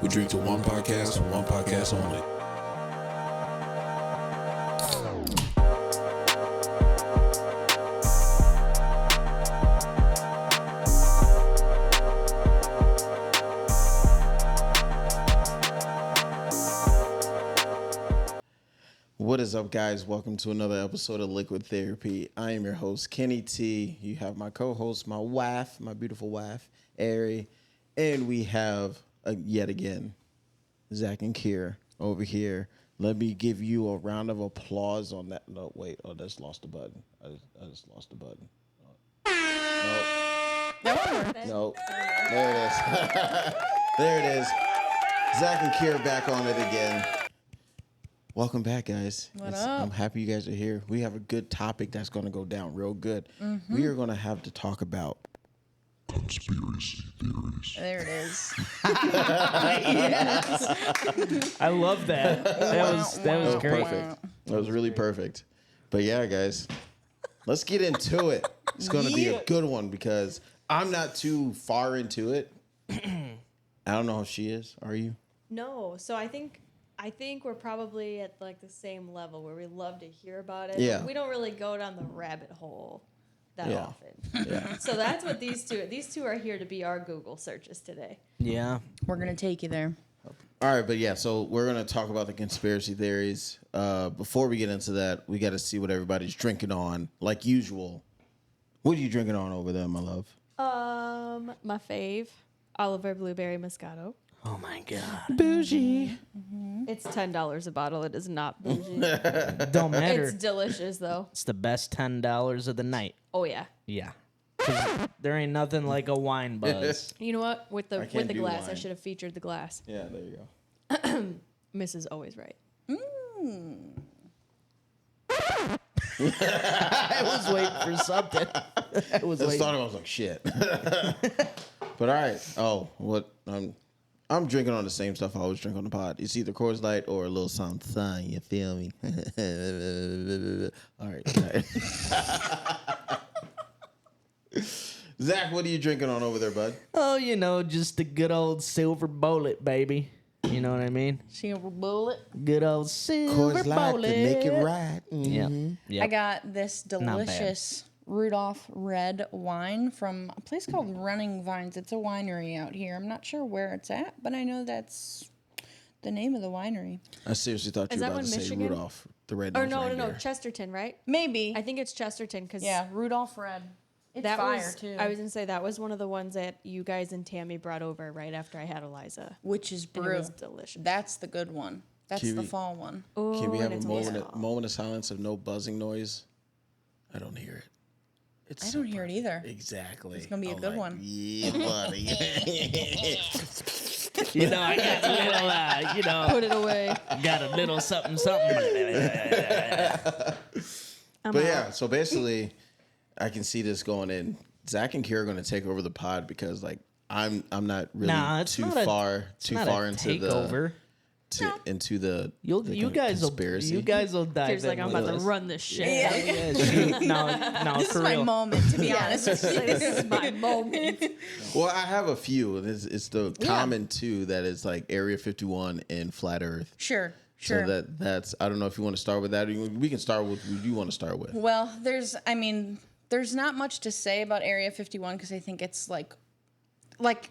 We drink to one podcast and one podcast only. What is up, guys? Welcome to another episode of Liquid Therapy. I am your host, Kenny T. You have my co-host, my wife, my beautiful wife, Arie. And we have, yet again, Zach and Kier over here. Let me give you a round of applause on that. No, wait. Oh, I just lost the button. I just lost the button. No. There it is. There it is. Zach and Kier back on it again. Welcome back, guys. What up? I'm happy you guys are here. We have a good topic that's going to go down real good. Mm-hmm. We are going to have to talk about conspiracy theories. There it is. Yes. I love that. That was great. Perfect. That was really perfect. But yeah, guys, let's get into it. It's going to be a good one because I'm not too far into it. I don't know if she is. Are you? No. So I think we're probably at like the same level where we love to hear about it. Yeah. We don't really go down the rabbit hole that often. Yeah. So that's what these two are here to be our Google searches today. Yeah. We're going to take you there. All right, but yeah, so we're going to talk about the conspiracy theories. Before we get into that, we got to see what everybody's drinking on, like usual. What are you drinking on over there, my love? My fave, Oliver Blueberry Moscato. Oh my God. Bougie. Mm-hmm. It's $10 a bottle. It is not bougie. Don't matter. It's delicious though. It's the best $10 of the night. Oh yeah. Yeah. 'Cause there ain't nothing like a wine buzz. You know what? With the do glass, I wine. should have featured the glass. Yeah, there you go. Mrs. Always right. I was waiting for something. I was I waiting. thought I was like, shit. But all right. Oh, what? I'm drinking on the same stuff I always drink on the pod. It's either Coors Light or a little something. You feel me? All right. Zach, what are you drinking on over there, bud? Oh, you know, just a good old silver bullet, baby. You know what I mean? Silver bullet. Good old silver Coors Light bullet. to make it right. Yeah. Yep. I got this bad. delicious Rudolph red wine from a place called Running Vines. It's a winery out here. I'm not sure where it's at, but I know that's the name of the winery. I seriously thought you Is were that about to one say Michigan? Rudolph, the red Or nosed no, reindeer. Chesterton, right? Maybe. I think it's Chesterton because Yeah, Rudolph red. It's that fire, was. too. I was gonna say that was one of the ones that you guys and Tammy brought over right after I had Eliza. Which is And brew. it was delicious. That's the good one. That's the Kiwi. fall one. Ooh, Can we have and a it's moment of silence of no buzzing noise? I don't hear it. It's I don't hear it either. Exactly. It's gonna be a good one. Yeah, buddy. You know, I got a little, Put it away. got a little something. But yeah, so basically, I can see this going in. Zach and Kira are going to take over the pod because, like, I'm not really it's too not a- far Not a takeover. into the You the guys will conspiracy. You guys will dive Here's like in I'm with about to us. run this shit. No, This for is my real. moment, to be honest with you. This is my moment. Well, I have a few. It's the common two that is like Area 51 and Flat Earth. Sure. So that's I don't know if you want to start with that. Or we can start with what you want to start with. Well, there's not much to say about Area 51 because I think it's like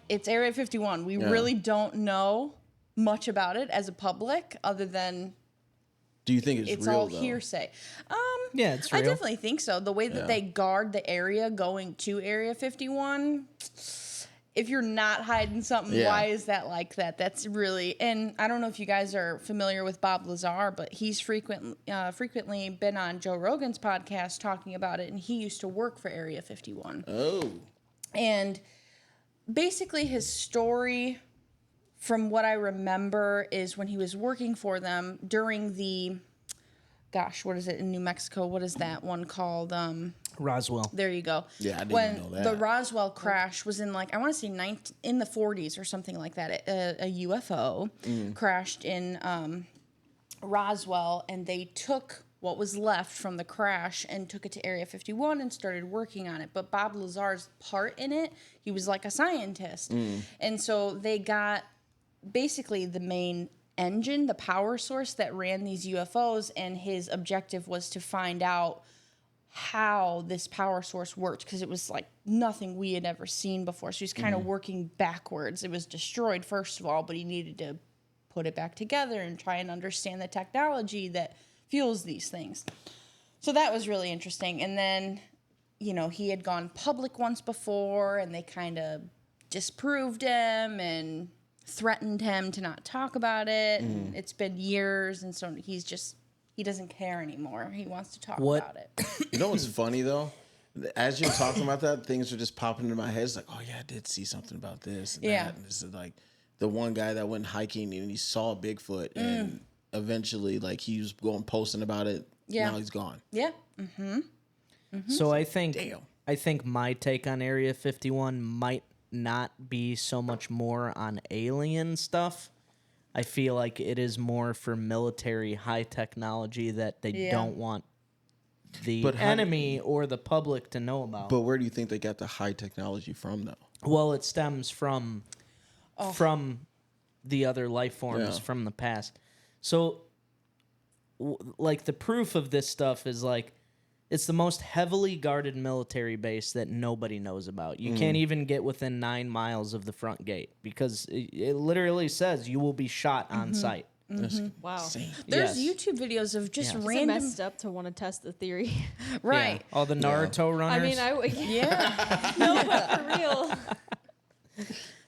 it's Area 51. We really don't know much about it as a public other than Do you think it's real, all though? hearsay. Yeah, it's I real. definitely think so. The way that they guard the area going to Area 51, if you're not hiding something, why is that like that? That's really, and I don't know if you guys are familiar with Bob Lazar, but he's frequently been on Joe Rogan's podcast talking about it, and he used to work for Area 51. Oh. And basically his story, from what I remember, is when he was working for them during the, what is it in New Mexico? What is that one called? Roswell. There you go. Yeah, I didn't when even know that. the Roswell crash was in I want to say in the 40s or something like that. A UFO crashed in Roswell, and they took what was left from the crash and took it to Area 51 and started working on it. But Bob Lazar's part in it, he was like a scientist. And so they got basically the main engine, the power source that ran these UFOs, and his objective was to find out how this power source worked, because it was like nothing we had ever seen before. So he's kind of working backwards. It was destroyed first of all, but he needed to put it back together and try and understand the technology that fuels these things. So that was really interesting. And then, you know, he had gone public once before, and they kind of disproved him and threatened him to not talk about it. And it's been years, and so he doesn't care anymore. He wants to talk about it. You know what's funny though? As you're talking about that, things are just popping into my head. It's like, oh yeah, I did see something about this and that. And this is like the one guy that went hiking and he saw Bigfoot, and eventually, like, he was going posting about it. Now he's gone. Yeah. So I think my take on Area 51 might not be so much more on alien stuff. I feel like it is more for military high technology that they don't want the enemy or the public to know about. But where do you think they got the high technology from, though? Well, it stems from the other life forms from the past. So, like, the proof of this stuff is, like, it's the most heavily guarded military base that nobody knows about. You can't even get within 9 miles of the front gate because it literally says you will be shot on sight. Wow. Insane. There's YouTube videos of just It's random... messed up to want to test the theory. Right. Yeah. All the Naruto runners. I mean, Yeah. no, but for real.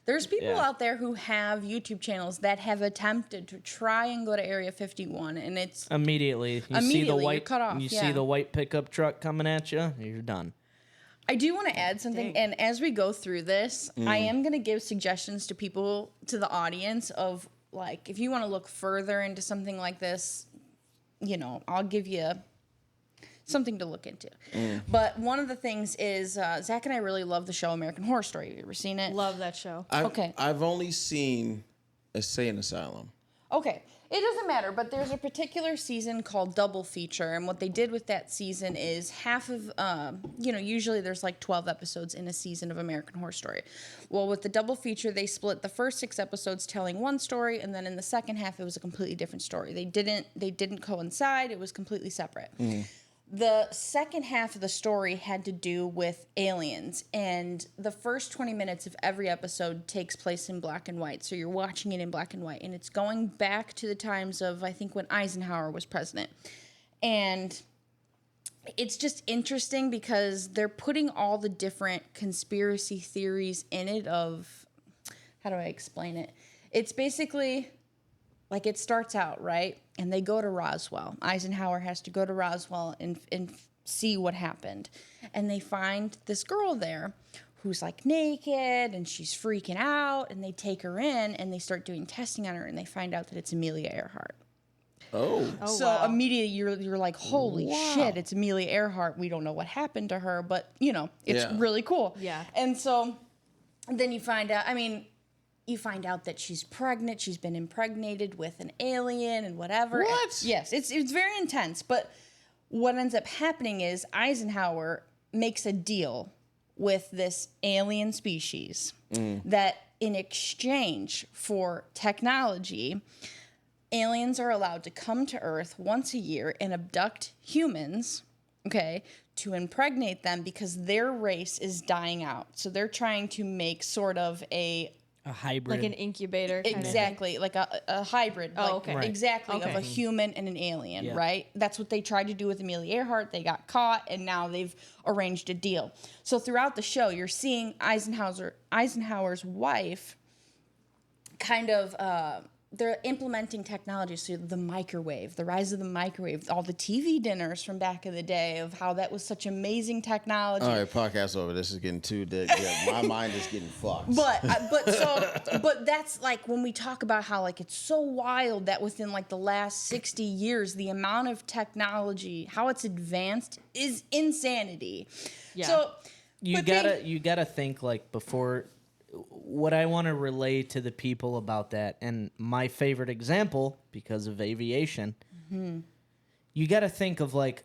There's people out there who have YouTube channels that have attempted to try and go to Area 51, and it's Immediately you're see the cut off. You see the white pickup truck coming at you, you're done. I do want to add something, and as we go through this, I am going to give suggestions to people, to the audience, of, like, if you want to look further into something like this, you know, I'll give you something to look into. But one of the things is, Zach and I really love the show American Horror Story. Have you ever seen it? Love that show. I've only seen Insane Asylum. Okay. It doesn't matter, but there's a particular season called Double Feature, and what they did with that season is half of, usually there's like 12 episodes in a season of American Horror Story. Well, with the Double Feature, they split the first 6 episodes telling one story, and then in the second half, it was a completely different story. They didn't coincide. It was completely separate. The second half of the story had to do with aliens, and the first 20 minutes of every episode takes place in black and white, so you're watching it in black and white, and it's going back to the times of, I think, when Eisenhower was president. And it's just interesting because they're putting all the different conspiracy theories in it of, how do I explain it? It's basically... like, it starts out, right? And they go to Roswell. Eisenhower has to go to Roswell and see what happened. And they find this girl there who's, like, naked, and she's freaking out. And they take her in, and they start doing testing on her, and they find out that it's Amelia Earhart. So immediately you're like, holy shit, it's Amelia Earhart. We don't know what happened to her, but, you know, it's really cool. Yeah. And so then you find out, you find out that she's pregnant. She's been impregnated with an alien and whatever. What? Yes, it's very intense. But what ends up happening is Eisenhower makes a deal with this alien species that in exchange for technology, aliens are allowed to come to Earth once a year and abduct humans, okay, to impregnate them because their race is dying out. So they're trying to make sort of a hybrid. Like an incubator. Exactly, like a hybrid. Oh, like, okay. Right. Exactly, of a human and an alien, right? That's what they tried to do with Amelia Earhart. They got caught, and now they've arranged a deal. So throughout the show, you're seeing Eisenhower's wife kind of... they're implementing technology, so the microwave, the rise of the microwave, all the TV dinners from back in the day of how that was such amazing technology. All right, podcast over. This is getting too dead. Yeah, my mind is getting fucked. But that's like when we talk about how like it's so wild that within like the last 60 years, the amount of technology, how it's advanced, is insanity. Yeah. So you gotta think like before. What I want to relay to the people about that, and my favorite example, because of aviation, you got to think of like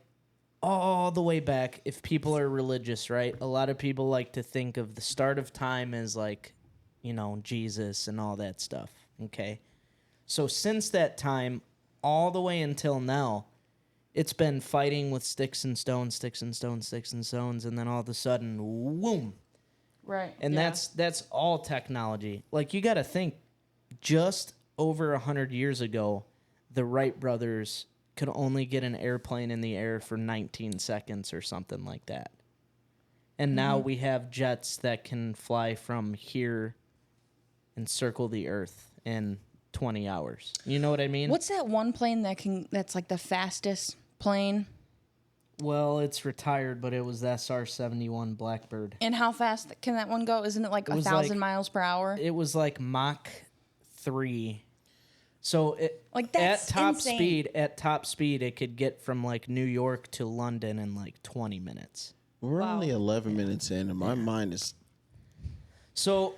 all the way back, if people are religious, right? A lot of people like to think of the start of time as like, you know, Jesus and all that stuff. Okay. So since that time, all the way until now, it's been fighting with sticks and stones, sticks and stones, sticks and stones, and then all of a sudden, whoom. Right. And that's all technology. Like, you got to think, just over 100 years ago, the Wright brothers could only get an airplane in the air for 19 seconds or something like that. And now we have jets that can fly from here and circle the Earth in 20 hours. You know what I mean? What's that one plane that's like the fastest plane? Well, it's retired, but it was the SR-71 Blackbird. And how fast can that one go? Isn't it like 1,000 miles per hour? It was like Mach 3. So that's at top insane. speed, it could get from like New York to London in like 20 minutes. We're only 11 minutes in, and my mind is So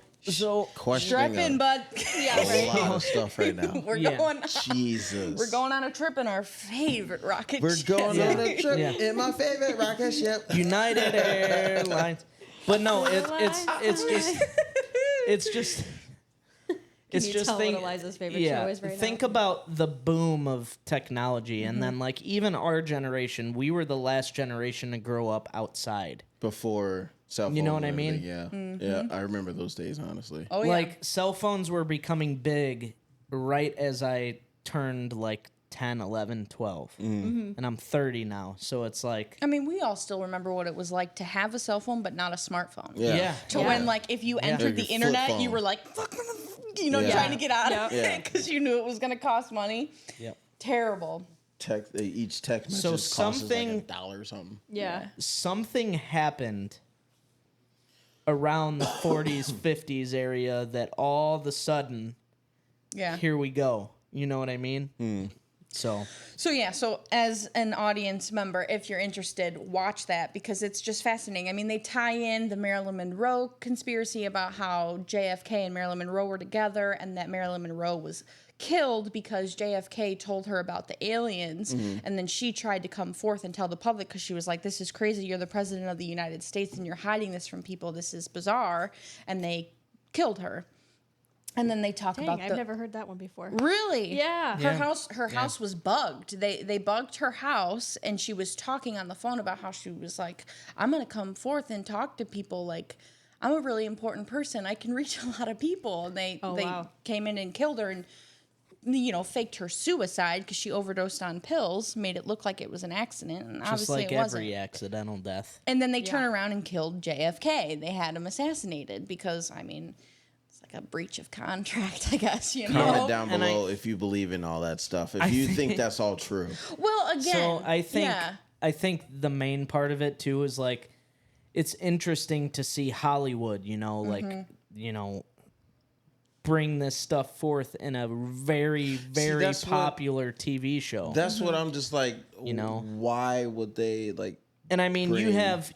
questioning Strap in, bud. a lot of stuff right now. We're Yeah. going. Jesus. We're going on a trip in our favorite rocket. We're ship. going on a trip Yeah. in my favorite rocket ship. United Airlines. But no, it's just Can you tell what Eliza's favorite show is right think now? about the boom of technology, and then like even our generation, we were the last generation to grow up outside. Before cell phones. You know what and I mean? everything, Yeah. Yeah, I remember those days, honestly. Oh yeah. Like cell phones were becoming big right as I turned like 10, 11, 12. And I'm 30 now, so it's like I mean, we all still remember what it was like to have a cell phone but not a smartphone. Yeah. To when, like, if you entered Your the internet, flip you phone. were like, fuck, Yeah. trying to get out of Yeah. it because you knew it was going to cost money. Yep. Terrible. Each text message So costs us like something- $1 or something. Yeah. something happened around the 40s, 50s area that all of a sudden, Yeah. here we go. You know what I mean? So So as an audience member, if you're interested, watch that because it's just fascinating. I mean, they tie in the Marilyn Monroe conspiracy about how JFK and Marilyn Monroe were together and that Marilyn Monroe was killed because JFK told her about the aliens, and then she tried to come forth and tell the public because she was like, this is crazy, you're the president of the United States and you're hiding this from people, this is bizarre, and they killed her. And then they talk Dang, about I've never heard that one before. Really? Yeah. Her house was bugged. They bugged her house, and she was talking on the phone about how she was like, I'm gonna come forth and talk to people, like I'm a really important person, I can reach a lot of people. And they wow. came in and killed her and faked her suicide because she overdosed on pills, made it look like it was an accident, and just obviously like it wasn't. every accidental death. And then they turn around and killed JFK. They had him assassinated because, I mean, it's like a breach of contract, I guess, you know? Comment down below if you believe in all that stuff. If you think that's all true. Well, again, So I think the main part of it too is like it's interesting to see Hollywood, bring this stuff forth in a very, very that's popular TV show. That's what I'm just like, know? why would they like? And I mean, bring-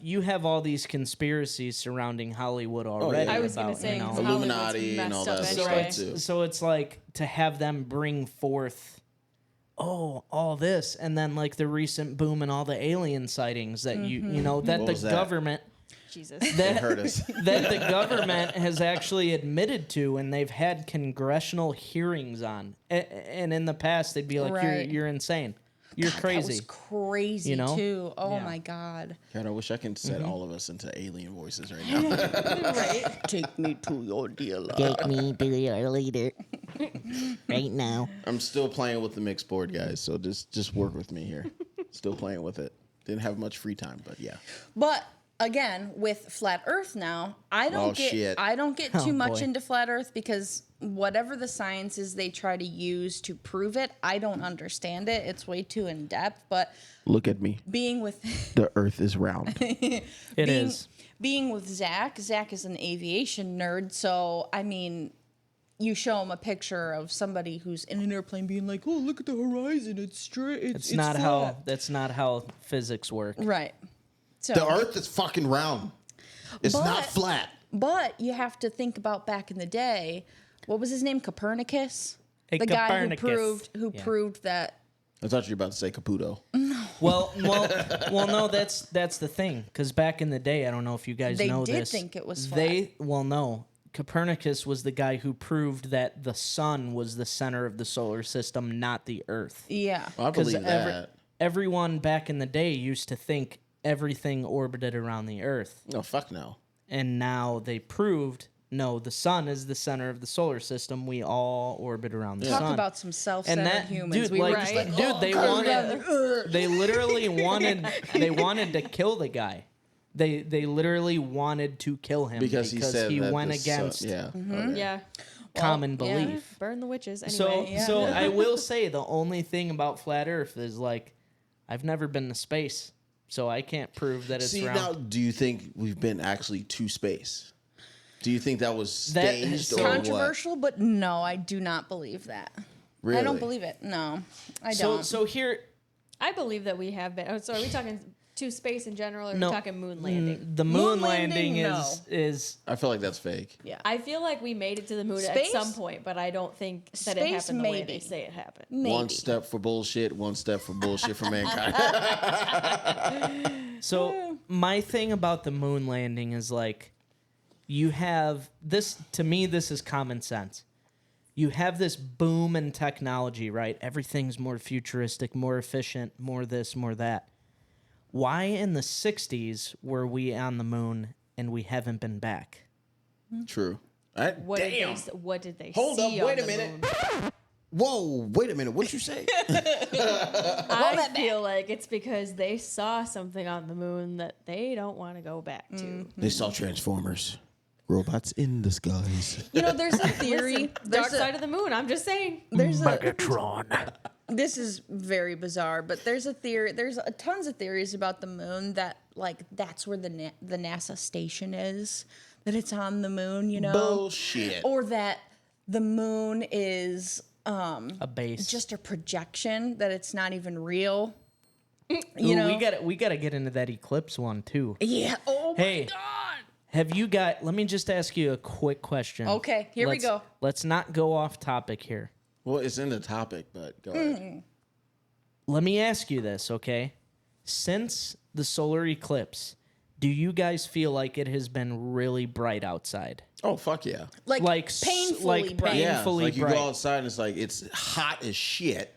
you have all these conspiracies surrounding Hollywood already. I was going to about, say, 'cause Illuminati Hollywood's and all messed that up stuff anyway. too. So it's like to have them bring forth, all this, and then like the recent boom and all the alien sightings that that What the was that? government Jesus. It hurt us. that the government has actually admitted to, and they've had congressional hearings on. And in the past, they'd be like, Right. "You're insane, you're That crazy." was crazy, You know? too. Oh, Yeah. my God. God, I wish I can set all of us into alien voices right now. Right. Take me to your dealer. Take me to your leader right now. I'm still playing with the mixed board, guys. So just work with me here. Still playing with it. Didn't have much free time, but yeah. But again, with flat Earth now, I don't get too much boy. into flat Earth because whatever the science is they try to use to prove it, I don't understand it. It's way too in depth. But Look at me. being with The Earth is round. It is. being with Zach is an aviation nerd, so I mean, you show him a picture of somebody who's in an airplane being like, "Oh, look at the horizon, it's straight." It's Not flat." that's not how physics work. Right. So, The Earth is fucking round. It's not But- flat. but you have to think about back in the day. What was his name? Copernicus. Hey, The guy Copernicus. who Yeah. proved that. I thought you were about to say Caputo. Well, no, that's the thing. Because back in the day, I don't know if you guys They know did this. think it was No, Copernicus was the guy who proved that the sun was the center of the solar system, not the Earth. Yeah. I believe that. Everyone back in the day used to think everything orbited around the Earth. No, fuck no. And now they proved, no, the sun is the center of the solar system. We all orbit around the sun. Talk about some self-centered humans. Dude, We were just like, dude, they wanted, they literally wanted to kill the guy. They literally wanted to kill him Because he said he that went the against sun, yeah. Mm-hmm. Okay. Yeah. common Well, yeah. belief. Burn the witches. So Anyway. so I will say the only thing about flat Earth is like I've never been to space, so I can't prove that it's See, round. now, do you think we've been actually to space? Do you think that was staged It's or what? controversial, but no, I do not believe that. Really? I don't believe it. No, I so don't. so here I believe that we have been. Oh, so are we talking to space in general, or are no we talking moon landing? the moon Moon landing landing, is I feel like that's fake. yeah. I feel like we made it to the moon at Space? some point, but I don't think that it Space, happened the way maybe. they say it happened. Maybe. One step for bullshit, one step for bullshit for mankind. So my thing about the moon landing is like you have this, to me this is common sense. You have this boom in technology, right? Everything's more futuristic, more efficient, more this, more that. Why in the 60s were we on the moon and we haven't been back? True. What Damn. did they Hold see up, on wait a the minute. moon? Whoa, wait a minute. What'd you say? I feel like it's because they saw something on the moon that they don't want to go back to. They saw Transformers. Robots in the skies. You know, there's a theory. Dark side of the moon. I'm just saying. There's this is very bizarre, but there's a theory. There's tons of theories about the moon that like that's where the NASA station is. That it's on the moon, you know. Bullshit. Or that the moon is A base. just a projection. That it's not even real. Ooh, we gotta get into that eclipse one too. Yeah. Oh Hey. my God. Have you got? Let me just ask you a quick question. Okay, here we go. Let's not go off topic here. Well, it's in the topic, but go ahead. Let me ask you this, okay? Since the solar eclipse, do you guys feel like it has been really bright outside? Oh, fuck yeah. Like painfully bright. Yeah, Painfully like you bright. go outside and it's like, it's hot as shit.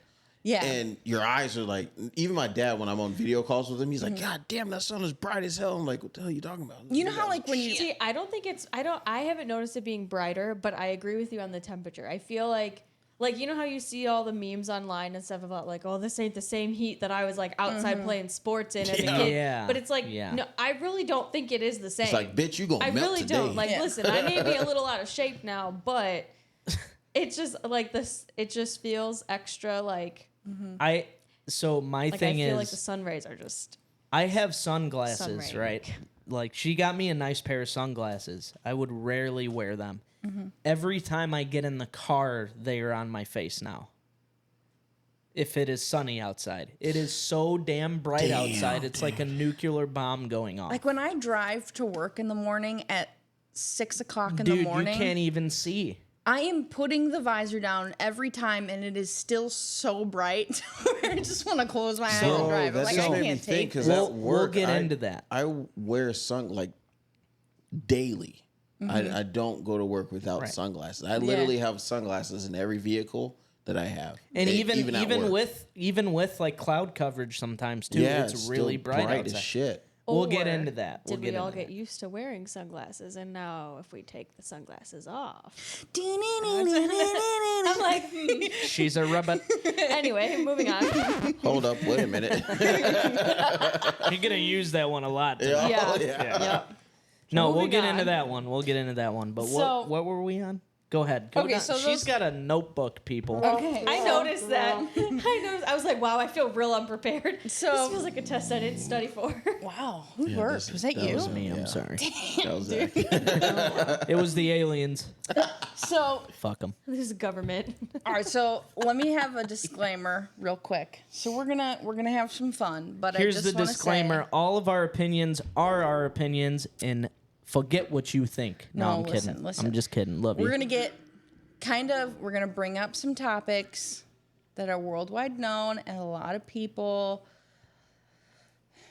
Yeah. And your eyes are like, even my dad, when I'm on video calls with him, he's like, God damn, that sun is bright as hell. I'm like, what the hell are you talking about? You know how like when you See, I don't think it's. I haven't noticed it being brighter, but I agree with you on the temperature. I feel like you know how you see all the memes online and stuff about like, oh, this ain't the same heat that I was like outside playing sports in as a kid. Yeah. But it's like, Yeah. no, I really don't think it is the same. It's like, bitch, you gonna I melt really today. don't. Like, Yeah. listen, I may be a little out of shape now, but it's just like this. It just feels extra like. So my Like thing I feel is, like the sun rays are just. I have sunglasses, Sunray. right? Like she got me a nice pair of sunglasses. I would rarely wear them. Every time I get in the car, they are on my face now. If it is sunny outside, it is so damn bright outside. It's like a nuclear bomb going off. like when I drive to work in the morning at 6 o'clock in Dude, the morning. you can't even see. I am putting the visor down every time, and it is still so bright. I just want to close my eyes and drive. I'm like, I can't take because this. at We'll work, get into that. I wear like daily. I don't go to work without Right. sunglasses. I literally have sunglasses in every vehicle that I have. And at work. even with like cloud coverage sometimes too, yeah, it's really still bright as outside. shit. We'll get Or into that. We'll Did get we all into get that. used to wearing sunglasses, and now if we take the sunglasses off, I'm like, She's a rabbit. anyway, moving on. Hold up, wait a minute. You're gonna use that one a lot. Tonight. Oh, Yeah. Yep. No, we'll Moving get on. into that one. We'll get into that one. But So- what were we on? Go ahead. Go Okay, down. so She's those- got a notebook, people. Okay. I noticed that. I was like, wow, I feel real unprepared. So- this feels like a test I didn't study for. Wow, who worked? Was that you? was Me, I'm Yeah. sorry. That was Zach. It was the aliens. So, Fuck them. This is government. all right. So let me have a disclaimer real quick. So we're gonna have some fun, but Here's I the just wanna disclaimer: say, all of our opinions are our opinions, and forget what you think. No, No, I'm listen, kidding. listen. I'm just kidding. Love we're you. gonna get we're gonna bring up some topics that are worldwide known, and a lot of people,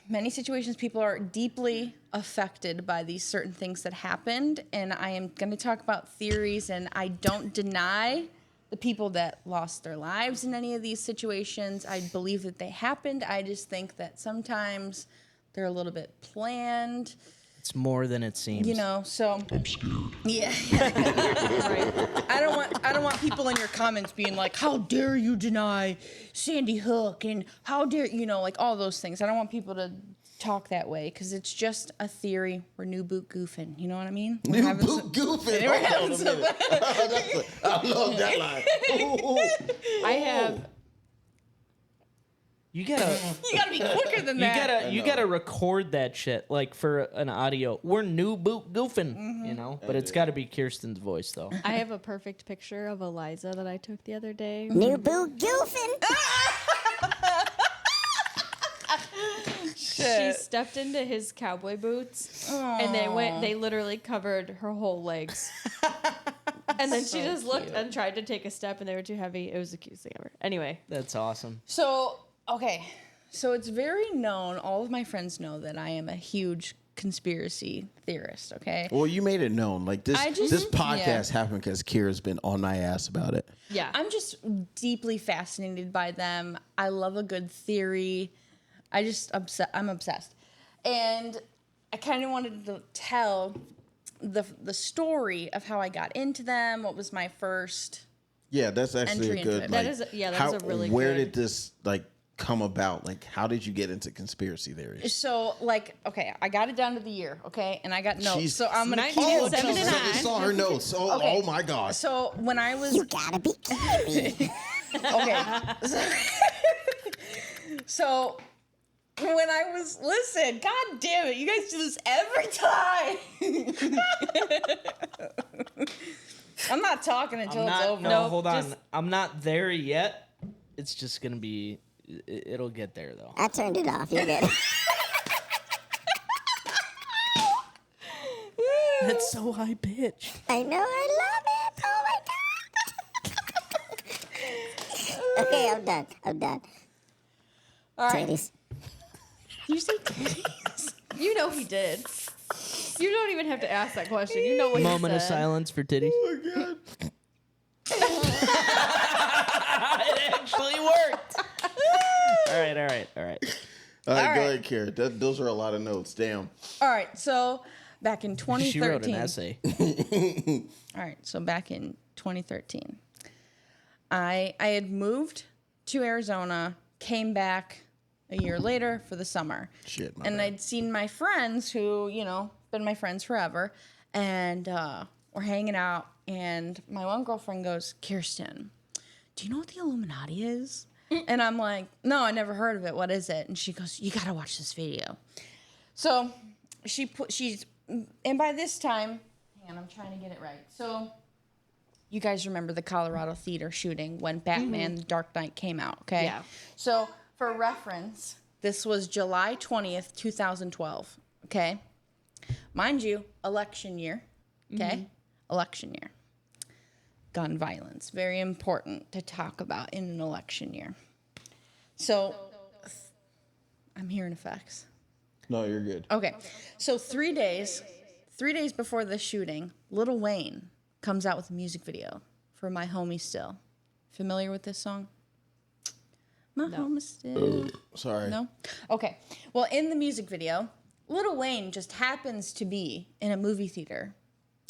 many situations, people are deeply affected by these certain things that happened, and I am going to talk about theories, and I don't deny the people that lost their lives in any of these situations. I believe that they happened. I just think that sometimes they're a little bit planned. It's more than it seems. You know, so I'm scared. Yeah. Right. I don't want people in your comments being like, "How dare you deny Sandy Hook?" and "How dare," like all those things. I don't want people to talk that way because it's just a theory. We're new boot goofing. You know what I mean? New boot goofing. Hold on a minute. I love that line. I have. You gotta be quicker than that. You gotta record that shit like for an audio. We're new boot goofing, But it's gotta be Kirsten's voice though. I have a perfect picture of Eliza that I took the other day. New boot goofing. She stepped into his cowboy boots, and they literally covered her whole legs. And then she just looked and tried to take a step, and they were too heavy. It was the cutest thing ever. Anyway. That's awesome. So it's very known. All of my friends know that I am a huge conspiracy theorist. Okay. Well, you made it known. Like this podcast happened because Kira's been on my ass about it. Yeah. I'm just deeply fascinated by them. I love a good theory. I'm obsessed. And I kind of wanted to tell the story of how I got into them. What was my first Yeah, that's actually entry a good. into Like, that is a really where good. did this come about? Like, how did you get into conspiracy theories? So, I got it down to the year, okay? And I got notes. She's- So I'm going to Oh, 1979. I saw her notes. Oh my God. So when I was... You gotta be kidding me. Okay. So when I was... Listen, God damn it. You guys do this every time. I'm not talking until it's over. No, hold on. I'm not there yet. It's just gonna be... It'll get there, though. I turned it off. You're good. That's so high pitched. I know. I love it. Oh my God. Okay, I'm done. All right. Titties. You say titties? You know he did. You don't even have to ask that question. You know what Moment he of said. silence for titties. Oh my God. It actually worked. All right. All right, All go right. ahead, Kira. Those are a lot of notes. Damn. All right. So back in 2013. She wrote an essay. All right. So back in 2013, I had moved to Arizona, came back a year later for the summer. Shit, my And bad. I'd seen my friends who, been my friends forever, and we're hanging out. And my one girlfriend goes, "Kirsten, do you know what the Illuminati is?" And I'm like, "No, I never heard of it. What is it?" And she goes, "You gotta watch this video." So and by this time, hang on, I'm trying to get it right. So you guys remember the Colorado theater shooting when Batman The Dark Knight came out, okay? Yeah. So for reference, this was July 20th, 2012, okay? Mind you, election year, okay? Election year. Gun violence, very important to talk about in an election year. So I'm hearing effects. No, you're good. Okay. So 3 days before the shooting, Lil Wayne comes out with a music video for My Homie Still. Familiar with this song? My Homie Still. Sorry. No? Okay. Well, in the music video, Lil Wayne just happens to be in a movie theater,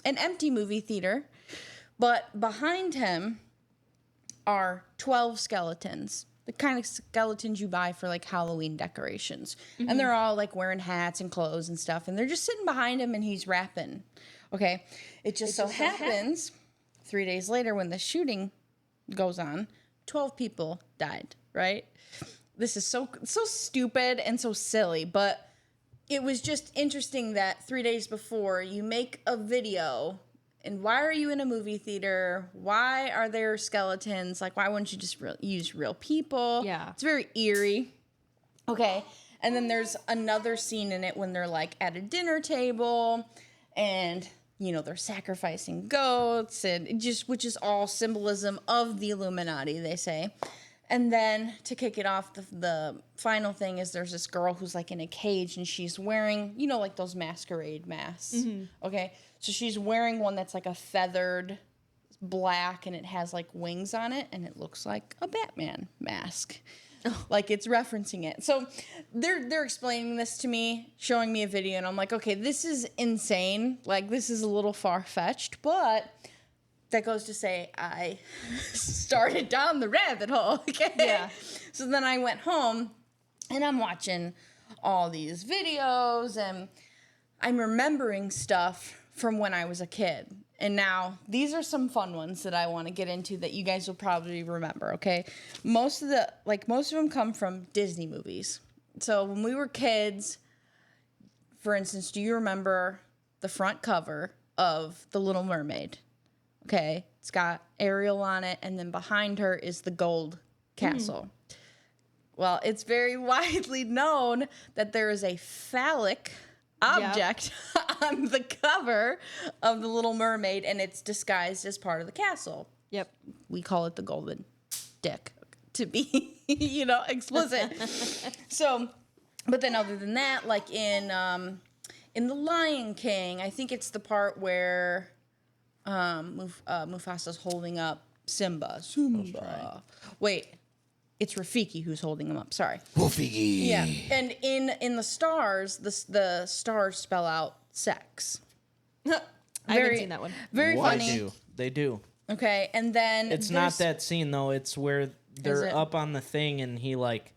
an empty movie theater, but behind him are 12 skeletons. The kind of skeletons you buy for like Halloween decorations. And they're all like wearing hats and clothes and stuff. And they're just sitting behind him and he's rapping. Okay. It just so happens 3 days later when the shooting goes on, 12 people died, right? This is so stupid and so silly, but it was just interesting that 3 days before you make a video. And why are you in a movie theater? Why are there skeletons? Like, why wouldn't you just use real people? Yeah. It's very eerie. Okay. And then there's another scene in it when they're like at a dinner table and, they're sacrificing goats and which is all symbolism of the Illuminati, they say. And then to kick it off, the final thing is there's this girl who's like in a cage and she's wearing, you know, like those masquerade masks. Mm-hmm. Okay. So she's wearing one that's like a feathered black and it has like wings on it and it looks like a Batman mask. Like it's referencing it. So they're explaining this to me, showing me a video, and I'm like, okay, this is insane. Like this is a little far-fetched, but that goes to say I started down the rabbit hole. Okay. Yeah. So then I went home and I'm watching all these videos and I'm remembering stuff from when I was a kid. And now these are some fun ones that I want to get into that you guys will probably remember. Okay. Most of them come from Disney movies. So when we were kids, for instance, do you remember the front cover of The Little Mermaid? Okay, it's got Ariel on it, and then behind her is the gold castle. Well, it's very widely known that there is a phallic object on the cover of The Little Mermaid, and it's disguised as part of the castle. Yep. We call it the golden dick, to be, you know, explicit. So, but then other than that, like in The Lion King, I think it's the part where Mufasa's holding up Simba. Right. Wait, it's Rafiki who's holding him up. Sorry. Rafiki. Yeah, and in the stars, the stars spell out sex. I haven't seen that one. Very funny. They do. Okay, and then It's not that scene though. It's where they're up on the thing and he like.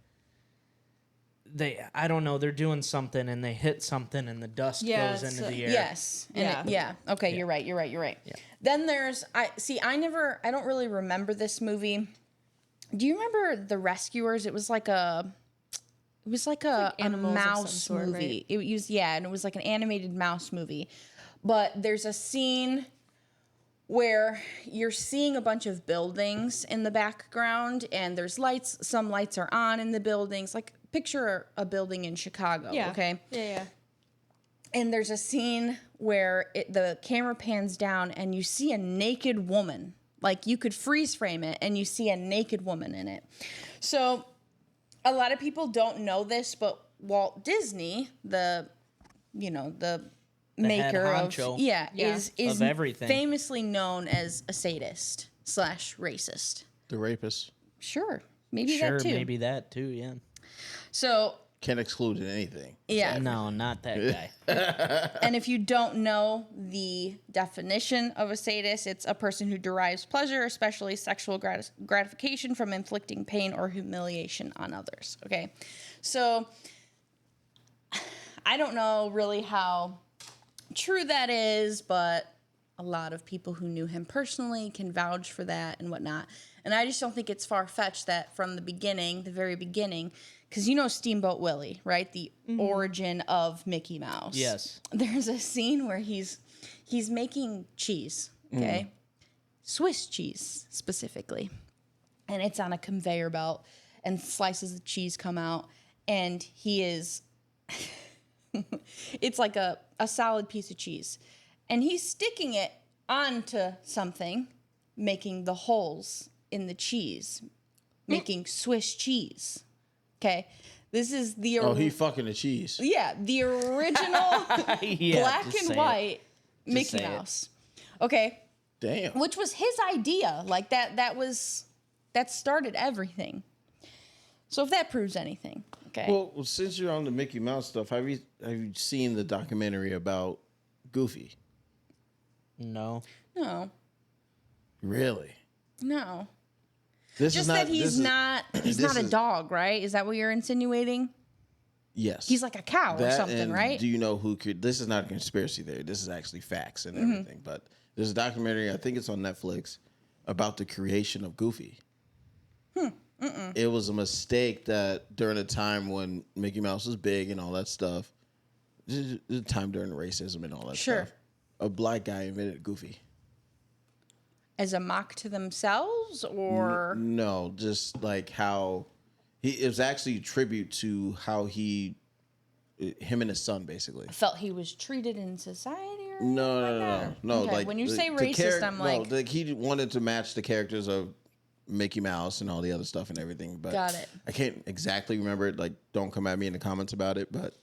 I don't know, they're doing something and they hit something and the dust goes into the air. Yes. And okay, you're right. Yeah. Then there's I don't really remember this movie. Do you remember The Rescuers? It was like a mouse movie. Right? And it was like an animated mouse movie. But there's a scene where you're seeing a bunch of buildings in the background and there's lights, some lights are on in the buildings, like picture a building in Chicago, okay? Yeah. And there's a scene where the camera pans down and you see a naked woman. Like you could freeze frame it and you see a naked woman in it. So a lot of people don't know this, but Walt Disney, the maker of is everything, famously known as a sadist / racist. The rapist. Sure, maybe that too. Yeah. So can't exclude anything. Yeah. No, not that guy. And if you don't know the definition of a sadist, it's a person who derives pleasure, especially sexual gratification, from inflicting pain or humiliation on others. Okay, so I don't know really how true that is, but a lot of people who knew him personally can vouch for that and whatnot. And I just don't think it's far-fetched that from the beginning, the very beginning, because you know Steamboat Willie, right? The origin of Mickey Mouse. Yes. There's a scene where he's making cheese, okay? Swiss cheese, specifically. And it's on a conveyor belt, and slices of cheese come out, and he is... it's like a solid piece of cheese. And he's sticking it onto something, making the holes in the cheese, making Swiss cheese. Okay, this is the... he fucking the cheese. Yeah, the original black and white Mickey Mouse. Okay. Damn. Which was his idea. Like that started everything. So if that proves anything, okay. Well, since you're on the Mickey Mouse stuff, have you seen the documentary about Goofy? No. Really? No. Just that he's not a dog, right? Is that what you're insinuating? Yes. He's like a cow or something, right? Do you know who could... This is not a conspiracy theory. This is actually facts and everything. But there's a documentary, I think it's on Netflix, about the creation of Goofy. It was a mistake that during a time when Mickey Mouse was big and all that stuff, the time during racism and all that stuff, a black guy invented Goofy. As a mock to themselves, or no, just like how it was actually a tribute to how him and his son basically felt he was treated in society. Or no. Okay. Like when you say racist, I'm like he wanted to match the characters of Mickey Mouse and all the other stuff and everything. But Got it. I can't exactly remember it. Like, don't come at me in the comments about it. But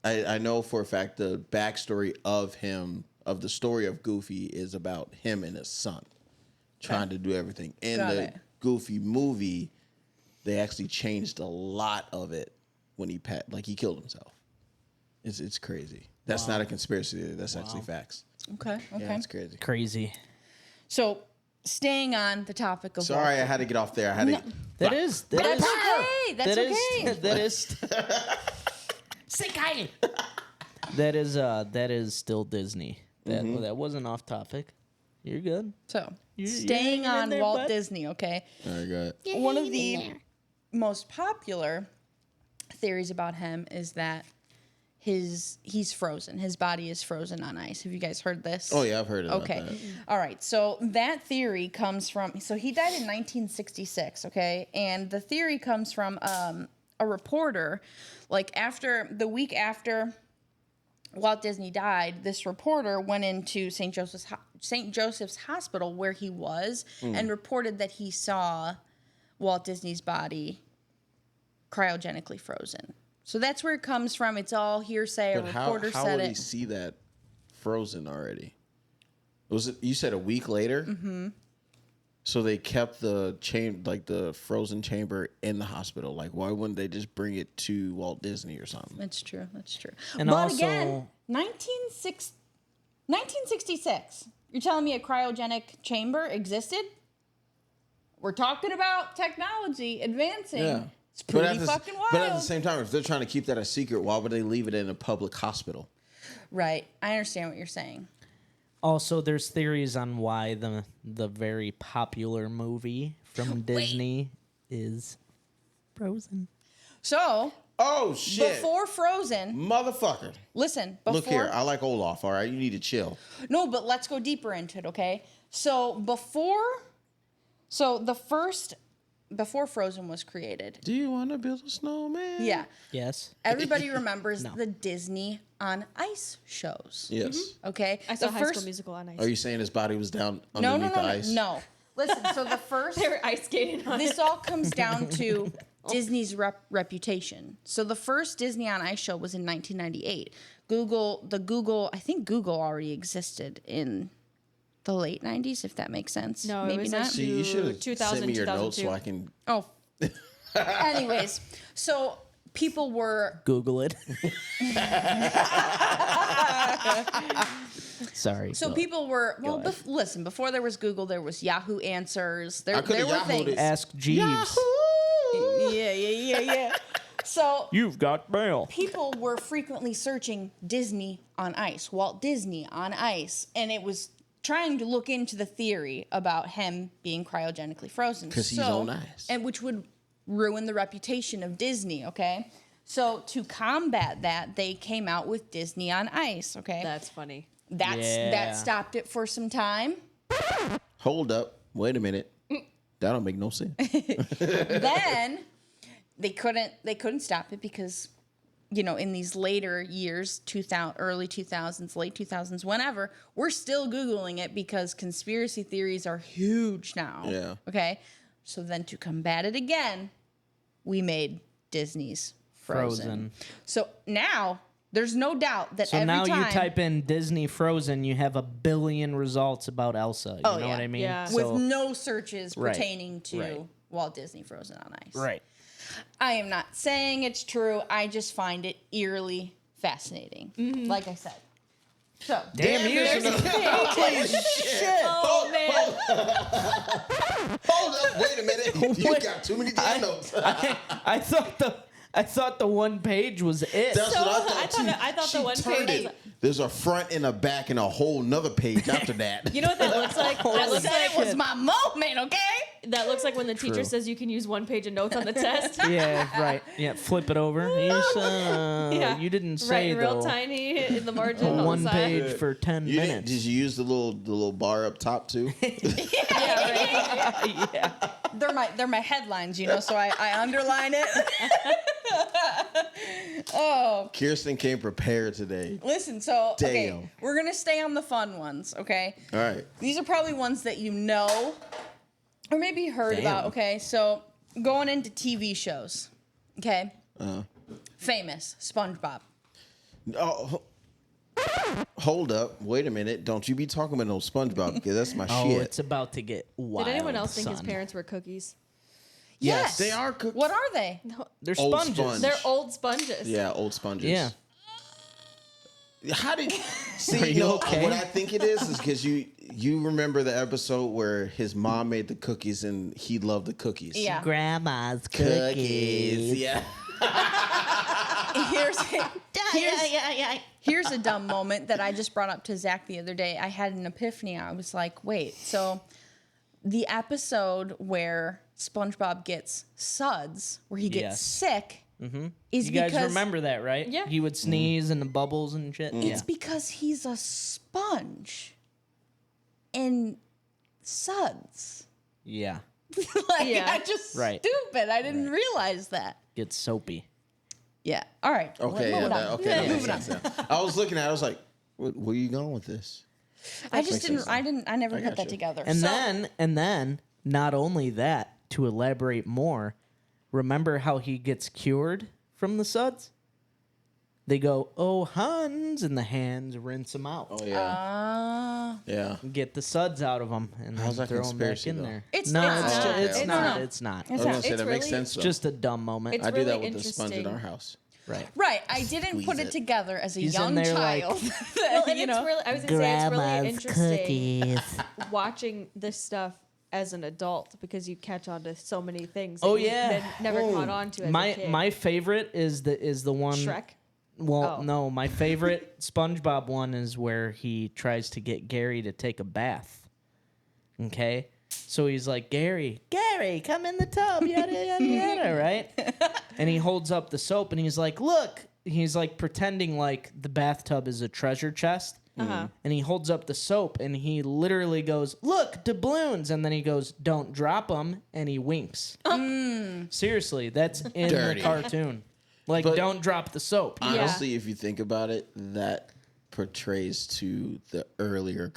I know for a fact the backstory of him, of the story of Goofy, is about him and his son trying to do everything. In the Goofy movie, they actually changed a lot of it when he killed himself. It's crazy. That's not a conspiracy theory. That's actually facts. Okay. Yeah, it's crazy. Crazy. So, staying on the topic of Sorry, I had to get off there. I had to. That's okay. That's okay. That is still Disney. That wasn't off topic. You're good. So, You're staying hanging in on there, Walt bud. Disney, okay? All right, go ahead. One of the most popular theories about him is that he's frozen. His body is frozen on ice. Have you guys heard this? Oh yeah, I've heard of Okay. that. All right. So that theory comes from. So he died in 1966. Okay, and the theory comes from a reporter, like the week after Walt Disney died. This reporter went into St. Joseph's Hospital where he was and reported that he saw Walt Disney's body cryogenically frozen. So that's where it comes from. It's all hearsay. But A reporter how said would it. he see that frozen already? Was it? You said a week later. Mm-hmm. So they kept the the frozen chamber in the hospital. Like, why wouldn't they just bring it to Walt Disney or something? That's true. That's true. And but also- again, 1966. You're telling me a cryogenic chamber existed? We're talking about technology advancing. Yeah. It's pretty fucking wild. But at the same time, if they're trying to keep that a secret, why would they leave it in a public hospital? Right. I understand what you're saying. Also, there's theories on why the very popular movie from Disney is Frozen. So, Oh shit! before Frozen, Motherfucker! listen, before Look here, I like Olaf. All right, you need to chill. No, but let's go deeper into it, okay? So, before Frozen was created. Do you want to build a snowman? Yeah. Yes. Everybody remembers the Disney on Ice shows. Yes. Okay? I saw The High School Musical on ice. Are you saying his body was down No, underneath the no. ice? No. Listen, so the first They were ice skating on this it. all comes down to Disney's reputation. So the first Disney on Ice show was in 1998. I think Google already existed in the late 90s, if that makes sense. No, it Maybe was not. like See, you should have 2000, sent me your notes so 2002. I can. Oh. Anyways, so people were Google it. Sorry. So people were listen. Before there was Google, there was Yahoo Answers. There coulda were Yahoo'd things. it. Ask Jeeves. Yeah. So You've got mail. people were frequently searching Disney on Ice, Walt Disney on Ice, and it was trying to look into the theory about him being cryogenically frozen. 'Cause he's on ice. And which would ruin the reputation of Disney, okay? So to combat that, they came out with Disney on Ice, okay? That's funny. That Yeah. stopped it for some time. Hold up. Wait a minute. That don't make no sense. Then they couldn't stop it because, you know, in these later years, early 2000s, late 2000s, whenever, we're still Googling it because conspiracy theories are huge now. Yeah. Okay. So then to combat it again, we made Disney's Frozen. So now there's no doubt that So every now time you type in Disney Frozen, you have 1 billion results about Elsa. You know yeah. what I mean? Yeah. with So- no searches Right. pertaining to Right. Walt Disney Frozen on Ice. Right. I am not saying it's true. I just find it eerily fascinating. Like I said. So Damn you. Holy shit. Oh, man. Hold up. Wait a minute. You got too many damn notes. I thought the one page was it. That's So, what I thought, too. I thought the She one turned page it. was- There's a front and a back and a whole nother page after that. You know what that looks like? That looks said it like was my moment, okay? that looks like when the teacher says you can use 1 page of notes on the test. Yeah, right. Yeah, flip it over. Yes, you didn't say Right, real though. tiny in the margin on One the side. page for 10 You didn't, minutes. did you use the little bar up top too? Yeah, right. They're my headlines, you know, so I underline it. Oh, Kirsten came prepared today. listen, so okay, Damn. we're gonna stay on the fun ones, okay? All right. These are probably ones that you know. or maybe heard about. Okay, so going into TV shows. Okay, famous SpongeBob. Oh, hold up. Wait a minute. Don't you be talking about no SpongeBob because that's my Oh, shit. it's about to get wild. Did anyone else think his son. parents were cookies? Yes, they are cookies. What are they? They're Old sponges. sponge. They're old sponges. Yeah, old sponges. Yeah. How did see? Are you know, okay? What I think it is because you remember the episode where his mom made the cookies and he loved the cookies. Yeah. Grandma's cookies. Yeah. Here's a dumb moment that I just brought up to Zach the other day. I had an epiphany. I was like, wait, so the episode where SpongeBob gets suds, where he gets Yes. sick, is You guys because remember that, right? Yeah. He would sneeze and the bubbles and shit. it's because he's a sponge and suds. Yeah. Like, Yeah. I just Right. stupid. I didn't realize that. Gets soapy. Yeah. All right. Okay. Moving Yeah. on. That makes sense. Yeah. I was looking at it. I was like, where are you going with this? I just makes didn't. I never put got that you. together. And So- then, not only that, to elaborate more, remember how he gets cured from the suds? They go, oh, Hans, and the hands rinse them out. Oh yeah. Yeah. Get the suds out of them and How's then that throw them back conspiracy, in though? there. It's no, not. it's, Oh, ju- okay, it's okay. not. No. It's not. I was gonna say It's that makes really- sense. Though. Just a dumb moment. It's I do that really with the sponge in interesting. our house. Right. Right. I didn't put Squeeze it it. together as a He's in young there like- child. Well, and you it's know? really, I was gonna say it's really Grandma's interesting cookies. watching this stuff as an adult because you catch on to so many things. Oh, that you've yeah. been never caught on to as a kid. My favorite is the one. Shrek. Well, Oh. no, my favorite SpongeBob one is where he tries to get Gary to take a bath. Okay? So he's like, Gary, come in the tub, yada, yada, yada, right? And he holds up the soap and he's like, look. He's like pretending like the bathtub is a treasure chest. Uh-huh. And he holds up the soap and he literally goes, look, doubloons. And then he goes, don't drop them. And he winks. Seriously, that's in Dirty. the cartoon. Like, But- don't drop the soap. Honestly, if you think about it, that portrays to the earlier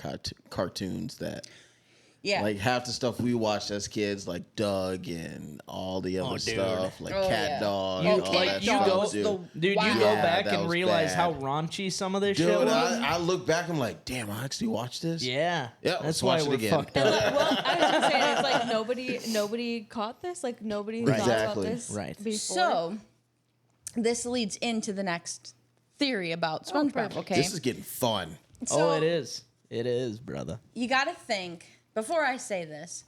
cartoons that Yeah. like half the stuff we watched as kids, like Doug and all the other stuff, like Cat yeah. Dog, You, and all like that you stuff, go, dude. dude, Wow. you go Yeah, back that and was realize bad. how raunchy some of this shit Dude, was. I look back, I'm like, damn, I actually watched this. Yeah, Yeah, that's let's why watch it we're again. fucked And up. well, I was gonna say it's like nobody caught this. Like nobody thought Exactly. about this Right. before. So this leads into the next theory about SpongeBob. perfect. Okay. This is getting fun. So Oh, it is, brother. you got to think before I say this.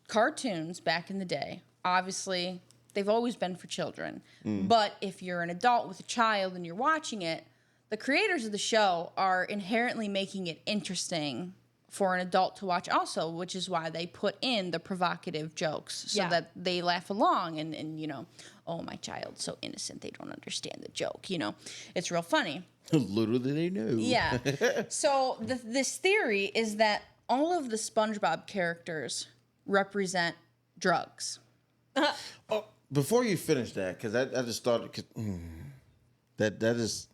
Cartoons back in the day, obviously, they've always been for children. But if you're an adult with a child and you're watching it, the creators of the show are inherently making it interesting for an adult to watch also, which is why they put in the provocative jokes so Yeah. that they laugh along and, you know, oh, my child's so innocent, they don't understand the joke, you know. It's real funny. Little did they know. Yeah. So this theory is that all of the SpongeBob characters represent drugs. Oh, before you finish that, because I just thought that is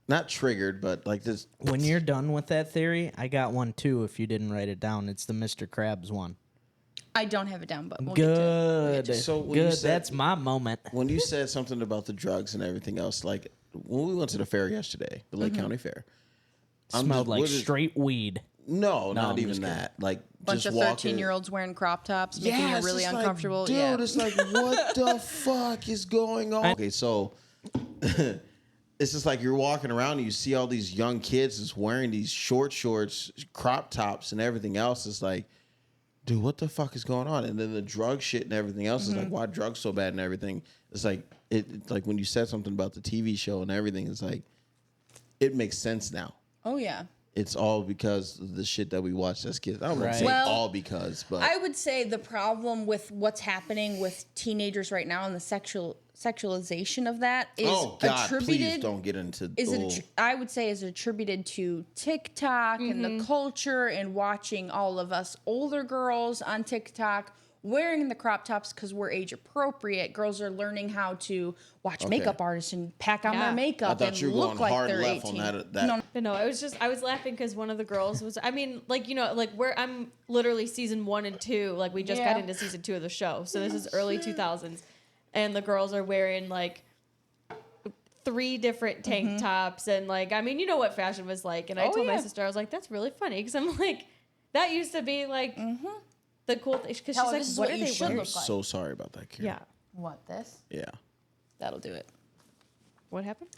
not triggered, but like this. When you're done with that theory, I got one too. If you didn't write it down, it's the Mr. Krabs one. I don't have it down, but we'll get to it. Good, So when you good. said- That's my moment. When you said something about the drugs and everything else, like when we went to the fair yesterday, the Lake County Fair, Smelled like what is- straight weed. No, not I'm even just kidding. that. Like Bunch just of walking. 13-year-olds wearing crop tops, making Yeah, you it's really just uncomfortable. Like, dude, yeah. it's like, what the fuck is going on? Okay, so it's just like you're walking around and you see all these young kids just wearing these shorts, crop tops, and everything else. It's like, dude, what the fuck is going on? And then the drug shit and everything else is like, why drugs so bad and everything? It's like it's like when you said something about the TV show and everything, it's like it makes sense now. Oh, yeah. It's all because of the shit that we watched as kids. I don't want to say Well, all because, but I would say the problem with what's happening with teenagers right now and the sexualization of that is oh God, attributed. please don't get into. Is oh. it? I would say is attributed to TikTok and the culture and watching all of us older girls on TikTok wearing the crop tops because we're age appropriate. Girls are learning how to watch makeup artists and pack on their makeup and look like they're 18. No, I was laughing because one of the girls was, I mean, like, you know, like I'm literally season 1 and 2. Like we just got into season 2 of the show. So this is early 2000s. And the girls are wearing like 3 different tank tops. And like, I mean, you know what fashion was like. And I told my sister, I was like, that's really funny. Because I'm like, that used to be like the cool thing. Because she's like, what are they wearing? So sorry about that, Karen. Yeah. What, this? Yeah. That'll do it. What happened?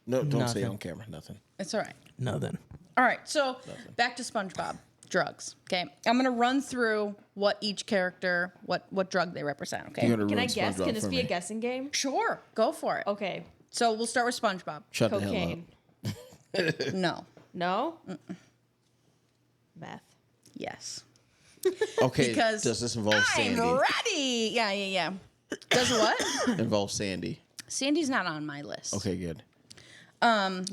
No, don't say it on camera. Nothing. It's all right. Nothing. All right, so back to SpongeBob. Drugs. Okay, I'm gonna run through what each character, what drug they represent. Okay, Can I guess? Can this be a guessing game? Sure, go for it. Okay. So we'll start with SpongeBob. Shut the hell Cocaine. up. No. No? Meth. Yes. Okay, Because does this involve Sandy? I'm ready. Yeah. Does what? Involve Sandy. Sandy's not on my list. Okay, good.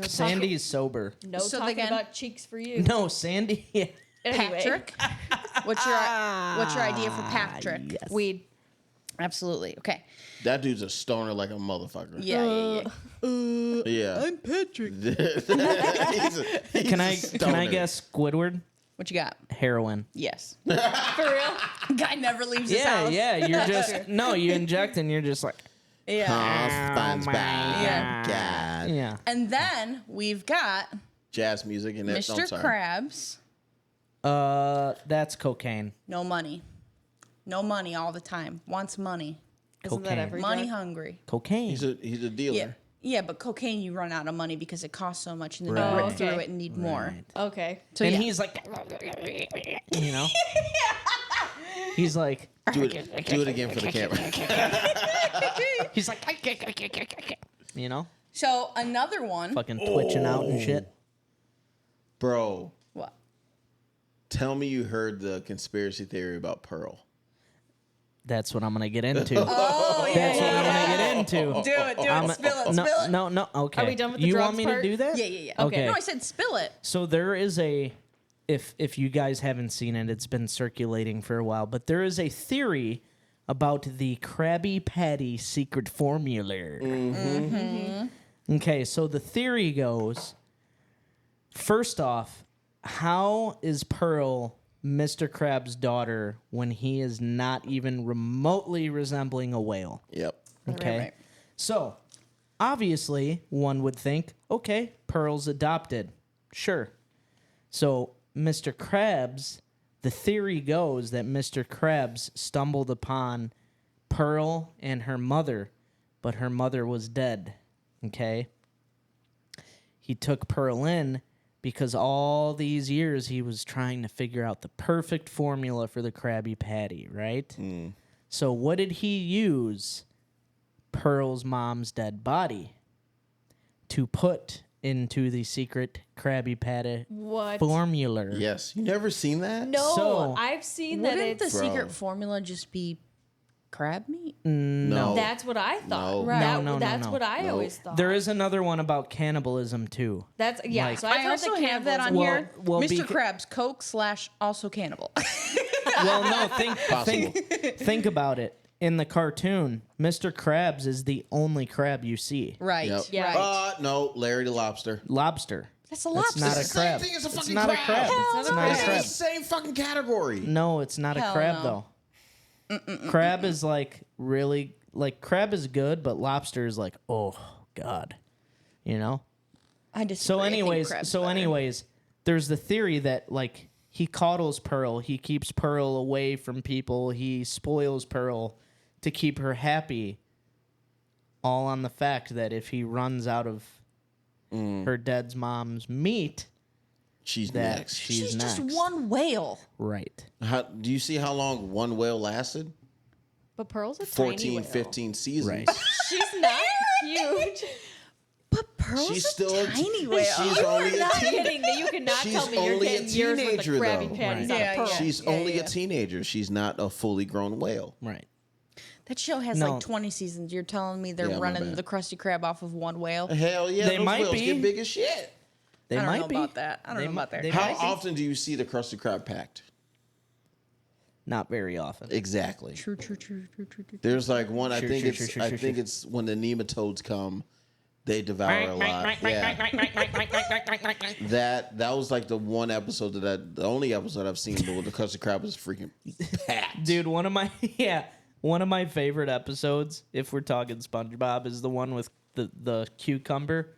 Sandy's sober. No So talking again- about cheeks for you. No, Sandy. Anyway. Patrick. What's your idea for Patrick? Yes. Weed. Absolutely. Okay. That dude's a stoner like a motherfucker. Yeah. Yeah. I'm Patrick. Can I guess Squidward? What you got? Heroin. Yes. For real? Guy never leaves his house. Yeah. You're just you inject and you're just like Yeah. SpongeBob. Yeah. God. yeah. And then we've got Jazz music and that. Mr. I'm sorry. Krabs. That's cocaine. No money. No money all the time. Wants money. Isn't that Cocaine. every Money drug? hungry. Cocaine. He's a dealer. Yeah. Yeah, but cocaine you run out of money because it costs so much and then you Right. rip Okay. through it and need more. Okay. So and yeah. he's like, you know, he's like, Do it again for the camera. he's like, you know, So another one. fucking twitching out and shit. Bro, What? tell me you heard the conspiracy theory about Pearl. That's what I'm gonna get into. Oh yeah. That's what I'm gonna get into. Do it. I'm- Spill it. no, Spill it. No. Okay. Are we done with the you drugs want me part? to do that? Yeah. Okay. No, I said spill it. So there is if you guys haven't seen it, it's been circulating for a while, but there is a theory about the Krabby Patty secret formula. Okay, so the theory goes, first off, how is Pearl Mr. Krabs' daughter when he is not even remotely resembling a whale? Yep. Okay. Right. So, obviously, one would think, okay, Pearl's adopted. Sure. So, Mr. Krabs, the theory goes that Mr. Krabs stumbled upon Pearl and her mother, but her mother was dead. Okay. He took Pearl in because all these years he was trying to figure out the perfect formula for the Krabby Patty, right? So, what did he use Pearl's mom's dead body to put into the secret Krabby Patty What? formula? Yes. You never seen that? No, So- I've seen that Wouldn't the it's... Bro. secret formula just be crab meat? No. That's what I thought. No. Right. No, That's no. what I No. always thought. There is another one about cannibalism too. That's, yeah, Like- so I've I heard also the have that on cannibalism. here. well, Mr. beca- Krabs, Coke / also cannibal. Well, no, Possible. think about it. In the cartoon, Mr. Krabs is the only crab you see. Right. Yep. Yeah. Right. No, Larry the Lobster. Lobster. That's a That's lobster. not a It's the same crab. thing as a It's fucking not a crab. crab. Hell It's no. not a It's in the crab. same fucking category. No, it's not Hell a crab no. though. Crab is like really like crab is good, but lobster is like, oh God. You know? I disagree. So I think anyways, crab's better. there's the theory that like he coddles Pearl, he keeps Pearl away from people, he spoils Pearl to keep her happy. All on the fact that if he runs out of her dead mom's meat, She's that next. she's next. just one whale. Right. Do you see how long one whale lasted? But Pearl's a 14, tiny whale. 15 seasons. Right. She's not huge. But Pearl's She's a still tiny whale. She's only a Not teen- kidding. You cannot She's tell me you're only a getting years worth of teenager, Krabby though. Patties Right. out Yeah, of Pearl. yeah. She's only a teenager. She's not a fully grown whale. Right. That show has No. like 20 seasons. You're telling me they're Yeah, my running bad. the Krusty Krab off of one whale? Hell yeah, They those might whales be. get big as shit. They I don't might know be about that. I don't They know mi- about that. they How might be. often do you see the Krusty Krab packed? Not very often. Exactly. True. There's like one. I Sure, think sure, it's. sure, I sure, think it's when the nematodes come, they devour a lot. Yeah. That was like the one episode the only episode I've seen where the Krusty Krab was freaking packed. Dude, one of my favorite episodes, if we're talking SpongeBob, is the one with the cucumber,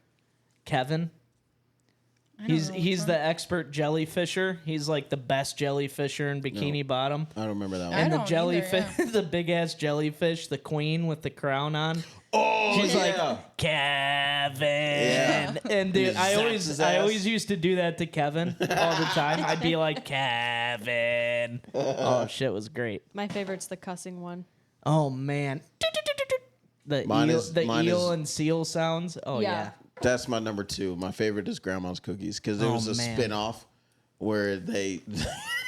Kevin. He's the expert jellyfisher. He's like the best jellyfisher in Bikini Bottom. I don't remember that one. And the don't jellyfish, either, the big ass jellyfish, the queen with the crown on. Oh, She's yeah. like Kevin, Yeah. and dude, He zaps his I ass. always used to do that to Kevin all the time. I'd be like Kevin. Oh shit, was great. My favorite's the cussing one. Oh man, the Mine eel, is- the mine eel is- and seal sounds. Oh Yeah. yeah. That's my number 2. My favorite is Grandma's Cookies because there Oh, was a man. spin-off where they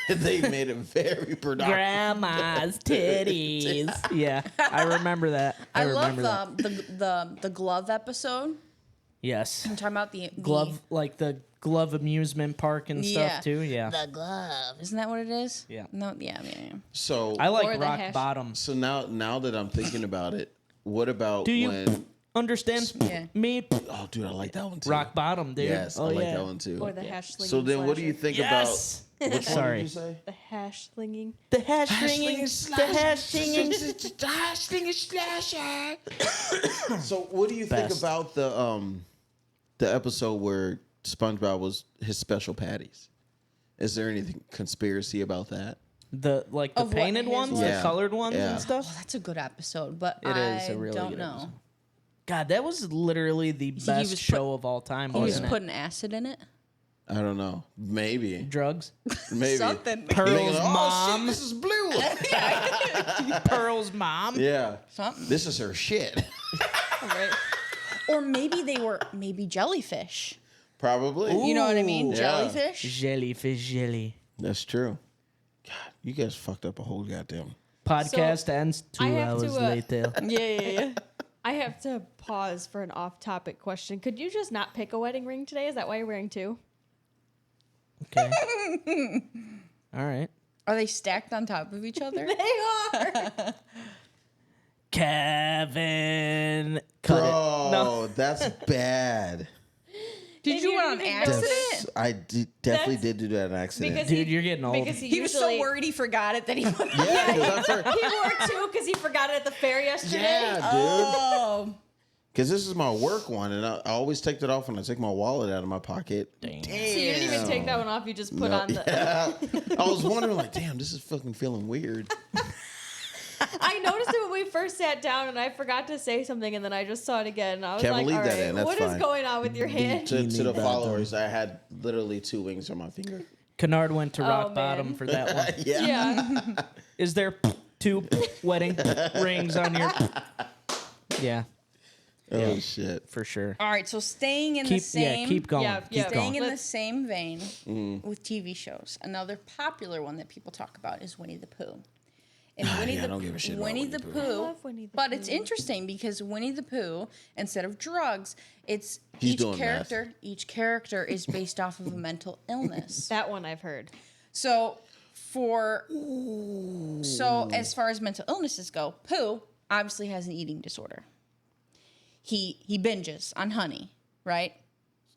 made it very productive. Grandma's titties. Yeah, I remember that. I love remember that. the glove episode. Yes, I'm talking about the glove, like the glove amusement park and Yeah. stuff too. Yeah, the glove. Isn't that what it is? Yeah. No. Yeah. So I like Or the rock hash- bottom. So now that I'm thinking about it, what about Do you when? understand Yeah. me? Oh, dude, I like that one too. Rock bottom, dude. Yes, oh, I like yeah. that one too. Or the hash slinging. So then, what do you slasher. think Yes. about? Which Sorry. one did you say? The hash slinging. The hash ringing, the hash singing. So, what do you think Best. about the episode where SpongeBob was his special patties? Is there anything conspiracy about that? The Of what, painted his ones, ones? the Yeah. colored ones Yeah. and Oh, stuff. that's a good episode, but It is I a really don't good know. episode. God, that was literally the he best was show of all time. He was Wasn't it? putting acid in it. I don't know. Maybe. Drugs. Maybe. Something. Pearl's Thinking, oh, mom. shit, this is blue. Pearl's mom. Yeah. Something. This is her shit. Right. Or maybe they were jellyfish. Probably. You know what I mean? Yeah. Jellyfish. Jellyfish jelly. That's true. God, you guys fucked up a whole goddamn. Podcast ends 2 I have hours to, later. Yeah. I have to pause for an off-topic question. Could you just not pick a wedding ring today? Is that why you're wearing 2? Okay. All right. Are they stacked on top of each other? They are. Kevin. Cut it. Bro, No. that's bad. Did you you do it on didn't even accident? notice I definitely That's- did do that on accident. Because Dude, you're getting old. Because He was so worried he forgot it that he put yeah, 'cause I for- He wore 2 because he forgot it at the fair yesterday. yeah, dude. Oh. Because this is my work one, and I always take that off when I take my wallet out of my pocket. Damn. So you didn't even take that one off. You just put No, on the. yeah. I was wondering, like, damn, this is fucking feeling weird. I noticed it when we first sat down, and I forgot to say something, and then I just saw it again. And I was Can't like, believe "All that right, in, that's what is fine. going on with your hand?" To need the that followers, I had literally 2 wings on my finger. Kennard went to rock man. bottom for that one. Yeah. Yeah. Is there 2 wedding rings on your? Yeah, Oh, shit. for sure. All right, so staying in the Keep same keep going. Yeah, keep yeah. staying going. in the same vein with TV shows. Another popular one that people talk about is Winnie the Pooh. And yeah, I don't give a shit about Winnie Winnie the the Pooh. Pooh. love Winnie the But it's interesting because Winnie the Pooh, instead of drugs, it's He's each doing character is based off of a mental illness. That one I've heard. So as far as mental illnesses go, Pooh obviously has an eating disorder. He binges on honey, right?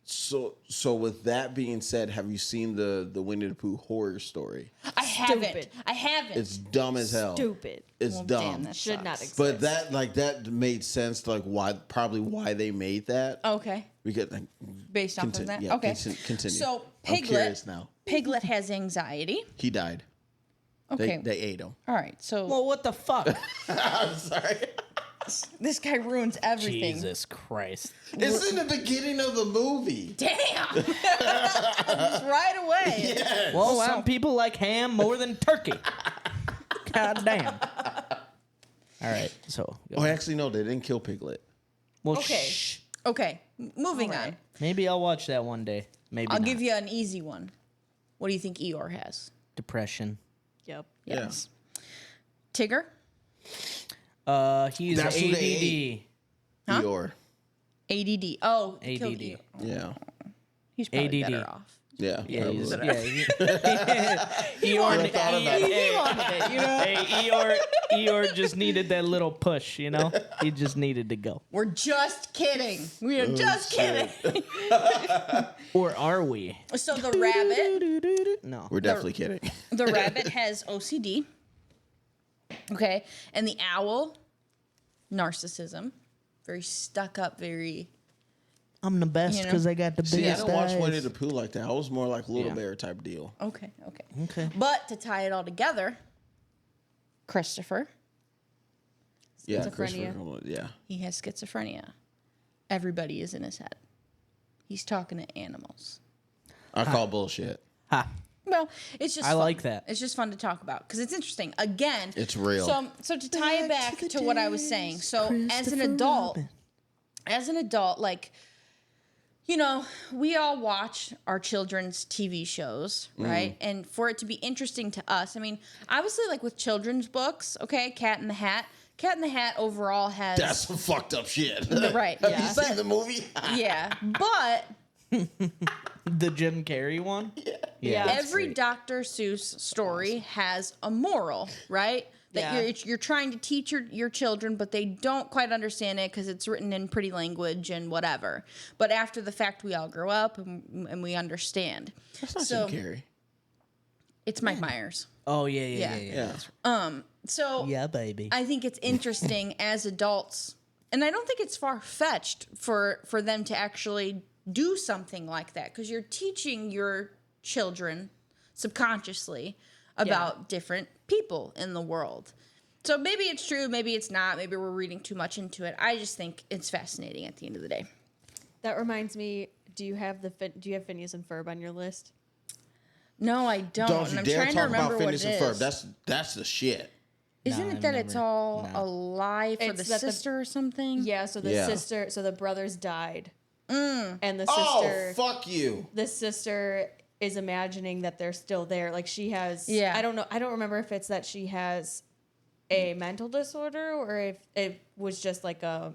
So with that being said, have you seen the Winnie the Pooh horror story? I haven't. Stupid. I haven't. It's dumb as hell. Stupid. It's Well, dumb. damn, that Should sucks. not exist. But that made sense, like why they made that. Okay. Because like, Based off of that? yeah, Okay. Continue. So I'm Piglet, curious now. Piglet has anxiety. He died. Okay. They ate him. All right. So Well, what the fuck? I'm sorry. this guy ruins everything. Jesus Christ. It's in the beginning of the movie. Damn. Just right away. Well, some people like ham more than turkey. God damn. All right, so Oh, actually, no, they didn't kill Piglet. well, Okay. shh. Okay. Moving All on. right. Maybe I'll watch that one day. Maybe I'll not. give you an easy one. What do you think Eeyore has? Depression. Yep. Yes. Tigger? He's That's who ADD. they Huh? Eeyore. ADD. Oh, he killed ADD. Eeyore. Yeah. He's probably ADD. better off. Yeah. Yeah, probably. Eeyore, thought about it. He wanted it, you know? Hey, Eeyore just needed that little push, you know? He just needed to go. We're just kidding. We are just kidding. Or are we? So the rabbit, No. We're definitely kidding. the rabbit has OCD. Okay. And the owl, narcissism. Very stuck up, very... I'm the best You know? because I got the biggest See, I don't watch eyes. Winnie the Pooh like that. I was more like Little Yeah. Bear type deal. Okay. Okay. But to tie it all together, Christopher, Yeah, Schizophrenia. Christopher. Yeah. he has schizophrenia. Everybody is in his head. He's talking to animals. I call bullshit. Ha. Well, it's just I fun. like that. It's just fun to talk about because it's interesting. Again, It's real. So to tie it back to what I was saying. So as an adult, like, you know, we all watch our children's TV shows, right? And for it to be interesting to us, I mean, obviously, like with children's books, okay, Cat in the Hat. Cat in the Hat overall has That's some fucked up shit. right, Have yeah, you seen the movie? yeah, but The Jim Carrey one? Yeah. every Dr. Seuss story has a moral, right? That Yeah. you're trying to teach your children, but they don't quite understand it because it's written in pretty language and whatever. But after the fact, we all grow up and we understand. That's not So- Jim Carrey. It's Mike Myers. Oh, yeah. Yeah. So Yeah, baby. I think it's interesting as adults, and I don't think it's far-fetched for them to actually do something like that because you're teaching your children subconsciously about different people in the world. So maybe it's true, maybe it's not, maybe we're reading too much into it. I just think it's fascinating at the end of the day. That reminds me. Do you have Phineas and Ferb on your list? No, I don't. Don't and you I'm dare trying to talk remember about what it Phineas and Ferb. is. That's the shit. Isn't No, it that I've it's never- all no. a lie for It's the that the- sister or something? Yeah. So the Yeah. sister. So the brothers died, and the Oh, sister. fuck you. The sister is imagining that they're still there. Like she has. Yeah. I don't know. I don't remember if it's that she has a mental disorder or if it was just like a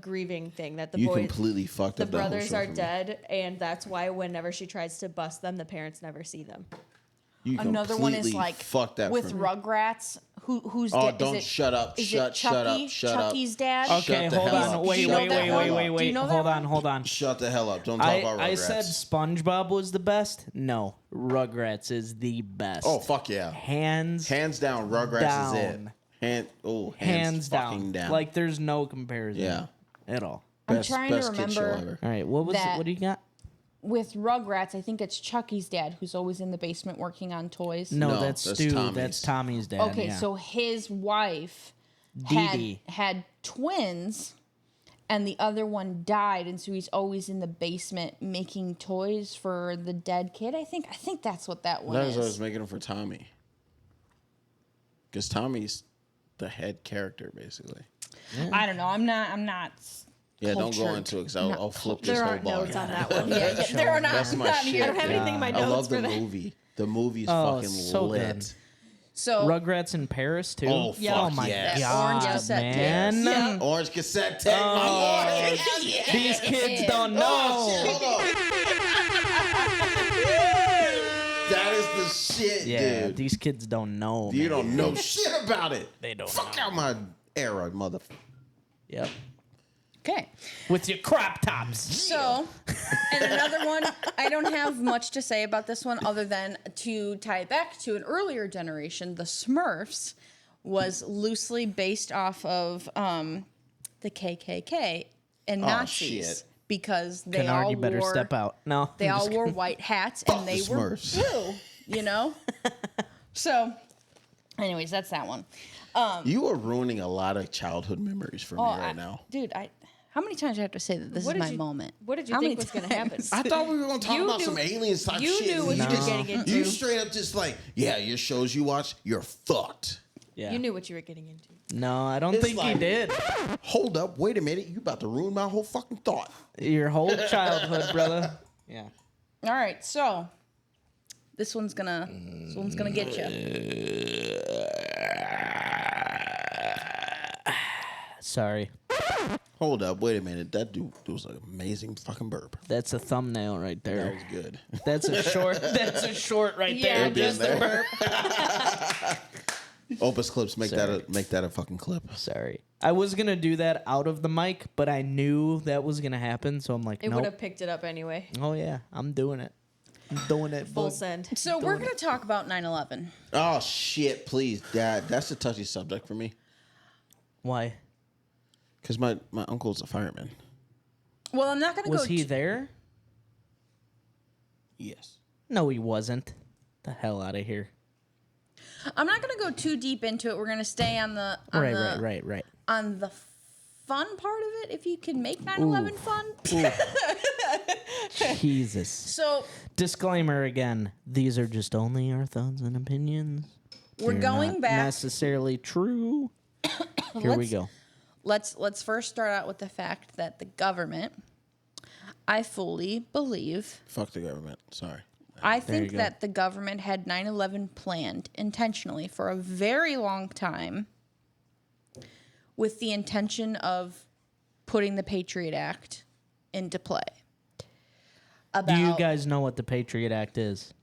grieving thing that the You boys. completely fucked The up that whole brothers show are for me. dead, and that's why whenever she tries to bust them, the parents never see them. You Another one is completely like fucked that with for me. Rugrats. Who's Oh, dad? don't is it, shut up. Is Shut it Chucky? up. Shut Chucky's dad? up. Okay, Shut the hold hell on. up. Wait, Do you know wait, that wait, one? wait, wait, Do you wait. know that Hold one? on, hold on. Shut the hell up. Don't talk about Rugrats. I said SpongeBob was the best. No, Rugrats is the best. Oh, fuck yeah. hands Hands down, Rugrats is it. down. Hands hands fucking down. Like there's no comparison. Yeah. At all. I'm trying to kid show remember. ever. All right, what do you got? With Rugrats, I think it's Chucky's dad who's always in the basement working on toys. No, No, that's that's Stu. Tommy's. That's Tommy's dad. Okay, yeah. so his wife Dee Dee. had twins, and the other one died, and so he's always in the basement making toys for the dead kid. I think that's what that one That was what I was is. making them for Tommy. Because Tommy's the head character, basically. I don't know. I'm not. Yeah, don't go Cultured. into it because I'll flip this There whole aren't bar. notes on that one. Yeah, there are not. That's my not shit. here. I don't have anything in my I notes love for the that. movie. The movie's Oh, fucking so lit. good. So Rugrats in Paris too. Oh, Oh fuck my yes. That orange god, cassette man! tape. Yeah. Orange cassette tape, my boy. These kids don't know. Hold on. That is the shit, Yeah, dude. these kids don't know. You man. don't know shit about it. They don't Fuck know. out my era, mother. Yep. okay. With your crop tops. So, and another one, I don't have much to say about this one other than to tie it back to an earlier generation. The Smurfs was loosely based off of the KKK and Nazis shit. because they Kennard, all you better wore step out. No, they I'm all just wore kidding. white hats Fuck and they the were Smurfs. blue. You know. So, anyways, that's that one. You are ruining a lot of childhood memories for me right now. Dude, how many times do I have to say that this is my moment? What did you How think many was going to happen? times? I thought we were going to talk You about knew- some aliens type you shit. knew what and you were getting into. You straight up just like, yeah, your shows you watch, you're fucked. Yeah. You knew what you were getting into. No, I don't It's think like- you did. Hold up, wait a minute. You about to ruin my whole fucking thought. Your whole childhood, brother. Yeah. All right, so this one's gonna get you. Sorry. Hold up, wait a minute. That dude was an amazing fucking burp. That's a thumbnail right there. That was good. That's a short. That's a short right there. Yeah, Just the burp. Opus Clips, make Sorry. that a fucking clip. Sorry. I was gonna do that out of the mic, but I knew that was gonna happen, so I'm like, It would nope. have picked it up anyway. Oh yeah, I'm doing it. I'm doing it. Full bud. send. So we're going to talk about 9/11. Oh shit, please, Dad. That's a touchy subject for me. Why? Because my uncle's a fireman. Well, I'm not going to go. Was he there? Yes. No, he wasn't. The hell out of here. I'm not going to go too deep into it. We're going to stay on the Right. on the fun part of it. If you can make 9/11 fun. Jesus. So Disclaimer again. These are just only our thoughts and opinions. we're They're going not back. necessarily true. Here we go. Let's first start out with the fact that the government, I fully believe, Fuck the government. Sorry. I think go. that the government had 9/11 planned intentionally for a very long time with the intention of putting the Patriot Act into play. Do you guys know what the Patriot Act is?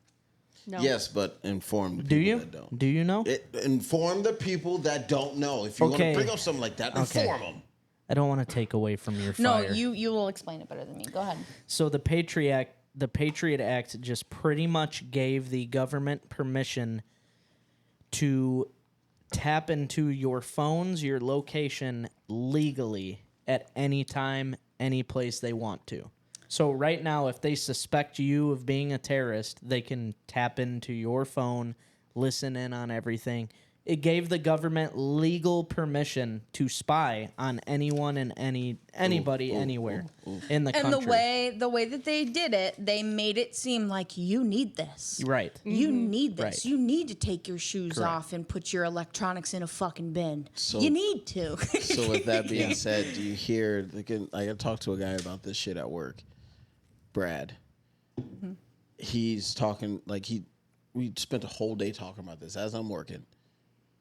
No. Yes, but inform the Do people you? that don't. Do you know? Inform the people that don't know. If you want Okay. to bring up something like that, Okay. inform them. I don't want to take away from your No, fire. you will explain it better than me. Go ahead. So the Patriot Act just pretty much gave the government permission to tap into your phones, your location legally at any time, any place they want to. So right now, if they suspect you of being a terrorist, they can tap into your phone, listen in on everything. It gave the government legal permission to spy on anyone and anybody anywhere in the And country. the way that they did it, they made it seem like you need this. Right. You need this. Right. You need to take your shoes Correct. off and put your electronics in a fucking bin. So- you need to. So with that being said, do you hear? I talked to a guy about this shit at work. Brad. He's talking like we spent a whole day talking about this as I'm working.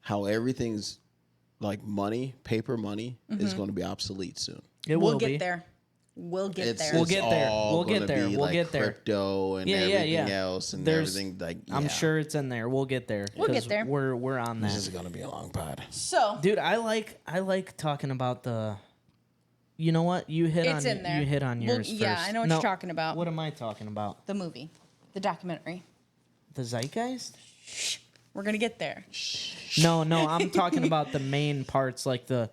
How everything's like money, paper money, is going to be obsolete soon. It we'll will get be. there. We'll get there. We'll get there. all We'll get gonna there. be, We'll like, get there. Crypto and Yeah, everything else and There's- everything like. I'm yeah. sure it's in there. We'll get there. We'll get 'cause there. We're on This is that. going to be a long pod. So, Dude, I like talking about the. You know what? You hit it's on in there. you hit on Well, yours yeah, first. I know what you're talking about. What am I talking about? the movie, the documentary. The Zeitgeist? We're going to get there. No, I'm talking about the main parts, like the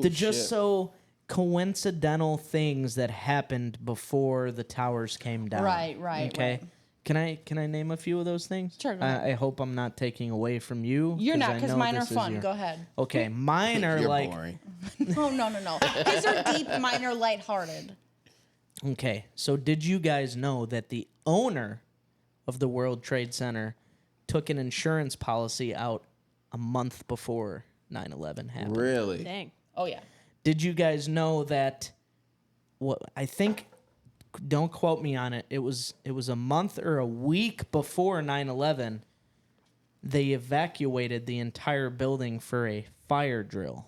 just shit. so coincidental things that happened before the towers came down. Right, Okay. right. Can I name a few of those things? Sure, go ahead. I hope I'm not taking away from you. You're not, I because know mine are this is fun. your- Go ahead. Okay, mine are You're like boring. Oh, no. His are deep, mine are lighthearted. okay. So did you guys know that the owner of the World Trade Center took an insurance policy out a month before 9/11 happened? Really? Dang. Oh, yeah. Did you guys know that? What I think, don't quote me on it. It was a month or a week before 9/11. They evacuated the entire building for a fire drill.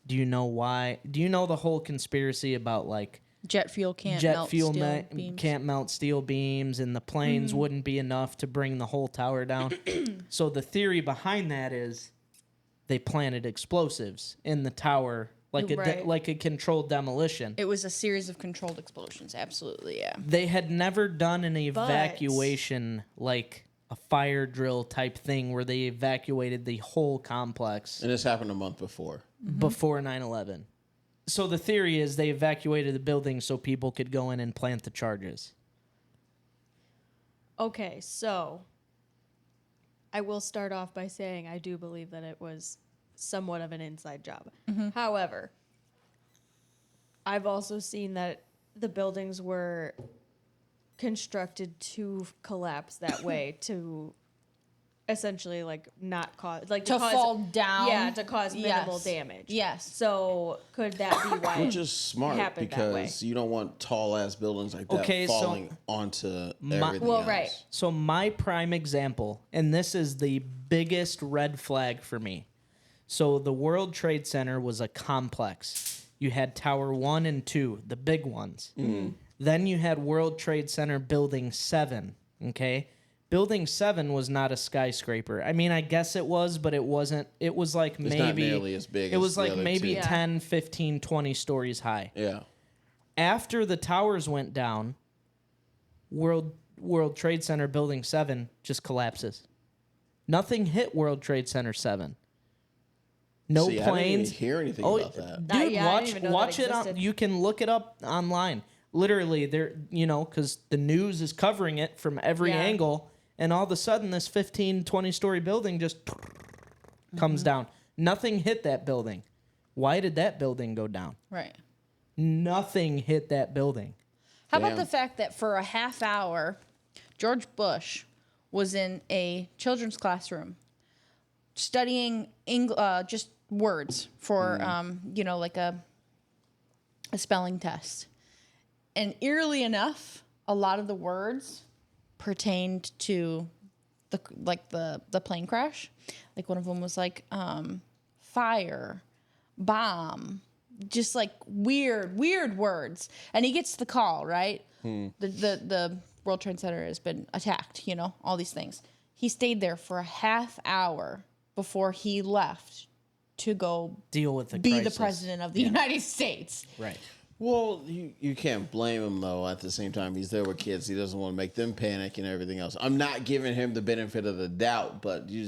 Do you know why? Do you know the whole conspiracy about like Jet fuel can't jet melt fuel steel beams. can't melt steel beams and the planes Mm-hmm. wouldn't be enough to bring the whole tower down? So the theory behind that is they planted explosives in the tower like Right. like a controlled demolition. It was a series of controlled explosions. Absolutely, yeah. They had never done an evacuation like a fire drill type thing where they evacuated the whole complex And this happened a month before. before 9/11. So the theory is they evacuated the building so people could go in and plant the charges. Okay, so I will start off by saying I do believe that it was somewhat of an inside job. However, I've also seen that the buildings were constructed to collapse that way to essentially like not cause like To cause, fall down. Yeah, to cause minimal Yes. damage. Yes. So could that be why? Which is smart happened that way. because you don't want tall ass buildings like that Okay, so falling onto everything well, else. right. So my prime example, and this is the biggest red flag for me. So the World Trade Center was a complex. You had Tower 1 and 2, the big ones. Then you had World Trade Center Building 7, okay? Building 7 was not a skyscraper. I mean, I guess it was, but it wasn't. It was like It's maybe... not nearly as big It as was the like other maybe two. 10, 15, 20 stories high. Yeah. After the towers went down, World Trade Center Building 7 just collapses. Nothing hit World Trade Center 7. No See, planes. I didn't even hear anything about that. Dude, Yeah, I didn't even know watch that it on. existed. You can look it up online. Literally, there, because the news is covering it from every Yeah. angle, and all of a sudden, this 15, 20-story building just comes down. Nothing hit that building. Why did that building go down? Right. Nothing hit that building. How about Damn. the fact that for a half hour, George Bush was in a children's classroom studying just words for, like a spelling test. And eerily enough, a lot of the words pertained to the plane crash. Like one of them was like fire, bomb, just like weird words. And he gets the call, right? The World Trade Center has been attacked, all these things. He stayed there for a half hour before he left to go Deal with the be crisis. the president of the United States. Right. Well, you can't blame him, though, at the same time. He's there with kids. He doesn't want to make them panic and everything else. I'm not giving him the benefit of the doubt, but you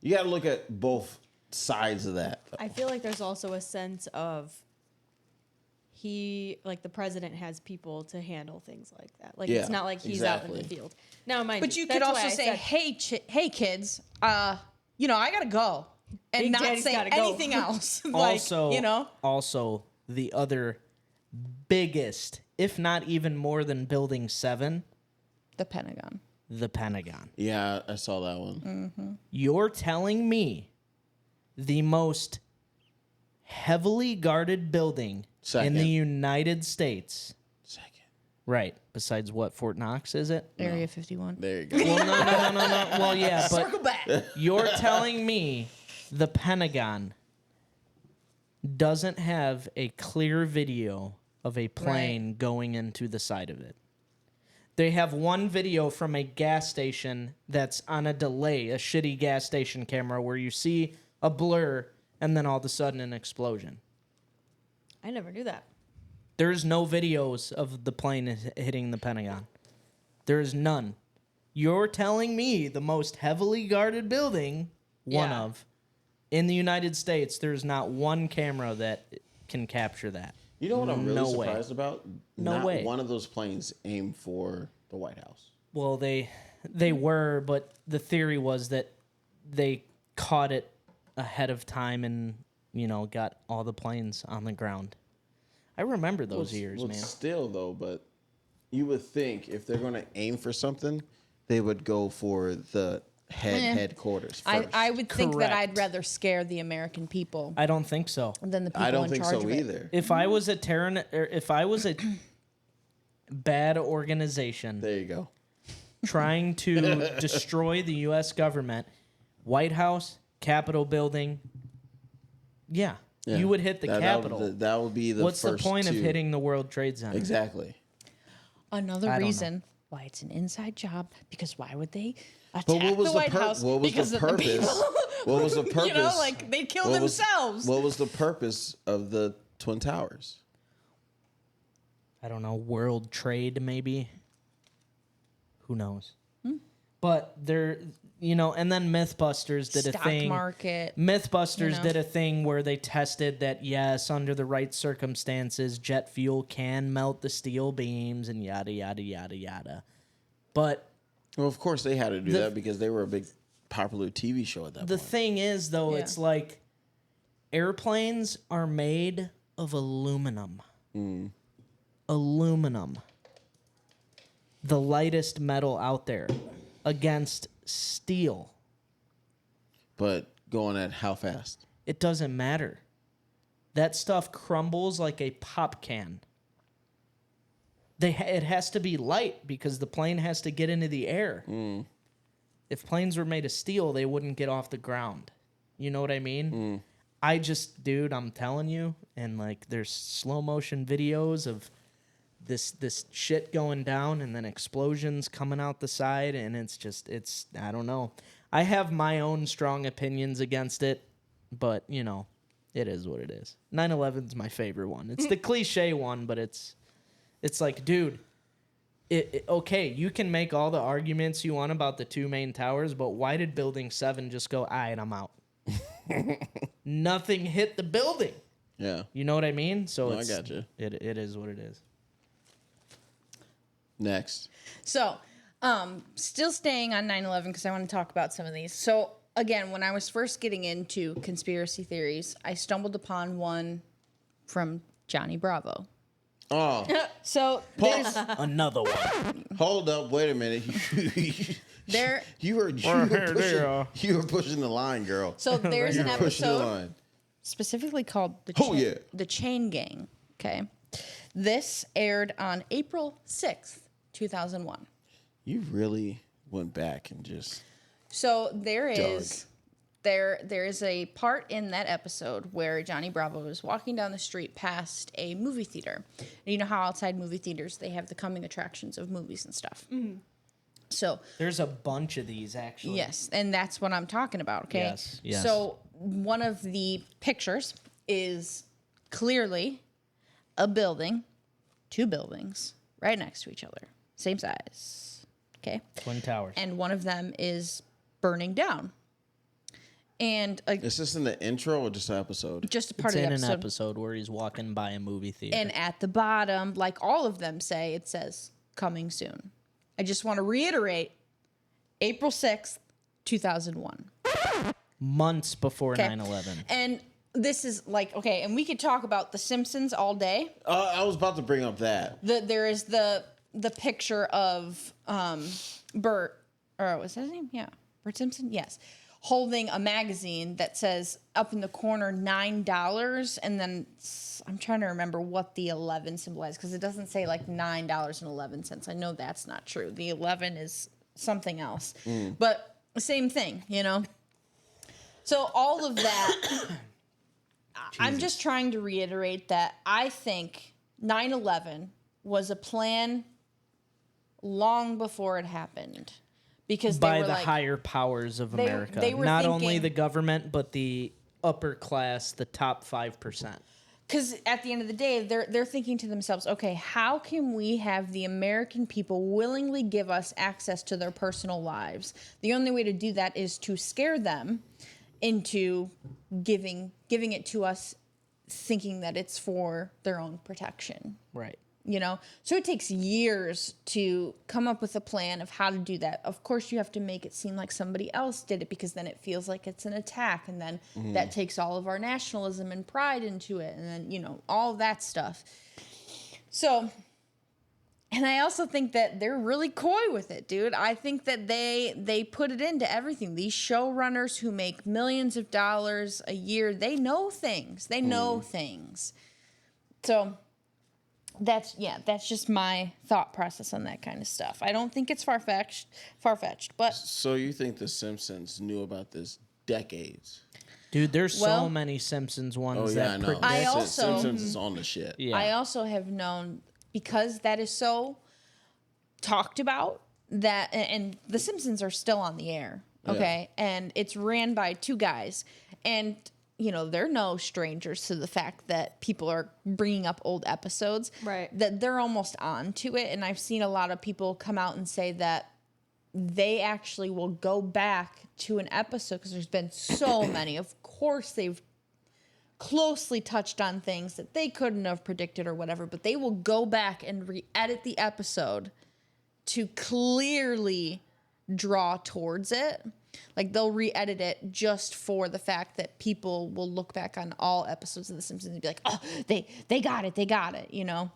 got to look at both sides of that. I feel like there's also a sense of the president has people to handle things like that. Like, Yeah, it's not like he's out in the exactly. field. Now, mind But you that's could why also I say, said- hey kids, I gotta go, and Big not Daddy's say gotta go. anything else. Also, the other biggest, if not even more than Building 7, the Pentagon. the Pentagon. Yeah, I saw that one. You're telling me the most heavily guarded building in the Second. United States, Second. right, besides what, Fort Knox, is it? Area 51. There you go. Well, no. Well, yeah, but Circle back. you're telling me the Pentagon doesn't have a clear video of a plane going into the side of it. They have one video from a gas station that's on a delay, a shitty gas station camera where you see a blur and then all of a sudden an explosion. I never knew that. There's no videos of the plane hitting the Pentagon. There is none. You're telling me the most heavily guarded building, Yeah. in the United States, there's not one camera that can capture that. You know what I'm really No way. surprised about? No Not way. one of those planes aimed for the White House. Well, they were, but the theory was that they caught it ahead of time and, got all the planes on the ground. I remember those years, Well, man. still, though, but you would think if they're going to aim for something, they would go for the headquarters first. I would think that I'd Correct. rather scare the American people I don't think so. than the people I don't in think charge so of it. either. If I was a if I was a bad organization There you go. trying to destroy the U.S. government, White House, Capitol building, Yeah. you would hit the Capitol. That would be the What's the first point of two. hitting the World Trade Center? Exactly. Another I don't reason why it's an inside job, because why would they attack But what was the White House? What was because the of the purpose? people. What was the purpose? They'd kill What was- themselves. What was the purpose of the Twin Towers? I don't know, world trade maybe. Who knows? But they're, and then Mythbusters did a Stock thing. market. Mythbusters know. did a thing where they tested that, yes, under the right circumstances, jet fuel can melt the steel beams and yada, yada, yada, yada. But Well, of course they had to do that because they were a big popular TV show at that the point. thing is, though, Yeah. it's like airplanes are made of aluminum. Aluminum. The lightest metal out there against steel. But going at how fast? It doesn't matter. That stuff crumbles like a pop can. It has to be light because the plane has to get into the air. If planes were made of steel, they wouldn't get off the ground. You know what I mean? I just, dude, I'm telling you, and like there's slow motion videos of this shit going down and then explosions coming out the side, and it's I don't know. I have my own strong opinions against it, but you know, it is what it is. 9/11's my favorite one. It's the cliche one, but it's like, dude, okay, you can make all the arguments you want about the two main towers, but why did Building 7 just go, all right, I'm out? Nothing hit the building. Yeah. You know what I mean? So No, I got you. It is what it is. Next. So, still staying on 9/11 because I want to talk about some of these. So, again, when I was first getting into conspiracy theories, I stumbled upon one from Johnny Bravo. Oh, So, there's Another one. hold up. Wait a minute. You were pushing the line, girl. so there's an Pushing the episode line. specifically called The Chain Gang. Okay. This aired on April 6th, 2001. You really went back and just... So there is a part in that episode where Johnny Bravo is walking down the street past a movie theater. And you know how outside movie theaters they have the coming attractions of movies and stuff. Mm-hmm. So There's a bunch of these actually. yes, and that's what I'm talking about. Okay. Yes. So one of the pictures is clearly a building, two buildings right next to each other, same size. Okay. Twin Towers. And one of them is burning down. And Is this in the intro or just an episode? just a part It's of in the episode. an episode where he's walking by a movie theater. And at the bottom, like all of them say, it says coming soon. I just want to reiterate April 6th, 2001. months before Okay. 9/11. And this is like, okay, and we could talk about The Simpsons all day. I was about to bring up that. There is the picture of Bert, or was that his name? Yeah, Bert Simpson. Yes, holding a magazine that says up in the corner $9, and then I'm trying to remember what the 11 symbolizes because it doesn't say like $9.11. I know that's not true. The 11 is something else, but same thing, you know. So all of that. I'm just trying to reiterate that I think 9/11 was a plan long before it happened, because By they were the like, higher powers of they- America. they were Not only thinking- the government, but the upper class, the top 5%. because at the end of the day, they're thinking to themselves, okay, how can we have the American people willingly give us access to their personal lives? The only way to do that is to scare them into giving it to us, thinking that it's for their own protection. Right. You know, so it takes years to come up with a plan of how to do that. Of course, you have to make it seem like somebody else did it, because then it feels like it's an attack, and then that takes all of our nationalism and pride into it, and then, you know, all that stuff. So, and I also think that they're really coy with it, dude. I think that they put it into everything. These showrunners who make millions of dollars a year, they know things. They know things. So that's just my thought process on that kind of stuff. I don't think it's far-fetched, but So you think The Simpsons knew about this decades? Dude, there's Well- so many Simpsons ones Oh, yeah, I that know. predict. I also- Simpsons is on the shit. Yeah. I also have known, because that is so talked about, that, and The Simpsons are still on the air, okay? And it's ran by two guys, and, you know, they're no strangers to the fact that people are bringing up old episodes. Right. That they're almost on to it, and I've seen a lot of people come out and say that they actually will go back to an episode, because there's been so many. Of course, they've closely touched on things that they couldn't have predicted or whatever, but they will go back and re-edit the episode to clearly draw towards it. Like, they'll re-edit it just for the fact that people will look back on all episodes of The Simpsons and be like, oh, they got it, you know?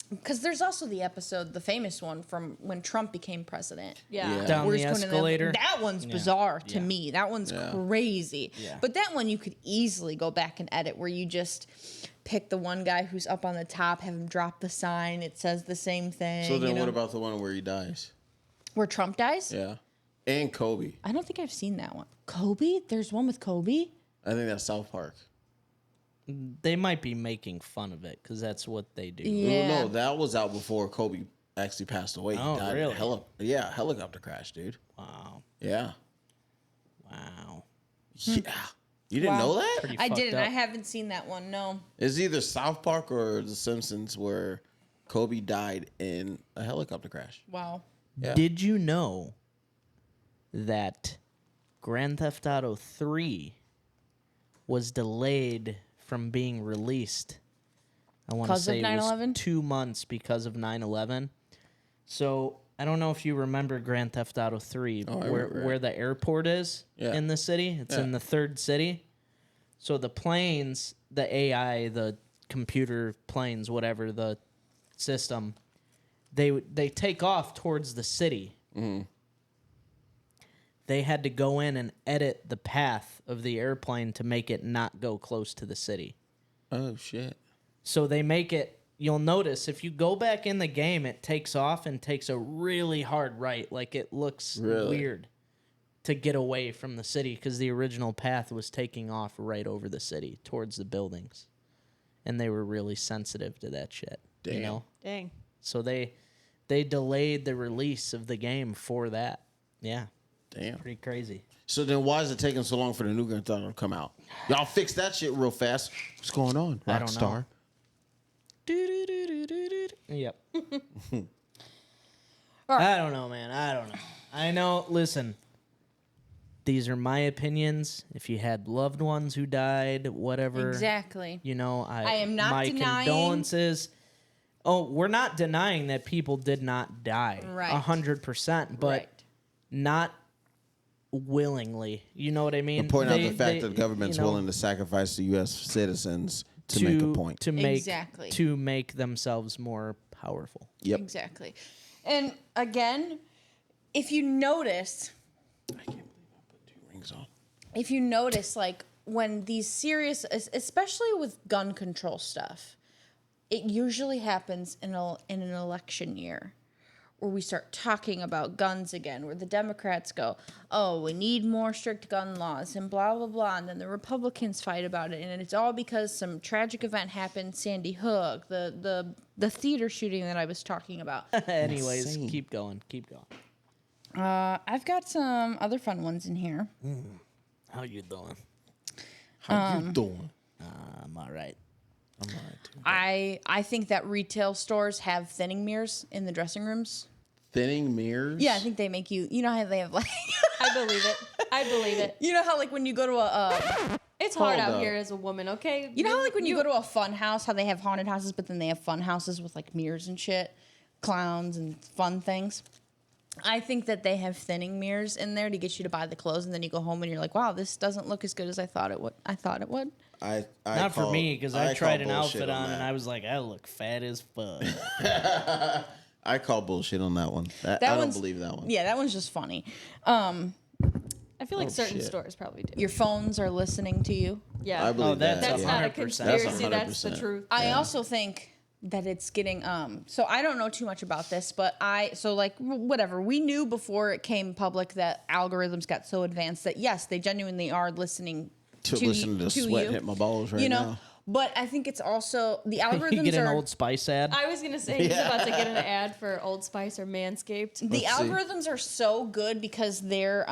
Because there's also the episode, the famous one from when Trump became president. Yeah. Down Where the he's going to escalator. that one's bizarre to me. That one's crazy. Yeah. But that one you could easily go back and edit, where you just pick the one guy who's up on the top, have him drop the sign. It says the same thing. So then you know? what about the one where he dies? Where Trump dies? Yeah. And Kobe. I don't think I've seen that one. Kobe? There's one with Kobe? I think that's South Park. They might be making fun of it because that's what they do. Yeah. No, that was out before Kobe actually passed away. Oh, He died really? in a helicopter crash, dude. Wow. Yeah. Wow. Yeah. You didn't know that? Pretty I fucked didn't. up. I haven't seen that one. No. It's either South Park or The Simpsons where Kobe died in a helicopter crash. Wow. Yeah. Did you know that Grand Theft Auto 3 was delayed from being released? I want to 'Cause of say it was 9/11? 2 months because of 9/11. So I don't know if you remember Grand Theft Auto 3, I remember it. where the airport is Yeah. in the city. It's Yeah. in the third city. So the planes, the AI, the computer planes, whatever the system, they take off towards the city. Mm-hmm. They had to go in and edit the path of the airplane to make it not go close to the city. Oh, shit. So they make it, you'll notice if you go back in the game, it takes off and takes a really hard right. Like it looks Really? weird to get away from the city because the original path was taking off right over the city towards the buildings. And they were really sensitive to that shit. Damn. You know? Dang. So they delayed the release of the game for that. Yeah. Damn. Pretty crazy. So then why is it taking so long for the new Grand Theft Auto to come out? Y'all fix that shit real fast. What's going on, I don't Rockstar? Yep. I don't know, man. I don't know. I know. Listen, these are my opinions. If you had loved ones who died, whatever. Exactly. You know, I am not my denying- condolences. Oh, we're not denying that people did not die. Right. 100%, but Right. not willingly. You know what I mean? Point out the fact that the government's you know, willing to sacrifice the U.S. citizens to make a point. To make, Exactly. to make themselves more powerful. Yep. Exactly. And again, if you notice, Rings on. if you notice, like when these serious, especially with gun control stuff, it usually happens in an election year where we start talking about guns again, where the Democrats go, oh, we need more strict gun laws and blah, blah, blah. And then the Republicans fight about it. And it's all because some tragic event happened, Sandy Hook, the theater shooting that I was talking about. Anyways, Insane. keep going. Keep going. I've got some other fun ones in here. How you doing? How you doing? I'm all right. I'm all right, too. I think that retail stores have thinning mirrors in the dressing rooms. Thinning mirrors? Yeah, I think they make you know how they have like I believe it. I believe it. you know how like when you go to a It's hard Hold out up. here as a woman, okay? you know how like when you go to a fun house, how they have haunted houses, but then they have fun houses with like mirrors and shit, clowns and fun things. I think that they have thinning mirrors in there to get you to buy the clothes, and then you go home and you're like, wow, this doesn't look as good as I thought it would. I Not for me, because I call tried an bullshit outfit on that. and I was like, I look fat as fuck. I call bullshit on that one. I don't one's- believe that one. Yeah, that one's just funny. I feel like certain shit. stores probably do. Your phones are listening to you. Yeah. I believe that's that. That's yeah. not a 100%. conspiracy. That's That's the 100%. truth. I also think that it's getting so I don't know too much about this, but whatever. We knew before it came public that algorithms got so advanced that yes, they genuinely are listening To listen to the sweat hit my balls right you know. now. But I think it's also the You algorithms get an are Old Spice ad. I was gonna say he's about to get an ad for Old Spice or Manscaped. the Let's see. algorithms are so good because they're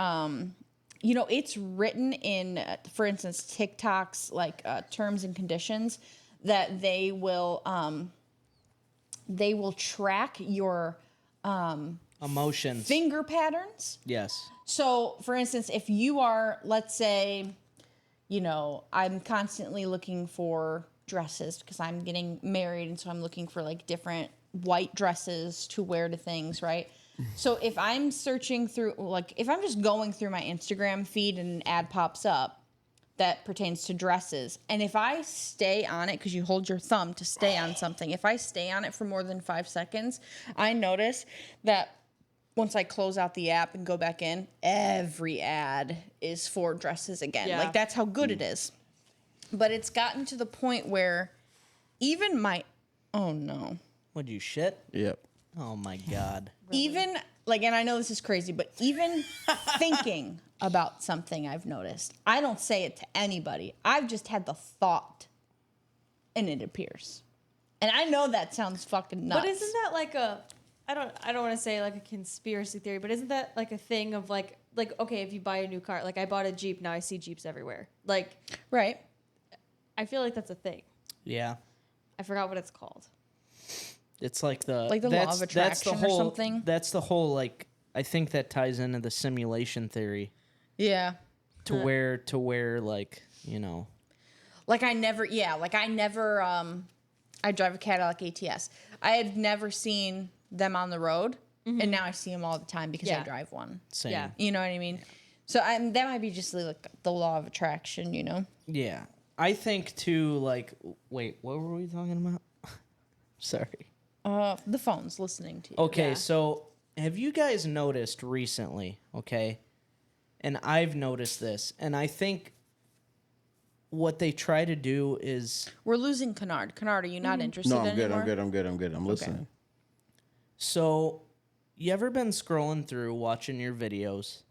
it's written in for instance TikTok's like terms and conditions that they will track your Emotions. finger patterns. Yes. So, for instance, if you are, let's say, I'm constantly looking for dresses because I'm getting married, and so I'm looking for like different white dresses to wear to things, right? So if I'm searching through, like, if I'm just going through my Instagram feed and an ad pops up that pertains to dresses, and if I stay on it, because you hold your thumb to stay on something, if I stay on it for more than 5 seconds, I notice that once I close out the app and go back in, every ad is for dresses again. Yeah. Like, that's how good it is. But it's gotten to the point where even oh no. Would you shit? Yep. Oh my God. Even like, and I know this is crazy, but even thinking about something I've noticed, I don't say it to anybody. I've just had the thought, and it appears. And I know that sounds fucking nuts. But isn't that like a, I don't want to say like a conspiracy theory, but isn't that like a thing of like, okay, if you buy a new car, like I bought a Jeep, now I see Jeeps everywhere. Like, right? I feel like that's a thing. Yeah. I forgot what it's called. It's like the law of attraction or something. That's the whole, like, I think that ties into the simulation theory. Yeah. To where like, you know. Like I drive a Cadillac ATS. I had never seen them on the road, and now I see them all the time because I drive one. Same. Yeah. You know what I mean? So that might be just like the law of attraction, you know? Yeah. I think too, like, wait, what were we talking about? Sorry. The phone's listening to you. Okay, Yeah. so have you guys noticed recently, okay? And I've noticed this, and I think what they try to do is... We're losing Kennard. Kennard, are you not interested No, I'm good. anymore? I'm good. I'm listening. So, you ever been scrolling through, watching your videos,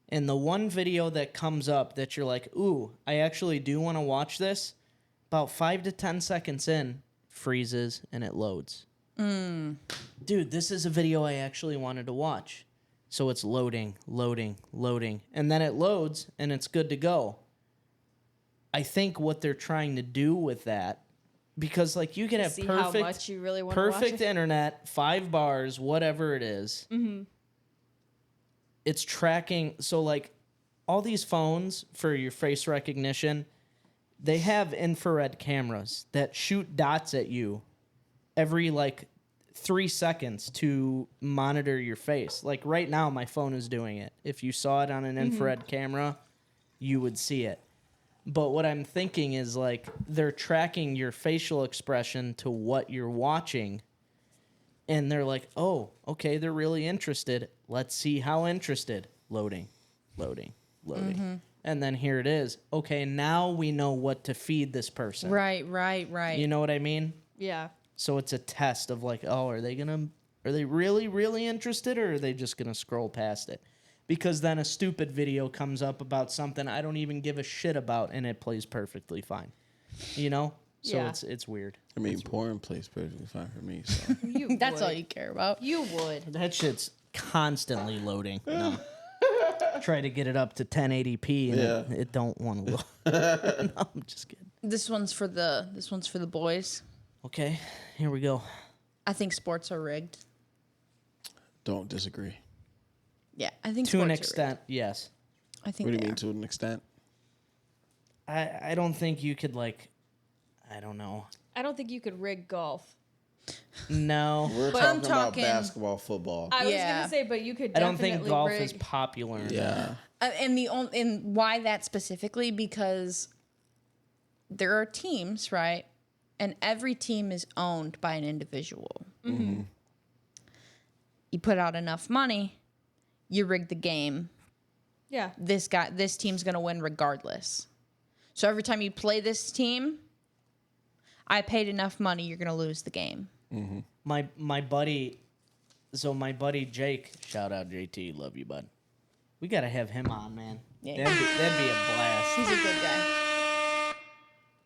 and the one video that comes up that you're like, ooh, I actually do want to watch this, about 5 to 10 seconds in, freezes, and it loads. Dude, this is a video I actually wanted to watch. So it's loading, and then it loads, and it's good to go. I think what they're trying to do with that, because like you can have See how much you really want to watch perfect it? internet, 5 bars, whatever it is. It's tracking. So like all these phones for your face recognition, they have infrared cameras that shoot dots at you every like 3 seconds to monitor your face. Like right now, my phone is doing it. If you saw it on an infrared camera, you would see it. But what I'm thinking is like they're tracking your facial expression to what you're watching. And they're like, oh, okay, they're really interested. Let's see how interested. Loading. And then here it is. Okay, now we know what to feed this person. Right. You know what I mean? Yeah. So it's a test of like, oh, are they really, really interested, or are they just gonna scroll past it? Because then a stupid video comes up about something I don't even give a shit about, and it plays perfectly fine. You know? So Yeah. it's weird. I mean, porn plays perfectly fine for me. So. That's all you care about. You would. That shit's constantly loading. No. Try to get it up to 1080p, and it don't want to load. No, I'm just kidding. This one's for the boys. Okay, here we go. I think sports are rigged. Don't disagree. Yeah, I think To sports an are extent, yes. rigged. I think What do they you mean are. to an extent? I don't think you could like, I don't know. I don't think you could rig golf. No. We're But I'm talking about talking- basketball, football. I was Yeah. gonna say, but you could. I don't Definitely think golf rig. is popular. Yeah. And why that specifically? Because there are teams, right? And every team is owned by an individual. You put out enough money, you rig the game. Yeah. This team's gonna win regardless. So every time you play this team, I paid enough money, you're gonna lose the game. My buddy Jake, shout out JT, love you, bud. We gotta have him on, man. Yeah. That'd be a blast. He's a good guy.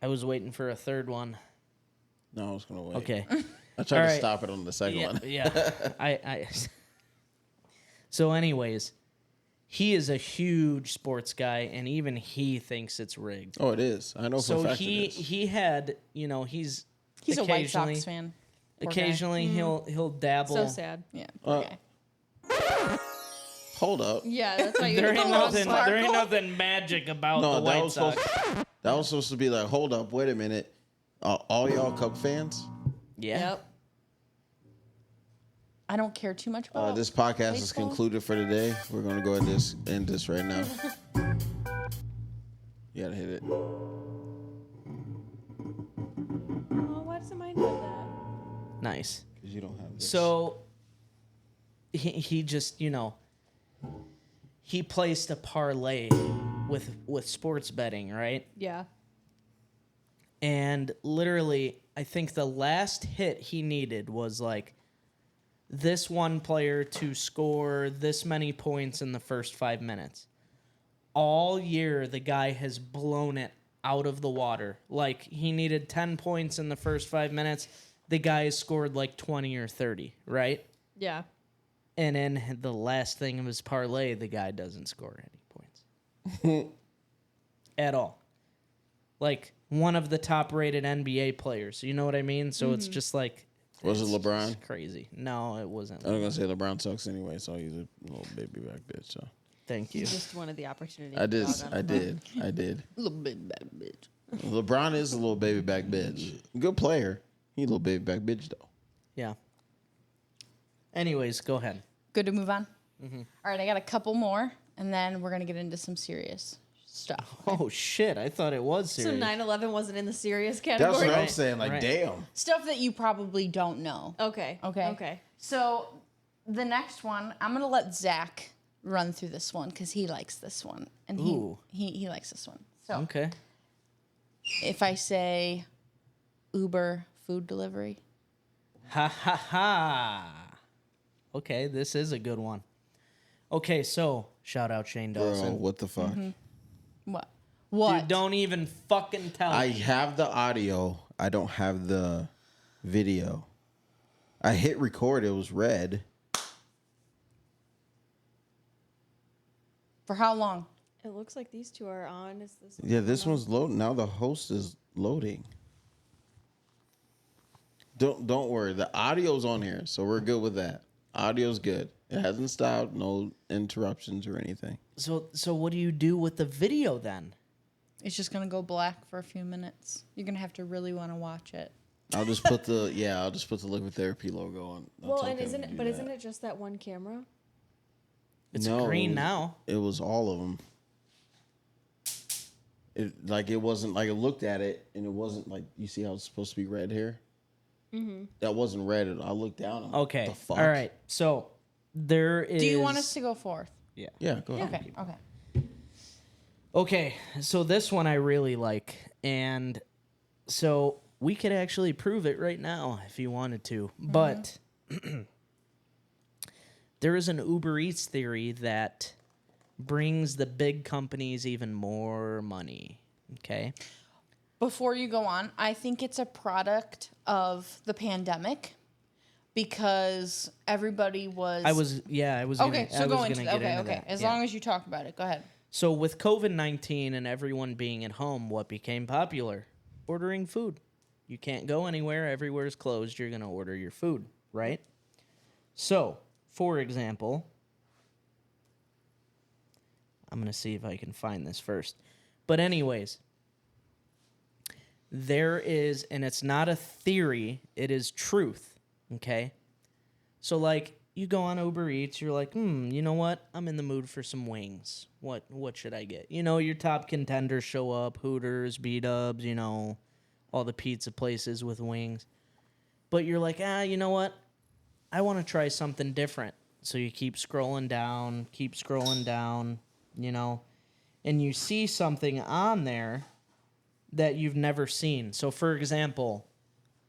I was waiting for a third one. No, I was gonna wait. Okay. I tried All to right. stop it on the second one. Yeah. I So anyways, he is a huge sports guy, and even he thinks it's rigged. Oh, it is. I know for a So fact it is. he had, he's He's a White occasionally- Sox fan. Poor guy. Occasionally he'll dabble. So sad. Yeah. Poor guy. Hold up. Yeah, that's why you. There ain't don't nothing nothing magic about No, the that White was Sox. that was supposed to be like, hold up, wait a minute. All y'all Cub fans? Yeah. Yep. I don't care too much about This podcast is baseball. concluded for today. We're gonna go ahead and end this right now. You gotta hit it. Oh, why doesn't mine have that? Nice. Because you don't have this. So he just, he placed a parlay with sports betting, right? Yeah. And literally, I think the last hit he needed was like this one player to score this many points in the first 5 minutes. All year, the guy has blown it out of the water. Like, he needed 10 points in the first 5 minutes. The guy has scored like 20 or 30, right? Yeah. And in the last thing of his parlay, the guy doesn't score any points. At all. Like, one of the top-rated NBA players. You know what I mean? So it's just like... Was it it's LeBron? just crazy. No, it wasn't. I was going to say LeBron sucks anyway, so he's a little baby back bitch. So. Thank you. You just wanted the opportunity. I to did. dog on him. I did. Little bit bad bitch. LeBron is a little baby back bitch. Good player. He a little baby back bitch, though. Yeah. Anyways, go ahead. Good to move on? All right, I got a couple more, and then we're going to get into some serious stuff. Oh, shit. I thought it was So serious. 9/11 wasn't in the serious That's category? what I'm Right, saying. Like, right. damn. Stuff that you probably don't know. Okay. Okay. Okay. So the next one, I'm going to let Zach run through this one because he likes this one. And Ooh. he likes this one. So Okay. if I say Uber food delivery, Ha ha ha. Okay, this is a good one. Okay, so shout out Shane Bro, Dawson. what the fuck? what? What? Dude, don't even fucking tell I me. have the audio. I don't have the video. I hit record. It was red. For how long? It looks like these two are on. Is this? Yeah, this one's loading. Now the host is loading. Don't worry. The audio's on here, so we're good with that. Audio's good. It hasn't stopped. No interruptions or anything. So what do you do with the video then? It's just going to go black for a few minutes. You're going to have to really want to watch it. I'll just put the Liquid Therapy logo on. Well, and isn't it just that one camera? It's No, green now. It was all of them. It wasn't like I looked at it and it wasn't like, you see how it's supposed to be red here? Mm-hmm. That wasn't red. I looked down. And Okay. What the fuck? All right. So there is. Do you want us to go forth? Yeah. Yeah, go ahead. Okay. Okay. So this one I really like, and so we could actually prove it right now if you wanted to, but there is an Uber Eats theory that brings the big companies even more money. Okay. Before you go on, I think it's a product of the pandemic because everybody was. I was Okay, so go into that. Okay. As long as you talk about it, go ahead. So with COVID-19 and everyone being at home, what became popular? Ordering food. You can't go anywhere. Everywhere's closed. You're going to order your food, right? So, for example, I'm going to see if I can find this first. But anyways, there is, and it's not a theory, it is truth, okay? So, like, you go on Uber Eats, you're like, you know what? I'm in the mood for some wings. What should I get? You know, your top contenders show up, Hooters, B-Dubs, you know, all the pizza places with wings. But you're like, you know what? I want to try something different. So you keep scrolling down, you know, and you see something on there that you've never seen. So, for example,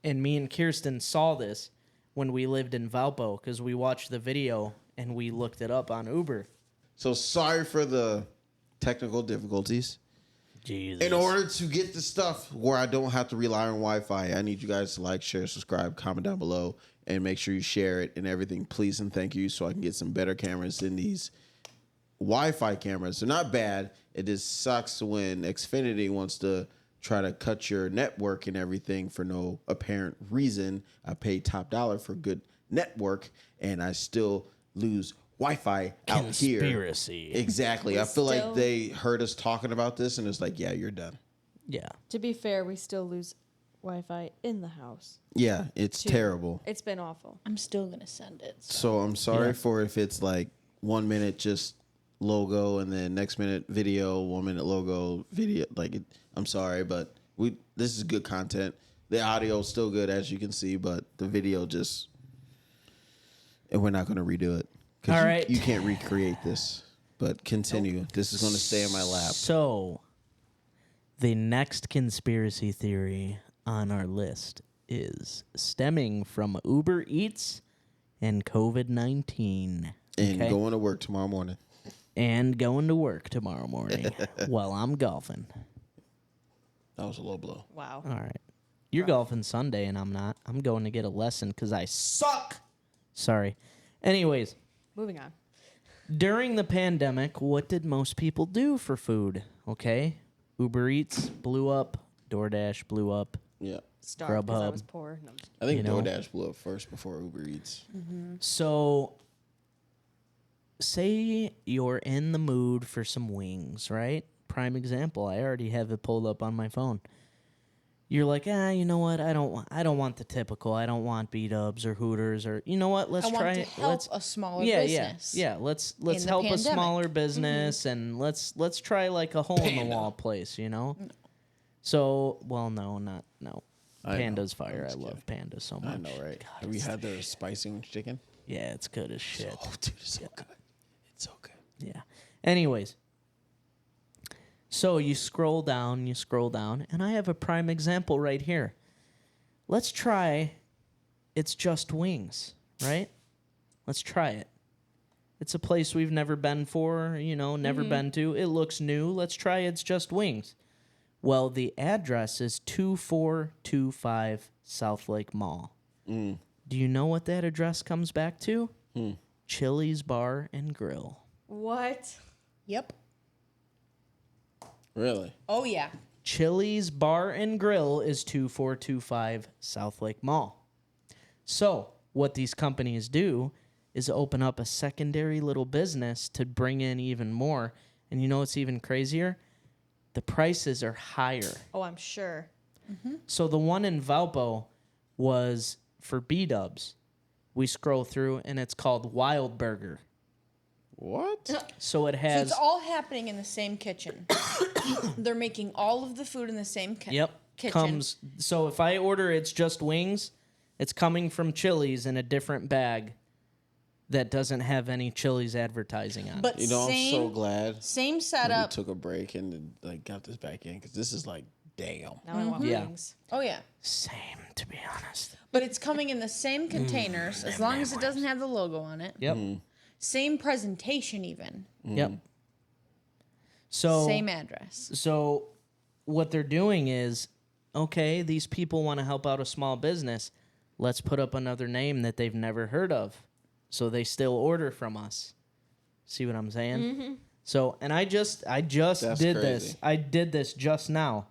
and me and Kirsten saw this when we lived in Valpo because we watched the video and we looked it up on Uber. So sorry for the technical difficulties. Jesus. In order to get the stuff where I don't have to rely on Wi-Fi, I need you guys to like, share, subscribe, comment down below, and make sure you share it and everything. Please and thank you so I can get some better cameras than these Wi-Fi cameras. They're not bad. It just sucks when Xfinity wants to try to cut your network and everything for no apparent reason. I pay top dollar for good network, and I still lose Wi-Fi out here. Conspiracy. Exactly. I feel like they heard us talking about this, and it's like, yeah, you're done. Yeah. To be fair, we still lose Wi-Fi in the house. Yeah, it's terrible. It's been awful. I'm still going to send it. So I'm sorry for if it's like 1 minute just logo and then next minute video, 1 minute logo, video. Like, I'm sorry, but this is good content. The audio is still good, as you can see, but the video just, and we're not going to redo it. All right. You can't recreate this, but continue. This is going to stay in my lap. So, the next conspiracy theory on our list is stemming from Uber Eats and COVID-19. And going to work tomorrow morning. And going to work tomorrow morning while I'm golfing. That was a low blow. Wow. All right. You're golfing Sunday, and I'm not. I'm going to get a lesson because I suck. Sorry. Anyways, Moving on. during the pandemic, what did most people do for food? Okay. Uber Eats blew up. DoorDash blew up. Yeah. Starved because I Grubhub. was poor. No, I'm just- I think You know? DoorDash blew up first before Uber Eats. So, say you're in the mood for some wings, right? Prime example. I already have it pulled up on my phone. You're like, you know what? I don't want the typical. I don't want B-Dubs or Hooters or you know what? Let's I try want to it. help a smaller yeah, business. yeah. Let's in the help a pandemic. smaller business and let's try like a hole in the wall place, you know? So, well, no. I know. Panda's fire. I'm I just love Panda so much. I know, right? Have you had their spicy wing chicken? Yeah, it's good as shit. Oh, dude, it's so good. It's so good. Yeah. Anyways, so you scroll down, and I have a prime example right here. Let's try It's Just Wings, right? Let's try it. It's a place we've never been for, never been to. It looks new. Let's try It's Just Wings. Well, the address is 2425 South Lake Mall. Do you know what that address comes back to? Chili's Bar and Grill. What? Yep. Really? Oh yeah. Chili's Bar and Grill is 2425 South Lake Mall. So, what these companies do is open up a secondary little business to bring in even more. And you know what's even crazier? The prices are higher. Oh, I'm sure. So the one in Valpo was for B-dubs. We scroll through and it's called Wild Burger. What? So it So has it's all happening in the same kitchen. They're making all of the food in the same kitchen. So if I order It's Just Wings, it's coming from Chili's in a different bag that doesn't have any Chili's advertising on it. But You know, I'm so same, glad same we setup. took a break and got this back in because this is like, damn. Now I want Yeah. wings. Oh yeah. Same, to be honest. But it's coming in the same containers as long as it doesn't have the logo on it. Yep. Same presentation even. Yep. So Same address. So what they're doing is, okay, these people want to help out a small business. Let's put up another name that they've never heard of. So they still order from us. See what I'm saying? So, and I just That's did crazy. this. I did this just now.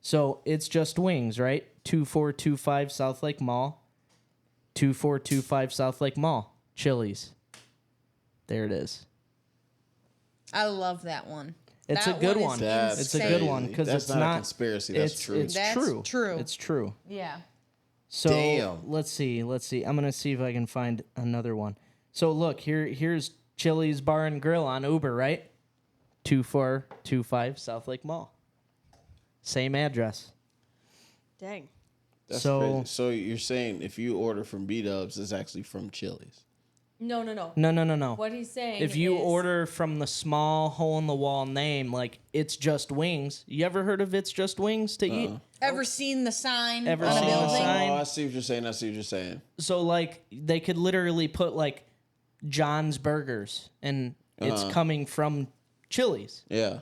So It's Just Wings, right? 2425 South Lake Mall. 2425 South Lake Mall. Chili's. There it is. I love that one. It's That a good is one. That's It's a insane. good one because That's it's not a conspiracy, that's true. It's That's true. true. It's true. Yeah. So Damn. let's see. I'm gonna see if I can find another one. So look, here's Chili's Bar and Grill on Uber, right? 2425 South Lake Mall. Same address. Dang. That's So- crazy. So you're saying if you order from B-Dubs, it's actually from Chili's. No. No. What he's saying If you is, order from the small hole in the wall name, like It's Just Wings, you ever heard of It's Just Wings to eat? Ever seen the sign Ever on a seen the building? sign? Oh, I see what you're saying. So like they could literally put like John's Burgers and it's coming from Chili's. Yeah.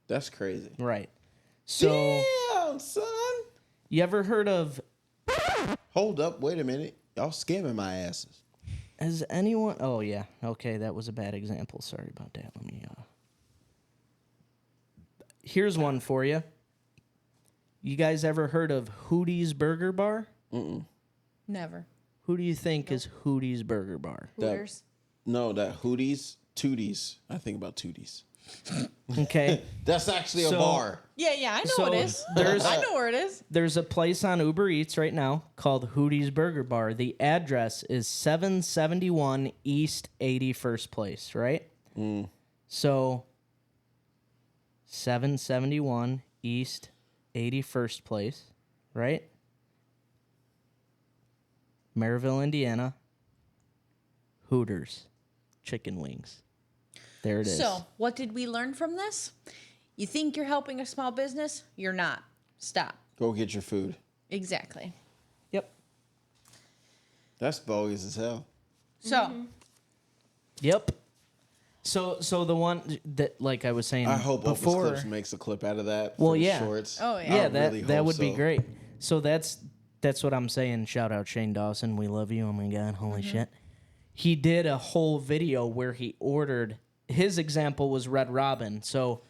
That's crazy. Right. So Damn, son. you ever heard of Hold up. Wait a minute. Y'all scamming my asses. has anyone oh yeah. Okay, that was a bad example. Sorry about that. Let me Here's one for you. You guys ever heard of Hootie's Burger Bar? Never. Who do you think is Hootie's Burger Bar? Hooters. No, that Tooties. I think about Tooties. Okay. That's actually a So- bar. Yeah, I know So it is. there's- I know where it is. There's a place on Uber Eats right now called Hootie's Burger Bar. The address is 771 East 81st Place, right? So 771 East 81st Place, right? Maryville, Indiana. Hooters. Chicken wings. There it is. So, what did we learn from this? You think you're helping a small business? You're not. Stop. Go get your food. Exactly. Yep. That's bogus as hell. So, Yep. So the one that, like I was saying I hope before, Opus Clips makes a clip out of that. Well, for the yeah. shorts. Oh, yeah. yeah, I that really that hope would be so. great. So that's what I'm saying. Shout out Shane Dawson. We love you. Oh my God, holy shit. He did a whole video where he ordered. His example was Red Robin. So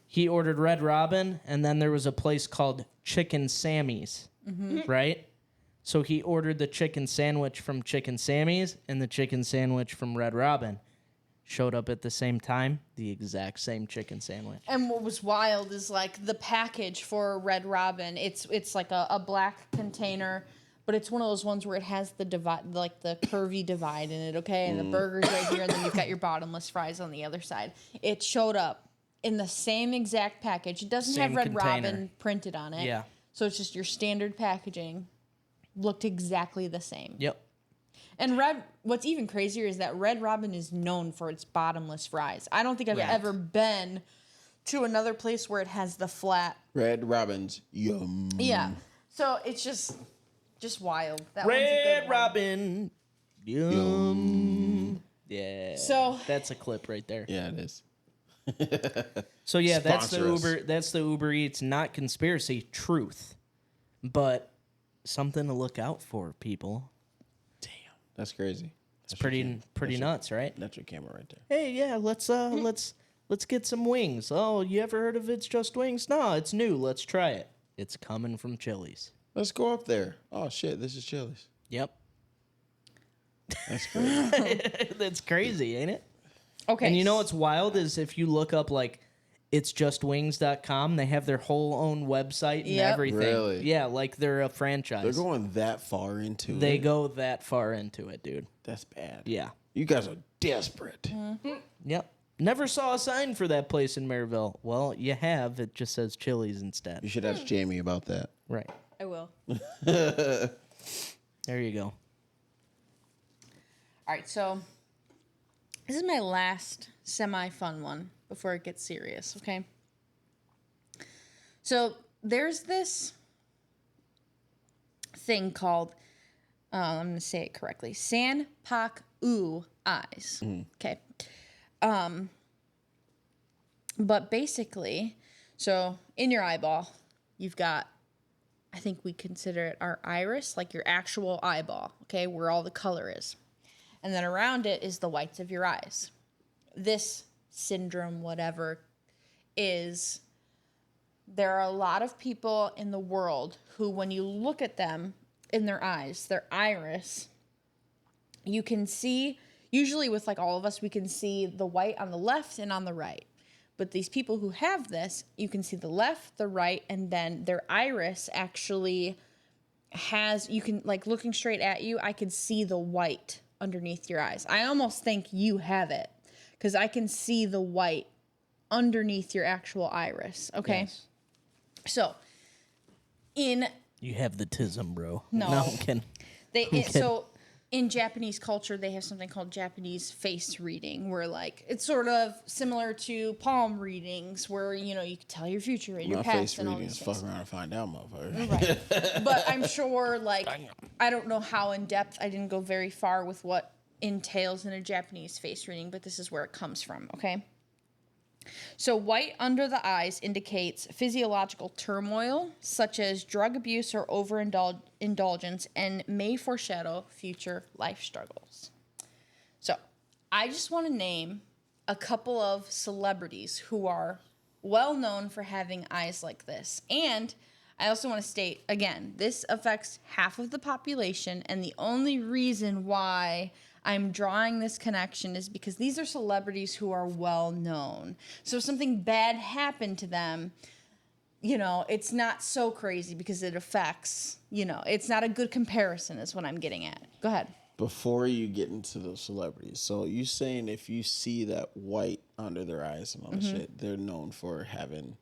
he ordered Red Robin, and then there was a place called Chicken Sammy's, right? So he ordered the chicken sandwich from Chicken Sammy's and the chicken sandwich from Red Robin. Showed up at the same time, the exact same chicken sandwich. and what was wild is like the package for Red Robin. It's like a black container, but it's one of those ones where it has the divide, like the curvy divide in it. Okay, and the burger's right here, and then you've got your bottomless fries on the other side. It showed up in the same exact package. It doesn't Same have Red container. Robin printed on it. Yeah. So it's just your standard packaging. Looked exactly the same. Yep. And what's even crazier is that Red Robin is known for its bottomless fries. I don't think I've Yeah. ever been to another place where it has the flat. Red Robin's yum. Yeah. So it's just wild. That one's a good Red one. Robin. Yum. Yeah. So- that's a clip right there. Yeah, it is. So yeah, that's the Sponsor us. Uber. That's the Uber Eats, not conspiracy, truth, but something to look out for, people. Damn, that's crazy. It's pretty nuts, right? That's your camera right there. Hey, yeah, let's get some wings. Oh, you ever heard of It's Just Wings? No, it's new. Let's try it. It's coming from Chili's. Let's go up there. Oh shit, this is Chili's. Yep. That's crazy. That's crazy, ain't it? Okay. And you know what's wild is if you look up like itsjustwings.com, they have their whole own website and Yep. everything. Really? Yeah, like they're a franchise. They're going that far into it. They go that far into it, dude. That's bad. Yeah. You guys are desperate. Yep. Never saw a sign for that place in Maryville. Well, you have. It just says Chili's You instead. should ask Jamie about that. Right. I will. There you go. All right. So this is my last semi-fun one before it gets serious. Okay. So there's this thing called, I'm going to say it correctly, Sanpak-u eyes. Okay. But basically, so in your eyeball, you've got, I think we consider it our iris, like your actual eyeball, okay, where all the color is. And then around it is the whites of your eyes. This syndrome, whatever, is there are a lot of people in the world who, when you look at them in their eyes, their iris, you can see, usually with like all of us, we can see the white on the left and on the right. But these people who have this, you can see the left, the right, and then their iris actually has, you can, like looking straight at you, I can see the white underneath your eyes. I almost think you have it because I can see the white underneath your actual iris. Okay. Yes. So in You have the tism, bro. No. I'm kidding. so in Japanese culture, they have something called Japanese face reading, where like it's sort of similar to palm readings, where you know you can tell your future and your My past face and all reading these is things. fuck around and find out, motherfucker. Right. But I'm sure, like, I don't know how in depth. I didn't go very far with what entails in a Japanese face reading, but this is where it comes from. Okay. So white under the eyes indicates physiological turmoil, such as drug abuse or overindulgence, and may foreshadow future life struggles. So I just want to name a couple of celebrities who are well known for having eyes like this. And I also want to state, again, this affects half of the population, and the only reason why I'm drawing this connection is because these are celebrities who are well known. So if something bad happened to them, you know, it's not so crazy because it affects, you know, it's not a good comparison is what I'm getting at. Go ahead. Before you get into those celebrities, so you saying if you see that white under their eyes and all that shit, they're known for having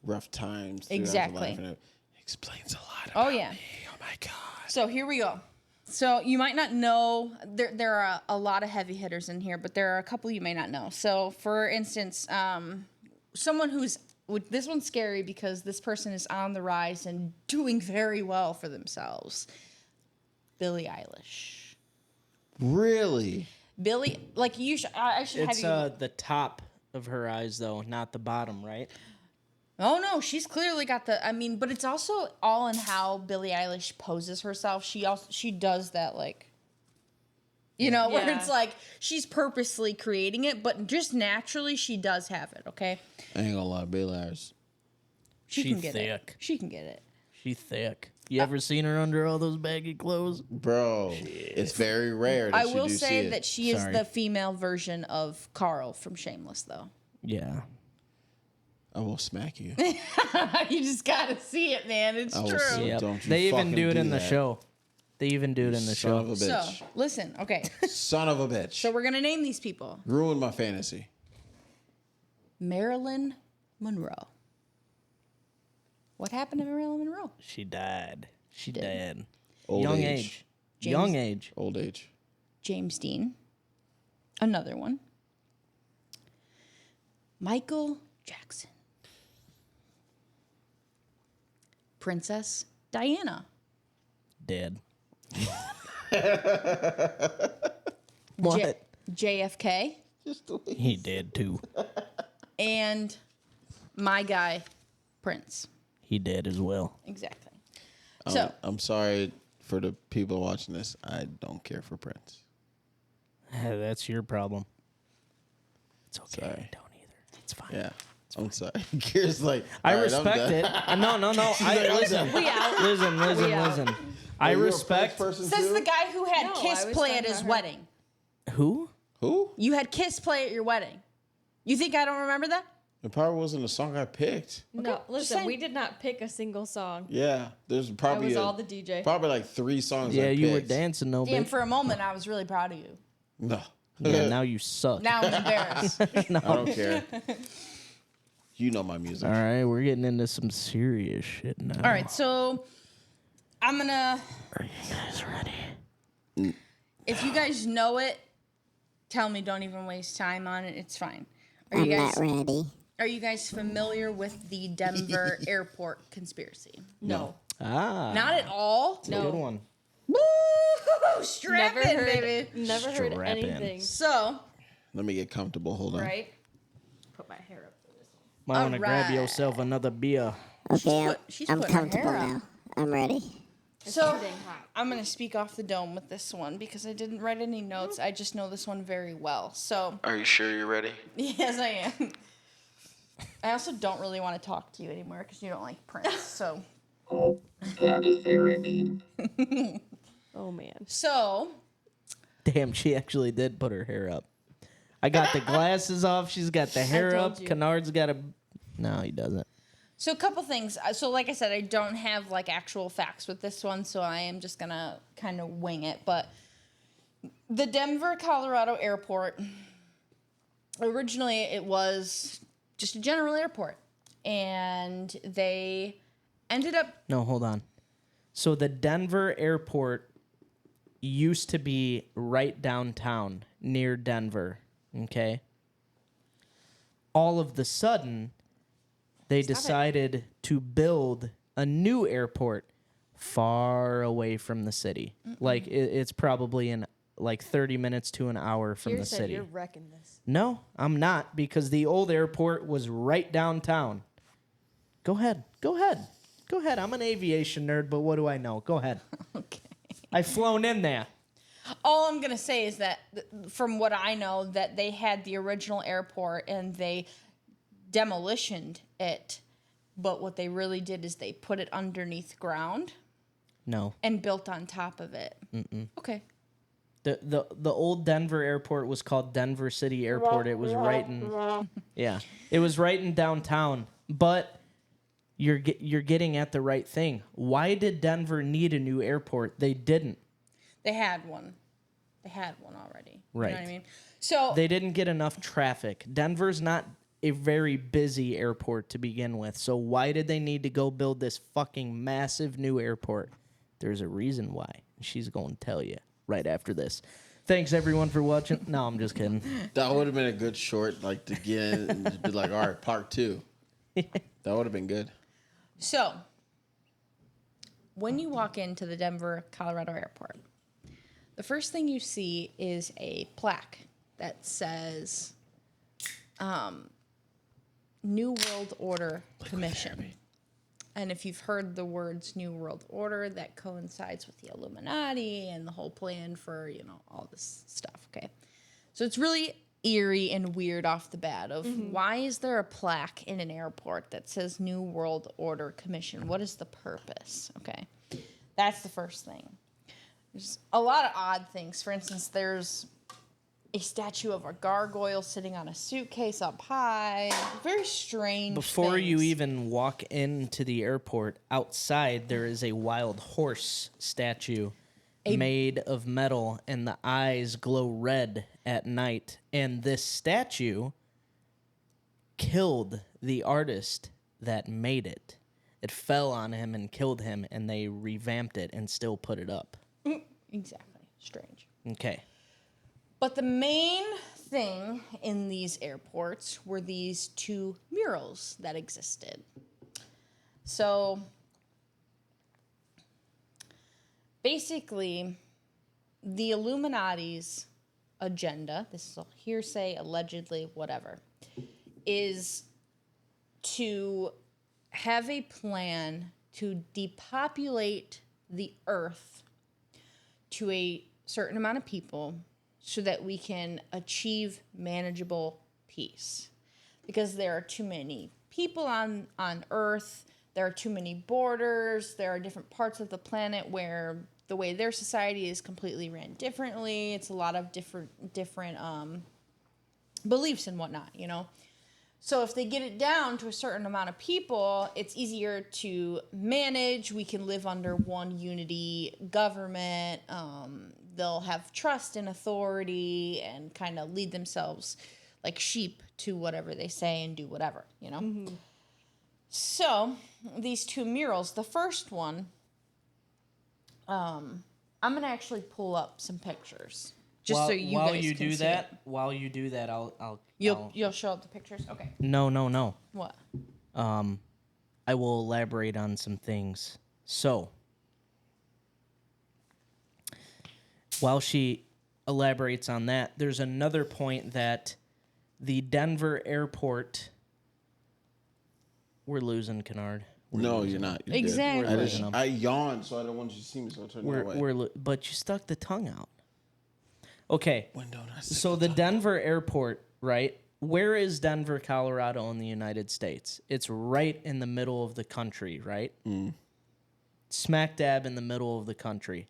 rough times. throughout their Exactly. life, and it explains a lot about Oh, yeah. me. Oh my God. So here we go. So you might not know, there are a lot of heavy hitters in here, but there are a couple you may not know. So for instance, someone who's, this one's scary because this person is on the rise and doing very well for themselves. Billie Eilish. Really? Billy, like you should. I should It's have you. the top of her eyes though, not the bottom, right? Oh no, she's clearly got the. I mean, but it's also all in how Billie Eilish poses herself. She does that like, where Yeah. it's like she's purposely creating it, but just naturally she does have it. Okay, I ain't gonna lie, Billie Eilish. she She can get thick. it. She can get it. She thick. You ever seen her under all those baggy clothes? Bro, it's very rare that I you will do say see it. that she is Sorry. the female version of Carl from Shameless, though. Yeah. I will smack you. You just gotta see it, man. It's I will true. see- Yep. Don't you They even fucking do it do in the that. show. They even do it in the Son show. of a So bitch. listen, okay. Son of a bitch. So we're gonna name these people: Ruined my fantasy. Marilyn Monroe. What happened to Marilyn Monroe? She died. She died. Old Young age. age. James- Young age. Old age. James Dean. Another one. Michael Jackson. Princess Diana. Dead. What? JFK. He did too. And my guy, Prince. He did as well. Exactly. So, I'm sorry for the people watching this. I don't care for Prince. That's your problem. It's okay. Sorry. I don't either. It's fine. Yeah. I'm sorry. Kira's like, I "All right, I'm respect done." it. No. I listen. We out. Listen. We out. I Are you a respect. Prince person says too? the guy who had No, Kiss I was play talking at his about her. wedding. Who? Who? You had Kiss play at your wedding. You think I don't remember that? It probably wasn't a song I picked. No, just listen, saying. we did not pick a single song. Yeah. There's I probably was all the DJ. probably like 3 songs Yeah, I you were picked. dancing though, Damn, bitch. for a moment, I was really proud of you. No. Yeah, now you suck. Now I'm embarrassed. I don't care. You know my music. All right, we're getting into some serious shit now. All right, so I'm going to, Are you guys ready? if you guys know it, tell me, don't even waste time on it. It's fine. Are I'm you guys not ready. Are you guys familiar with the Denver airport conspiracy? No. Ah, Not at all. No. good one. Woo! Strap Never in, heard, baby. never heard Strap in. anything. So, Let me get comfortable. Hold on. Right? Put my hair up for this one. Might want to grab Alright. yourself another beer. Okay, she's I'm putting her comfortable hair now. up. I'm ready. so Too dang hot. I'm gonna speak off the dome with this one because I didn't write any notes. I just know this one very well. So, Are you sure you're ready? yes, I am. I also don't really want to talk to you anymore because you don't like Prince. So, Oh, man. so Damn, she actually did put her hair up. I got the glasses off. She's got the hair told up. you. Kennard's got a. No, he doesn't. So a couple things. So like I said, I don't have like actual facts with this one, so I am just gonna kind of wing it. But the Denver, Colorado airport, originally it was just a general airport, and they ended up. No, hold on. So the Denver airport used to be right downtown near Denver. Okay. All of the sudden, they decided to build a new airport far away from the city. Like it's probably in like 30 minutes to an hour from Here the said city. you're wrecking this. No, I'm not, because the old airport was right downtown. Go ahead. Go ahead. Go ahead. I'm an aviation nerd, but what do I know? Go ahead. Okay. I've flown in there. All I'm gonna say is that, from what I know, that they had the original airport and they demolitioned it, but what they really did is they put it underneath ground No. and built on top of it. Okay. The old Denver airport was called Denver City Airport. It was right in it was right in downtown. But you're getting at the right thing. Why did Denver need a new airport? They didn't. They had one. They had one already. You Right. know what I mean? So They didn't get enough traffic. Denver's not a very busy airport to begin with. So why did they need to go build this fucking massive new airport? There's a reason why. She's going to tell you right after this. Thanks everyone for watching. No, I'm just kidding. That would have been a good short, like to get in and just be like, all right, part 2. That would have been good. when you walk into the Denver, Colorado airport, The first thing you see is a plaque that says New World Order Commission. And if you've heard the words New World Order, that coincides with the Illuminati and the whole plan for, all this stuff, okay? So it's really eerie and weird off the bat of why is there a plaque in an airport that says New World Order Commission? What is the purpose? Okay. That's the first thing. There's a lot of odd things. For instance, there's a statue of a gargoyle sitting on a suitcase up high. Very strange Before things. you even walk into the airport, outside there is a wild horse statue made of metal, and the eyes glow red at night. And this statue killed the artist that made it. It fell on him and killed him, and they revamped it and still put it up. Exactly. Strange. Okay. But the main thing in these airports were these two murals that existed. So basically, the Illuminati's agenda, this is all hearsay, allegedly, whatever, is to have a plan to depopulate the earth to a certain amount of people so that we can achieve manageable peace. Because there are too many people on Earth, there are too many borders, there are different parts of the planet where the way their society is completely ran differently. It's a lot of different beliefs and whatnot, So if they get it down to a certain amount of people, it's easier to manage. We can live under one unity government. They'll have trust and authority and kind of lead themselves like sheep to whatever they say and do whatever, So these two murals, the first one, I'm going to actually pull up some pictures. Just so you guys can see it. While you do that, I'll You'll show up the pictures? Okay. No. What? I will elaborate on some things. So, while she elaborates on that, there's another point that the Denver airport... We're losing, Kennard. No, you're not. You're Exactly. I yawned, so I don't want you to see me, so I turned away. But you stuck the tongue out. Okay. Window, So the Denver airport, right? Where is Denver, Colorado in the United States? It's right in the middle of the country, right? Smack dab in the middle of the country.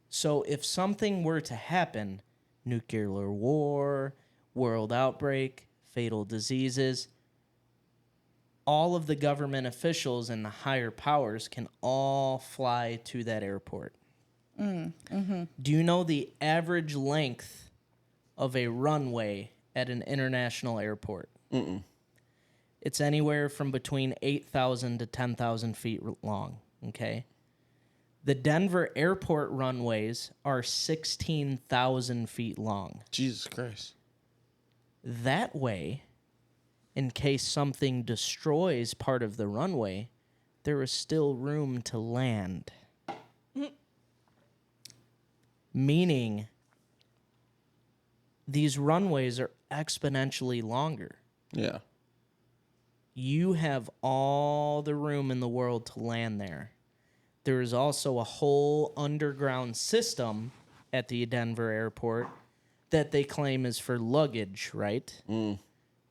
So if something were to happen, nuclear war, world outbreak, fatal diseases, all of the government officials and the higher powers can all fly to that airport. Do you know the average length of a runway at an international airport? It's anywhere from between 8,000 to 10,000 feet long, okay? The Denver airport runways are 16,000 feet long. Jesus Christ. That way, in case something destroys part of the runway, there is still room to land. Meaning, these runways are exponentially longer. Yeah. You have all the room in the world to land there. There is also a whole underground system at the Denver airport that they claim is for luggage, right?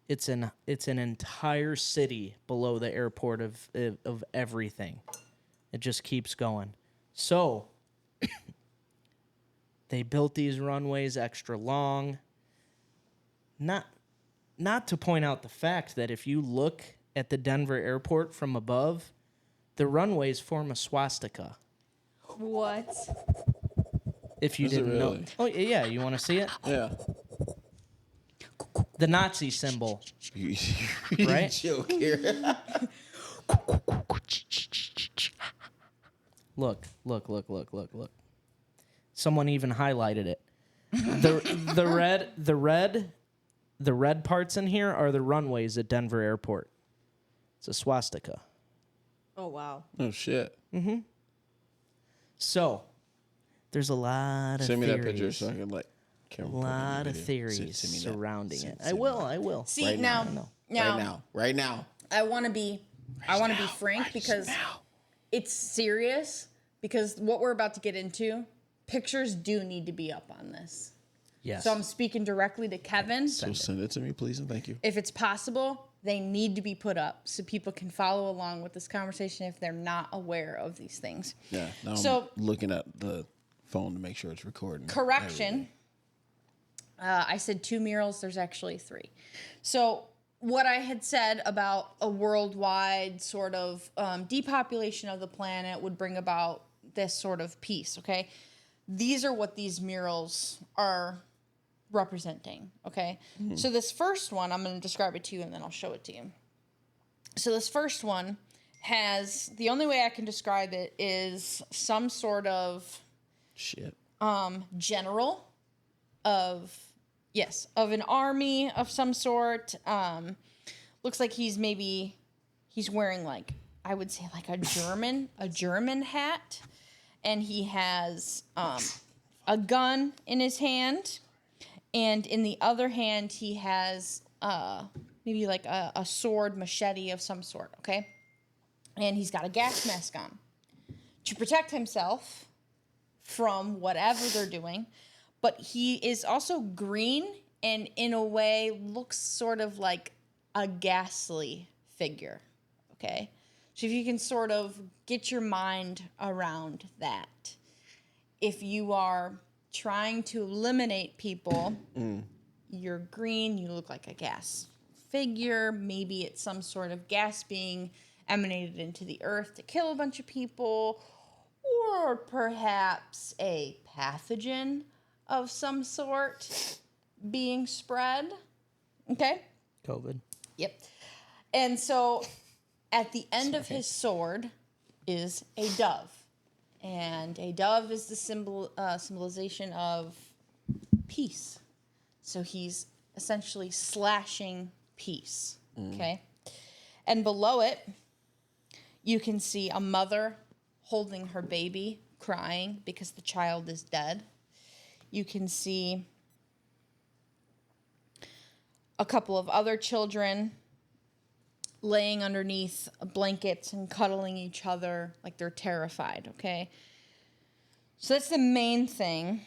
It's an entire city below the airport of everything. It just keeps going. So they built these runways extra long. Not to point out the fact that if you look at the Denver airport from above, the runways form a swastika. What? If you Is it didn't know. really? Oh, yeah. You want to see it? Yeah. The Nazi symbol. Right? Joke here. Look. Someone even highlighted it. The red parts in here are the runways at Denver Airport. It's a swastika. Oh, wow. Oh, shit. So, There's a lot of Send me theories. that picture so I can A lot of theories surrounding it. I will. See, Right now, Right now. I want to be frank because it's serious, because what we're about to get into, pictures do need to be up on this. Yes. So I'm speaking directly to Kevin. So send it to me, please, and thank you. If it's possible, they need to be put up so people can follow along with this conversation if they're not aware of these things. Yeah. Now So- I'm looking at the phone to make sure it's recording. Correction. I said 2 murals. There's actually 3. So what I had said about a worldwide sort of depopulation of the planet would bring about this sort of peace, okay? These are what these murals are representing, okay? So this first one, I'm going to describe it to you and then I'll show it to you. So this first one has, the only way I can describe it is some sort of Shit. general of an army of some sort. Looks like he's wearing, like, I would say, like a German hat, and he has a gun in his hand, and in the other hand he has maybe like a sword, machete of some sort, okay? And he's got a gas mask on to protect himself from whatever they're doing. But he is also green and in a way looks sort of like a ghastly figure, okay? So if you can sort of get your mind around that. If you are trying to eliminate people, you're green, you look like a gas figure. Maybe it's some sort of gas being emanated into the earth to kill a bunch of people, or perhaps a pathogen of some sort being spread. Okay? COVID. Yep. And so at the end of his sword is a dove. And a dove is the symbolization of peace. So he's essentially slashing peace. Okay? And below it, you can see a mother holding her baby, crying because the child is dead. You can see a couple of other children laying underneath blankets and cuddling each other like they're terrified, okay? So that's the main thing.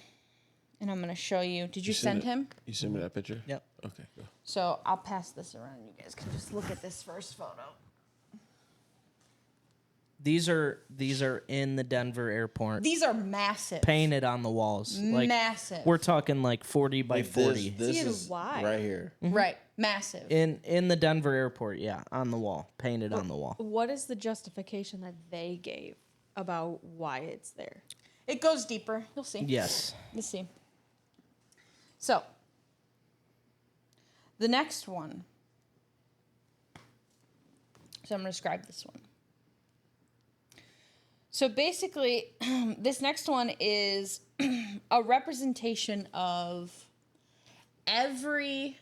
And I'm going to show you. Did you send him? You sent me that picture? Yep. Okay, go. So I'll pass this around. You guys can just look at this first photo. These are in the Denver airport, These are massive. painted on the walls. Like, Massive. we're talking like 40 by 40. This See, is why? right here. Right. Massive. In the Denver airport, yeah, on the wall, painted on the wall. What is the justification that they gave about why it's there? It goes deeper. You'll see. Yes. You'll see. So, the next one. So I'm going to describe this one. So basically, this next one is a representation of every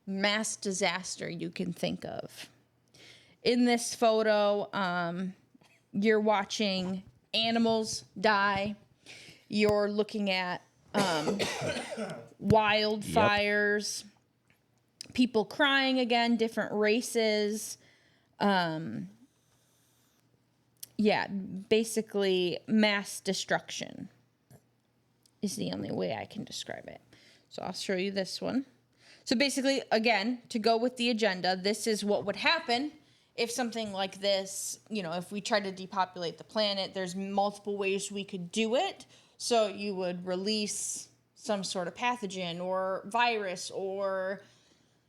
mass disaster you can think of. In this photo, you're watching animals die. You're looking at wildfires, people crying again, different races. Yeah, basically mass destruction is the only way I can describe it. So I'll show you this one. So basically, again, to go with the agenda, this is what would happen if something like this, if we tried to depopulate the planet. There's multiple ways we could do it. So you would release some sort of pathogen or virus or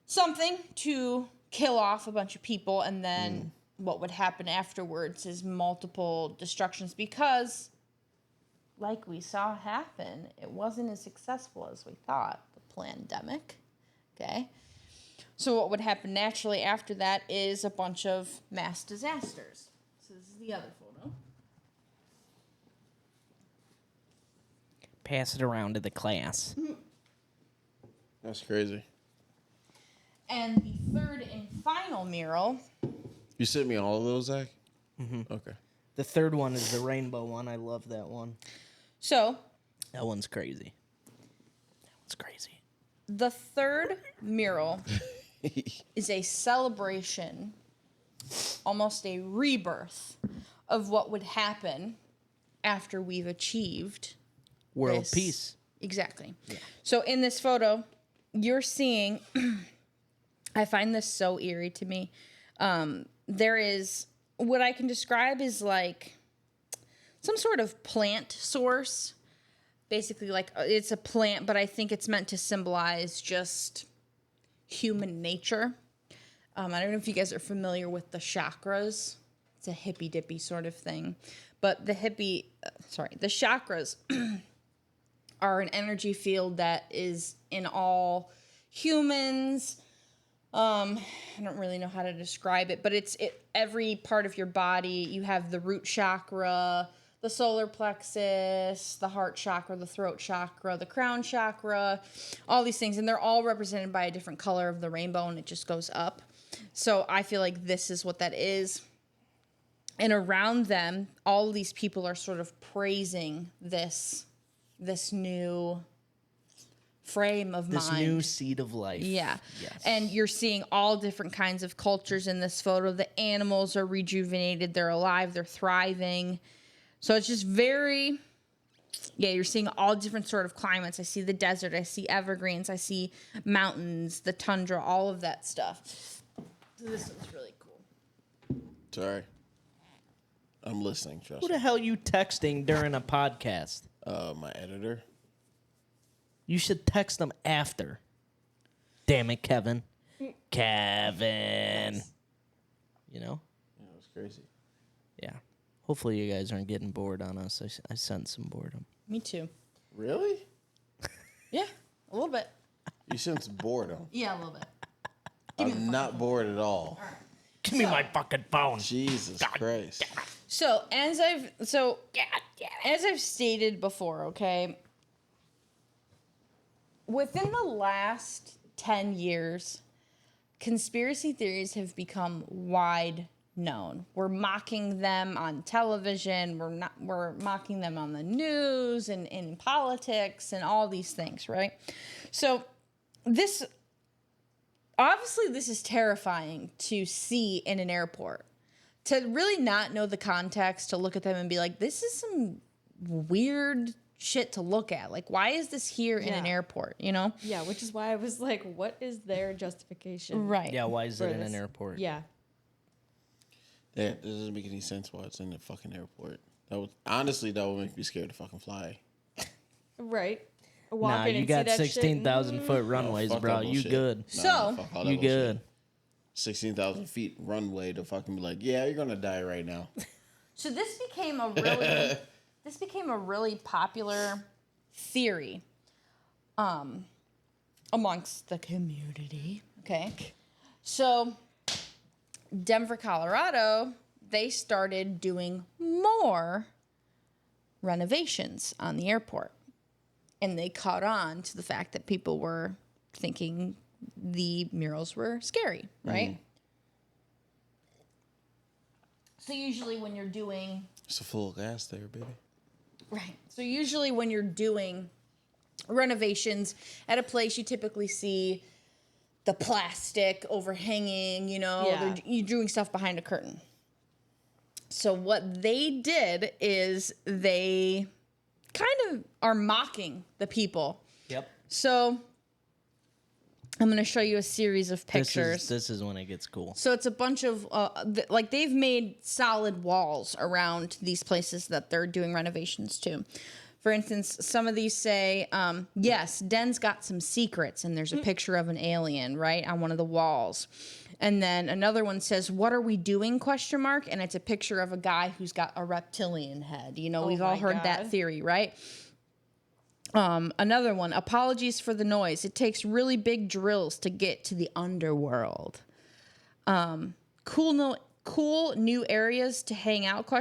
something to kill off a bunch of people, and then what would happen afterwards is multiple destructions, because like we saw happen, it wasn't as successful as we thought, the pandemic. Okay? So what would happen naturally after that is a bunch of mass disasters. So this is the other photo. Pass it around to the class. That's crazy. And the third and final mural. You sent me all of those, Zach? Okay. The third one is the rainbow one. I love that one. So That one's crazy. That one's crazy. the third mural is a celebration, almost a rebirth of what would happen after we've achieved World this. peace. Exactly. Yeah. So in this photo, you're seeing, I find this so eerie to me. There is what I can describe as like some sort of plant source. Basically, like it's a plant, but I think it's meant to symbolize just human nature. I don't know if you guys are familiar with the chakras. It's a hippy dippy sort of thing. But the chakras are an energy field that is in all humans. I don't really know how to describe it, but it's every part of your body. You have the root chakra, the solar plexus, the heart chakra, the throat chakra, the crown chakra, all these things. And they're all represented by a different color of the rainbow, and it just goes up. So I feel like this is what that is. And around them, all of these people are sort of praising this new frame of This mind. new seed of life. Yeah. Yes. And you're seeing all different kinds of cultures in this photo. The animals are rejuvenated. They're alive. They're thriving. So it's just very, you're seeing all different sort of climates. I see the desert. I see evergreens. I see mountains, the tundra, all of that stuff. So this is really cool. Sorry. I'm listening, trust Who me. the hell you texting during a podcast? My editor. You should text them after. Damn it, Kevin. Kevin. You know? Yeah, it was crazy. Yeah. Hopefully you guys aren't getting bored on us. I sense some boredom. Me too. Really? Yeah, a little bit. You sense boredom. Yeah, a little bit. I'm not bored at all. Give me my fucking phone. Jesus Christ. So as I've stated before, okay, within the last 10 years, conspiracy theories have become wide known. We're mocking them on television. We're mocking them on the news and in politics and all these things, right? So this is terrifying to see in an airport. To really not know the context, to look at them and be like, this is some weird shit to look at. Like, why is this here in an airport, you know? Yeah, which is why I was like, what is their justification? Right. Yeah, why is for it in this? an airport? Yeah. Yeah, it doesn't make any sense why it's in the fucking airport. That would make me scared to fucking fly. Right. Nah, you got 16,000 foot runways, fuck bro. that You bullshit. good. So, fuck all that You bullshit. good. 16,000 feet runway to fucking be like, yeah, you're gonna die right now. So this became a really popular theory amongst the community. Okay. So Denver, Colorado, they started doing more renovations on the airport. And they caught on to the fact that people were thinking the murals were scary, right? So usually when you're doing... It's a full gas there, baby. Right. So usually when you're doing renovations at a place, you typically see the plastic overhanging, you know, Yeah. you're doing stuff behind a curtain. So what they did is they kind of are mocking the people. Yep. So I'm going to show you a series of pictures. This is when it gets cool. So it's a bunch of, like they've made solid walls around these places that they're doing renovations to. For instance, some of these say, yes, Den's got some secrets, and there's a picture of an alien, right, on one of the walls. And then another one says, what are we doing, ? And it's a picture of a guy who's got a reptilian head. You know, we've all heard that theory, right? Another one, apologies for the noise. It takes really big drills to get to the underworld. Cool new areas to hang out, ?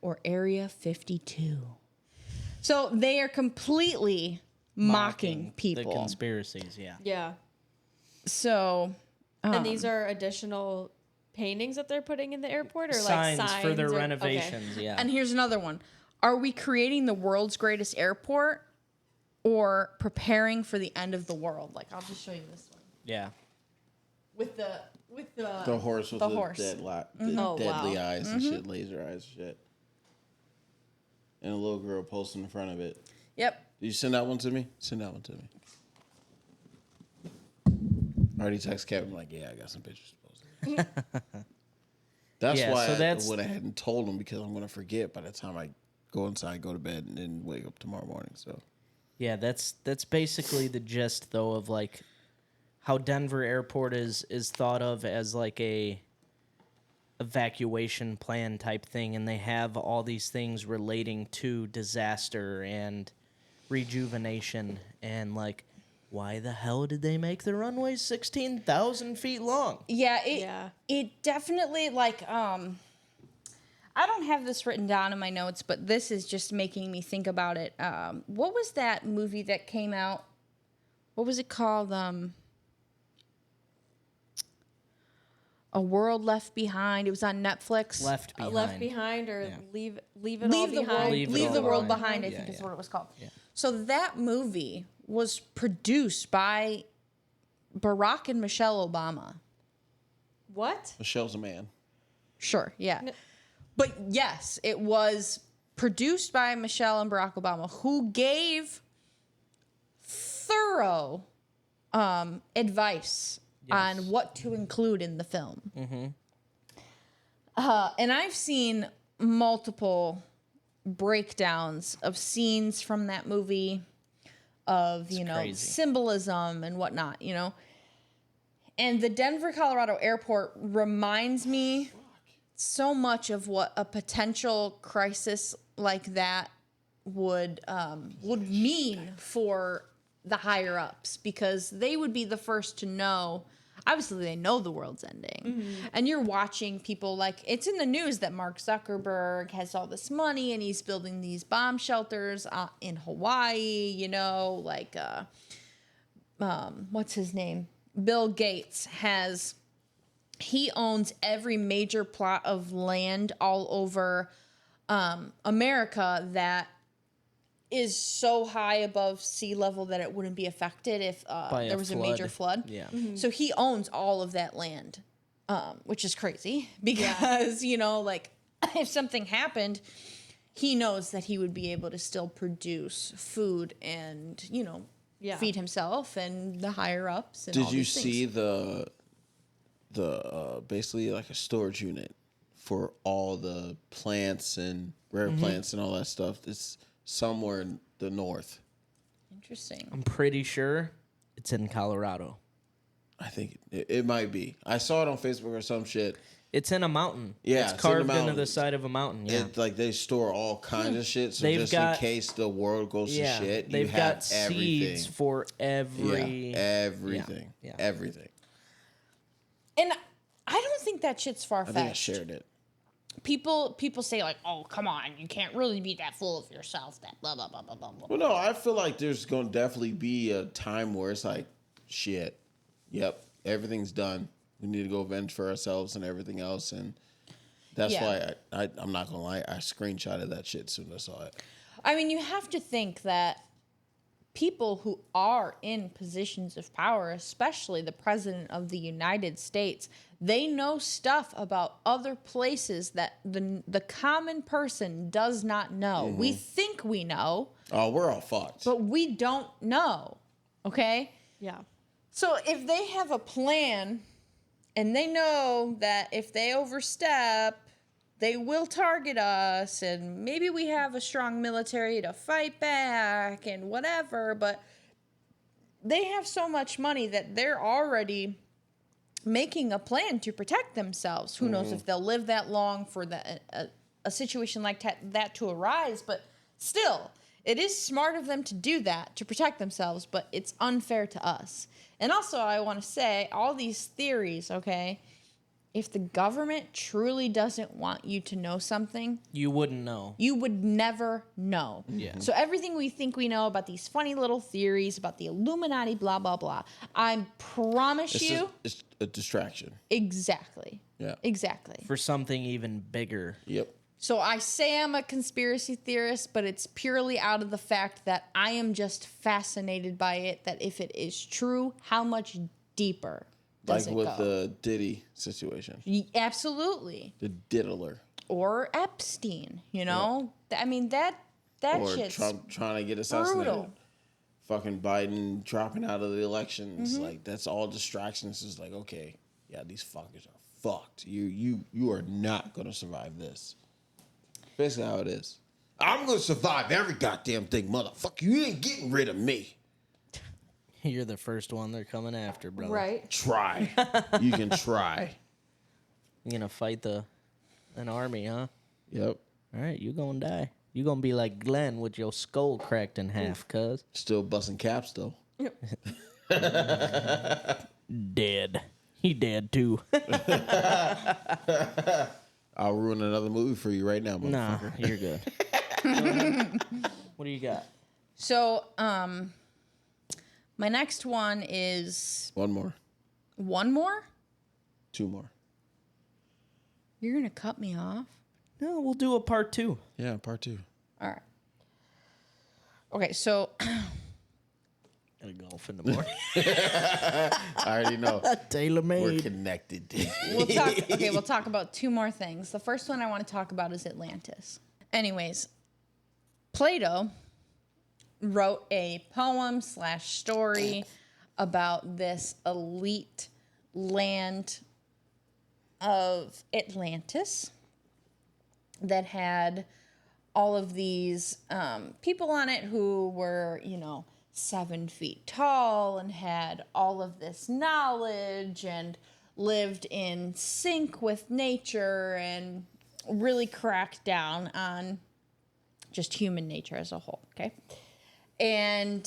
Or Area 52. So they are completely mocking people. The conspiracies, yeah. Yeah. So, And these are additional paintings that they're putting in the airport, or signs, like signs for their or, renovations. Okay. Yeah. And here's another one. Are we creating the world's greatest airport or preparing for the end of the world? Like, I'll just show you this one. Yeah. With the horse with the the horse. Oh, deadly wow. eyes and shit, laser eyes and shit. And a little girl posting in front of it. Yep. Did you send that one to me? Send that one to me. I already text Kevin like, yeah, I got some pictures posted. That's Yeah, why so I that's- would have hadn't told him, because I'm gonna forget by the time I go inside, go to bed, and then wake up tomorrow morning. So Yeah, that's basically the gist, though, of like how Denver Airport is thought of as like a evacuation plan type thing, and they have all these things relating to disaster and rejuvenation, and like, why the hell did they make the runway 16,000 feet long? Yeah, it definitely, like, I don't have this written down in my notes, but this is just making me think about it. What was that movie that came out? What was it called? A World Left Behind. It was on Netflix. Left behind. Left behind, or Yeah. leave it Leave all the behind. world. Leave it Leave all the world behind. behind. I Yeah, think is yeah. what it was called. Yeah. So that movie was produced by Barack and Michelle Obama. What? Michelle's a man. Sure, yeah. No. But yes, it was produced by Michelle and Barack Obama, who gave thorough advice on what to include in the film. Mm-hmm. And I've seen multiple breakdowns of scenes from that movie, of, you know, crazy. symbolism and whatnot, you know. And the Denver, Colorado airport reminds me so much of what a potential crisis like that would mean for the higher ups, because they would be the first to know. Obviously, they know the world's ending, and you're watching people, like, it's in the news that Mark Zuckerberg has all this money and he's building these bomb shelters in Hawaii. You know, like what's his name? Bill Gates he owns every major plot of land all over America that is so high above sea level that it wouldn't be affected if there was a major flood. Yeah. So he owns all of that land, which is crazy because, you know, like, if something happened, he knows that he would be able to still produce food and, you know, feed himself and the higher ups. And Did all you these see things. the basically like a storage unit for all the plants and rare plants and all that stuff? It's somewhere in the north. Interesting. I'm pretty sure it's in Colorado. I think it might be. I saw it on Facebook or some shit. It's in a mountain. Yeah, it's it's in a carved into mountain. the side of a mountain. Yeah. It, like, they store all kinds of shit, so They've just got- in case the world goes to shit, you they've have got everything. seeds for every. Everything. Yeah. Everything. And I don't think that shit's far I think I fetched. shared it. People say, like, oh, come on, you can't really be that full of yourself, that blah blah blah blah blah blah. Well, no, I feel like there's going to definitely be a time where it's like, shit, yep, everything's done. We need to go avenge for ourselves and everything else. And that's why I'm not going to lie, I screenshotted that shit as soon as I saw it. I mean, you have to think that people who are in positions of power, especially the president of the United States, they know stuff about other places that the common person does not know. We think we know, Oh, we're all fucked. but we don't know. Okay? Yeah. So if they have a plan and they know that if they overstep, they will target us, and maybe we have a strong military to fight back and whatever, but they have so much money that they're already making a plan to protect themselves. Who knows if they'll live that long for a situation like that to arise, but still, it is smart of them to do that, to protect themselves, but it's unfair to us. And also, I want to say, all these theories, okay, if the government truly doesn't want you to know something, You wouldn't know. you would never know. Yeah. So everything we think we know about these funny little theories about the Illuminati, blah, blah, blah, I promise you. It's a distraction. Exactly. Yeah. Exactly. For something even bigger. Yep. So I say I'm a conspiracy theorist, but it's purely out of the fact that I am just fascinated by it, that if it is true, how much deeper does Like it with go? the Diddy situation. Absolutely. The diddler. Or Epstein, you know? I mean, that Or shit's Trump trying to get assassinated. brutal. Fucking Biden dropping out of the elections. Like, that's all distractions. It's like, okay, yeah, these fuckers are fucked. You are not going to survive this. Basically how it is. I'm going to survive every goddamn thing, motherfucker. You ain't getting rid of me. You're the first one they're coming after, brother. Right. Try. You can try. You're gonna fight an army, huh? Yep. All right, you gonna die. You gonna be like Glenn with your skull cracked in half, cuz. Still busting caps, though. Dead. He dead too. I'll ruin another movie for you right now, Nah, motherfucker. you're good. What do you got? So, my next one is One more. one more? Two more. You're going to cut me off? No, we'll do a part 2. Yeah, part 2. All right. Okay, so Gotta golf in the morning. I already know. Tailor We're made. connected. we'll talk about 2 more things. The first one I want to talk about is Atlantis. Anyways, Plato wrote a poem/story about this elite land of Atlantis that had all of these people on it who were, 7 feet tall and had all of this knowledge and lived in sync with nature and really cracked down on just human nature as a whole, okay? And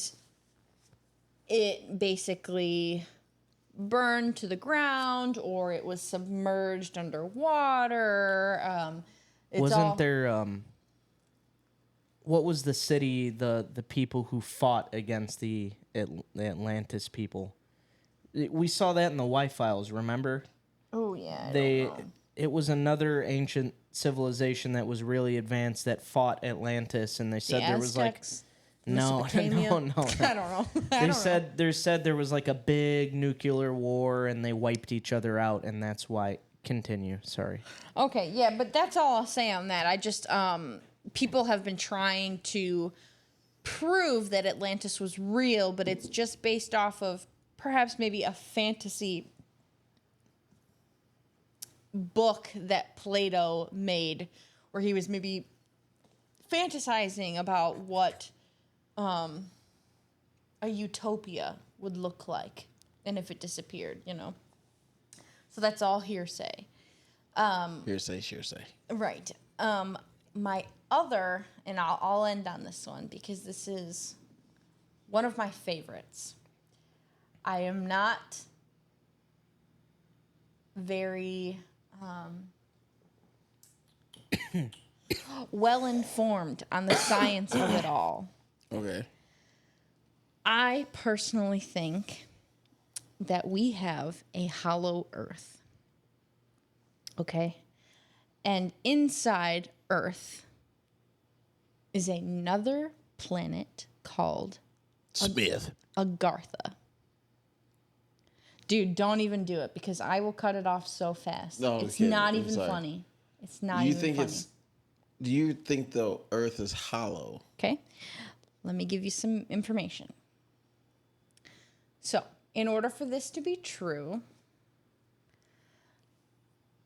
it basically burned to the ground or it was submerged underwater. Wasn't there what was the city, the people who fought against the Atlantis people? We saw that in the Y-Files, remember? Oh, yeah. It was another ancient civilization that was really advanced that fought Atlantis, and they said there was like no. I don't know. They said there was like a big nuclear war and they wiped each other out, and that's why. Continue. Sorry. Okay, yeah, but that's all I'll say on that. I just people have been trying to prove that Atlantis was real, but it's just based off of perhaps maybe a fantasy book that Plato made, where he was maybe fantasizing about what a utopia would look like, and if it disappeared, So that's all hearsay. Hearsay. Right. My other, and I'll end on this one because this is one of my favorites. I am not very well informed on the science of it all. Okay. I personally think that we have a hollow Earth. Okay? And inside Earth is another planet called Smith. Agartha. Dude, don't even do it because I will cut it off so fast. No, it's okay, not I'm even sorry. funny. It's not even funny. Do you think the Earth is hollow? Okay? Let me give you some information. So, in order for this to be true,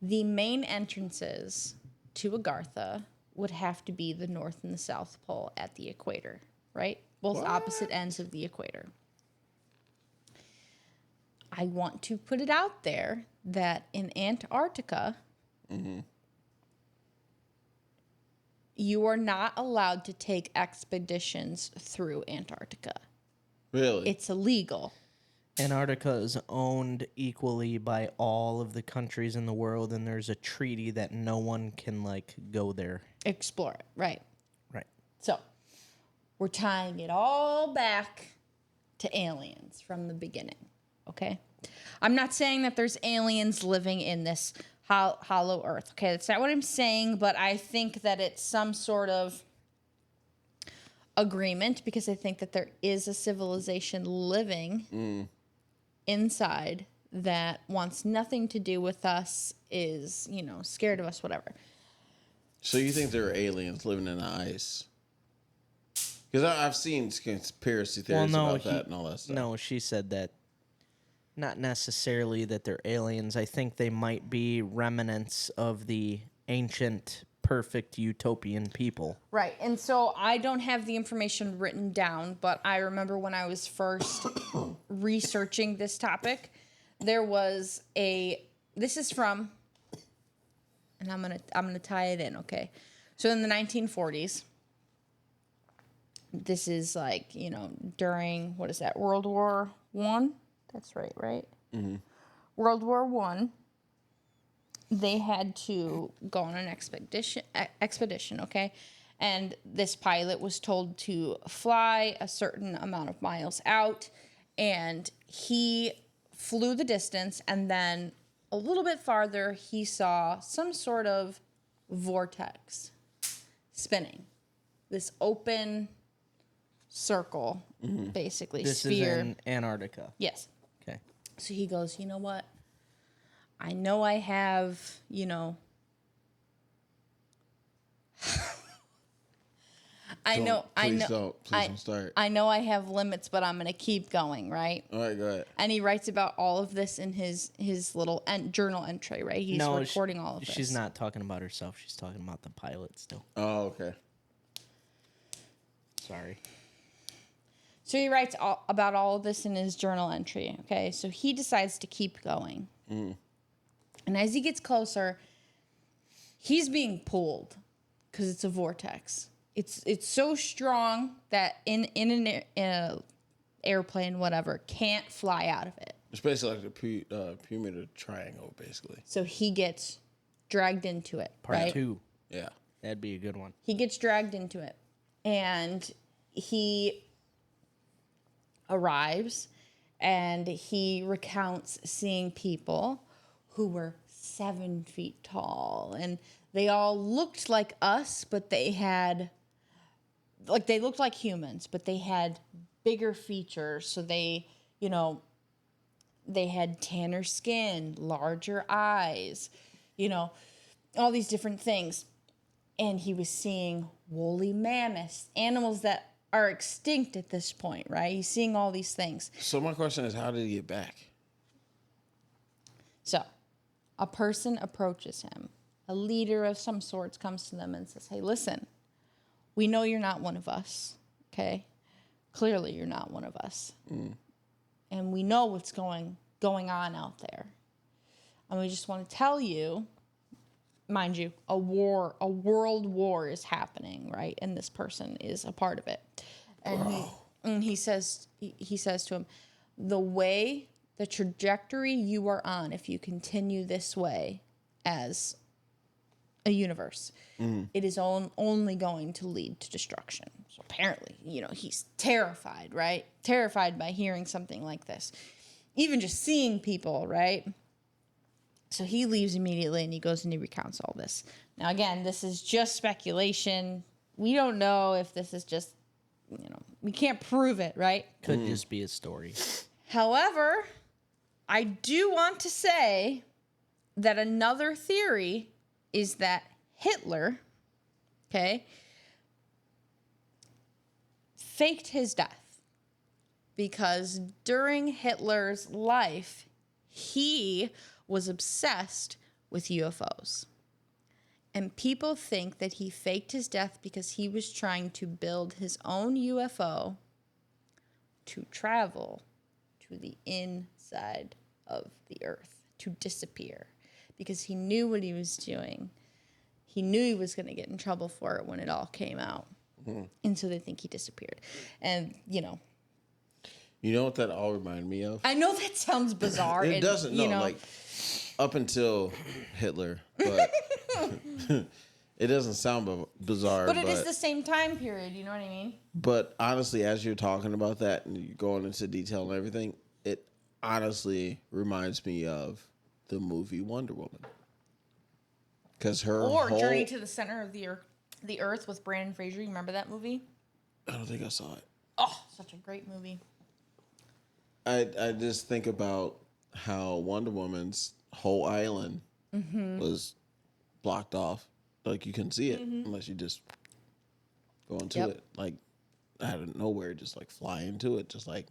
the main entrances to Agartha would have to be the North and the South Pole at the equator, right? Both opposite ends of the equator. I want to put it out there that in Antarctica, you are not allowed to take expeditions through Antarctica. Really? It's illegal. Antarctica is owned equally by all of the countries in the world, and there's a treaty that no one can, like, go there. Explore it, right. Right. So, we're tying it all back to aliens from the beginning, okay? I'm not saying that there's aliens living in this hollow earth, okay? That's not what I'm saying, but I think that it's some sort of agreement because I think that there is a civilization living inside that wants nothing to do with us, is, you know, scared of us, whatever. So you think there are aliens living in the ice? Because I've seen conspiracy theories about that and all that stuff. No, she said that not necessarily that they're aliens. I think they might be remnants of the ancient, perfect utopian people. Right. And so I don't have the information written down, but I remember when I was first researching this topic, there was this is from, and I'm going to tie it in, okay? So in the 1940s, this is like, you know, during, what is that, World War I? That's right? Mm-hmm. World War I. They had to go on an expedition, okay? And this pilot was told to fly a certain amount of miles out, and he flew the distance, and then a little bit farther, he saw some sort of vortex spinning. This open circle, basically, This sphere. is in Antarctica. Yes. Okay. So he goes, you know what? I know I have, you know, Please don't start. I know I have limits, but I'm going to keep going, right? All right, go ahead. And he writes about all of this in his little journal entry, right? He's recording all of this. She's not talking about herself. She's talking about the pilot still. Oh, okay. Sorry. So he writes about all of this in his journal entry, okay? So he decides to keep going. And as he gets closer, he's being pulled because it's a vortex. It's so strong that in an airplane, whatever, can't fly out of it. It's basically like the Bermuda Triangle, basically. So he gets dragged into it, Part right? 2. Yeah. That'd be a good one. He gets dragged into it, and he arrives, and he recounts seeing people who were 7 feet tall, and they all looked like us, but they looked like humans, but they had bigger features. So they, you know, they had tanner skin, larger eyes, you know, all these different things. And he was seeing woolly mammoths, animals that are extinct at this point, right? He's seeing all these things. So my question is, how did he get back? So a person approaches him. A leader of some sorts comes to them and says, hey, listen, we know you're not one of us, okay? Clearly you're not one of us. And we know what's going on out there. And we just want to tell you, mind you, a world war is happening, right? And this person is a part of it. And he says to him, the trajectory you are on, if you continue this way as a universe, it is only going to lead to destruction. So apparently, you know, he's terrified, right? Terrified by hearing something like this. Even just seeing people, right? So he leaves immediately and he goes and he recounts all this. Now, again, this is just speculation. We don't know if this is just, you know, we can't prove it, right? Could just be a story. However, I do want to say that another theory is that Hitler, okay, faked his death because during Hitler's life, he was obsessed with UFOs. And people think that he faked his death because he was trying to build his own UFO to travel to the inside of the earth, to disappear, because he knew what he was doing. He knew he was going to get in trouble for it when it all came out. And so they think he disappeared. And, you know. You know what that all reminded me of? I know that sounds bizarre. It doesn't. No, like up until Hitler, but it doesn't sound bizarre. But it is the same time period. You know what I mean? But honestly, as you're talking about that and you're going into detail and everything, it honestly reminds me of the movie Wonder Woman. Because or Journey to the Center of the Earth with Brandon Fraser. You remember that movie? I don't think I saw it. Oh, such a great movie. I just think about how Wonder Woman's whole island was blocked off. Like, you couldn't see it unless you just go into it. Like, out of nowhere, just like fly into it. Just like,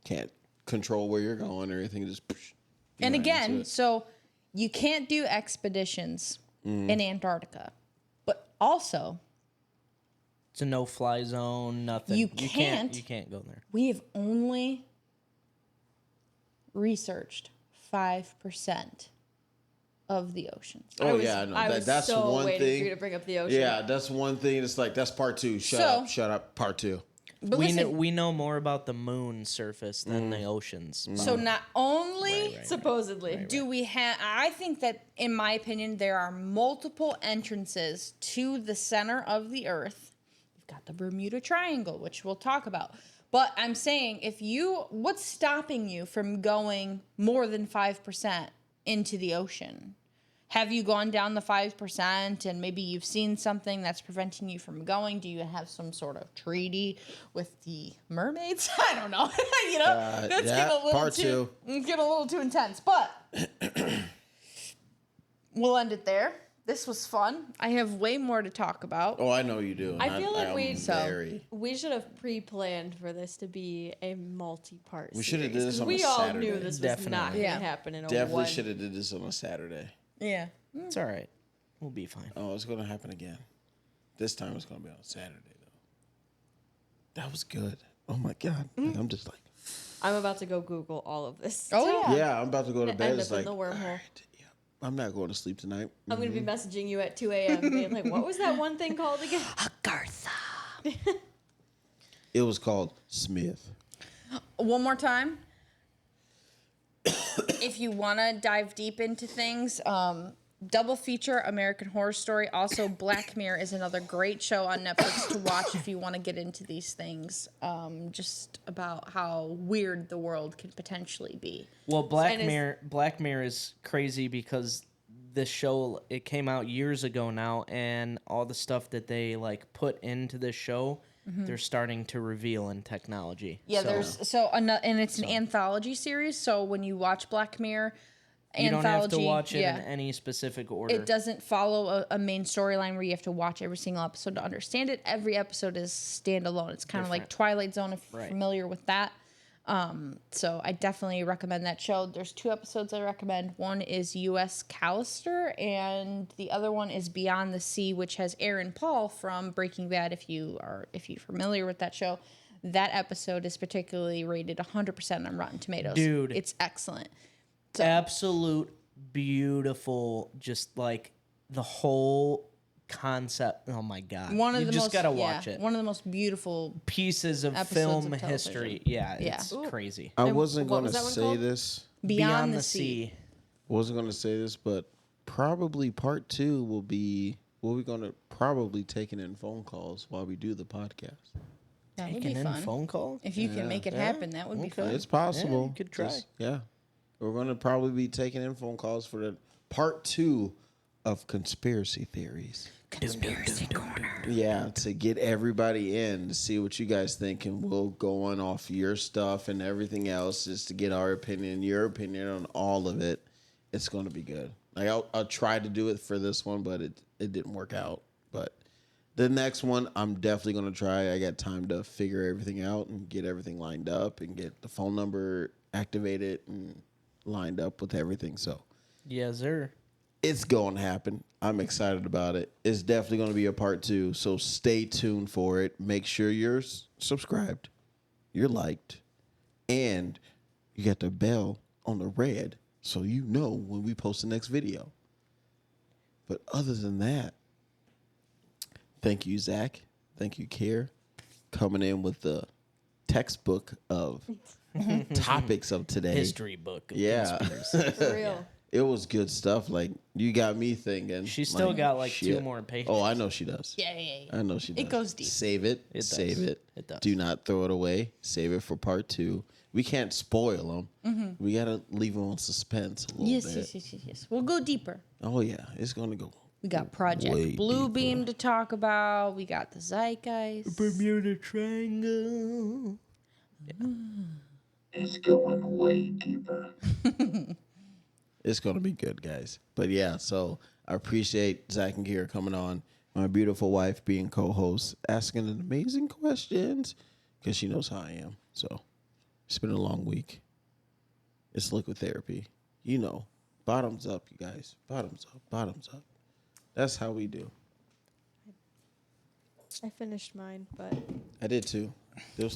can't control where you're going or anything. Just and again, so you can't do expeditions in Antarctica. But also, it's a no-fly zone, nothing. You can't go there. We have only researched 5% of the oceans. Oh, yeah, I know. That's so one waiting thing. for you to bring up the ocean. Yeah, that's one thing. It's like, that's part two. Shut up, part two. But We know more about the moon's surface than the oceans. So not only Supposedly. do we have, I think that, in my opinion, there are multiple entrances to the center of the Earth. You've got the Bermuda Triangle, which we'll talk about. But I'm saying, what's stopping you from going more than 5% into the ocean? Have you gone down the 5% and maybe you've seen something that's preventing you from going? Do you have some sort of treaty with the mermaids? I don't know. That's getting a little too intense. But we'll end it there. This was fun. I have way more to talk about. Oh, I know you do. I feel like we should have pre-planned for this to be a multi-part We should have series, did this on a we all Saturday. knew this was not going to happen in a Definitely should have did this on a Saturday. Yeah. It's all right. We'll be fine. Oh, it's going to happen again. This time it's going to be on Saturday, though. That was good. Oh, my God. Like, I'm just like... I'm about to go Google all of this. Oh, yeah. Yeah, I'm about to go to bed. End It's up like, in the wormhole. all right, yeah, I'm not going to sleep tonight. I'm going to be messaging you at 2 a.m. being like, what was that one thing called again? Agartha. It was called Smith. One more time. If you want to dive deep into things, double feature American Horror Story. Also, Black Mirror is another great show on Netflix to watch if you want to get into these things. Just about how weird the world can potentially be. Well, Black Mirror is crazy because this show, it came out years ago now, and all the stuff that they like put into this show, they're starting to reveal in technology. Yeah, and it's an anthology series. So when you watch Black Mirror, you don't have to watch it in any specific order. It doesn't follow a main storyline where you have to watch every single episode to understand it. Every episode is standalone. It's kind of like Twilight Zone, if you're familiar with that. So I definitely recommend that show. There's 2 episodes I recommend. One is U.S. Callister, and the other one is Beyond the Sea, which has Aaron Paul from Breaking Bad. If you're familiar with that show, that episode is particularly rated 100% on Rotten Tomatoes. Dude, it's excellent. So, absolute beautiful, just like the whole concept. Oh my God. You just got to watch it. One of the most beautiful pieces of film history. Yeah, it's crazy. I wasn't going to say this. Beyond the Sea. Wasn't going to say this, but probably part 2 will be, we're going to probably taking in phone calls while we do the podcast. That would be fun. Phone calls? If you can make it happen, that would be fun. It's possible. Yeah, you could try. We're going to probably be taking in phone calls for the part 2 of conspiracy theories. Conspiracy Corner. Yeah, to get everybody in to see what you guys think, and we'll go on off your stuff and everything else just to get our opinion, your opinion on all of it. It's going to be good. Like I'll try to do it for this one, but it didn't work out. But the next one, I'm definitely going to try. I got time to figure everything out and get everything lined up and get the phone number activated and lined up with everything. So yes, sir. It's going to happen. I'm excited about it. It's definitely going to be a part 2. So stay tuned for it. Make sure you're subscribed, you're liked, and you got the bell on the red so you know when we post the next video. But other than that, thank you, Zach. Thank you, Kier, coming in with the textbook of topics of today. History book. Of Yeah. conspiracies. For real. It was good stuff. Like, you got me thinking. She still got like shit. 2 more pages. Oh, I know she does. Yeah. I know she does. It goes deep. Save it. It does. Save it. It does. Do not throw it away. Save it for part 2. We can't spoil them. We got to leave them on suspense a little bit. Yes. We'll go deeper. Oh, yeah. It's going to go. We got Project Way Bluebeam to talk about. We got the Zeitgeist. Bermuda Triangle. It's going way deeper. It's going to be good, guys. But yeah, so I appreciate Zach and Kira coming on. My beautiful wife being co-host, asking amazing questions because she knows how I am. So it's been a long week. It's liquid therapy. You know, bottoms up, you guys. Bottoms up, bottoms up. That's how we do. I finished mine, but I did too.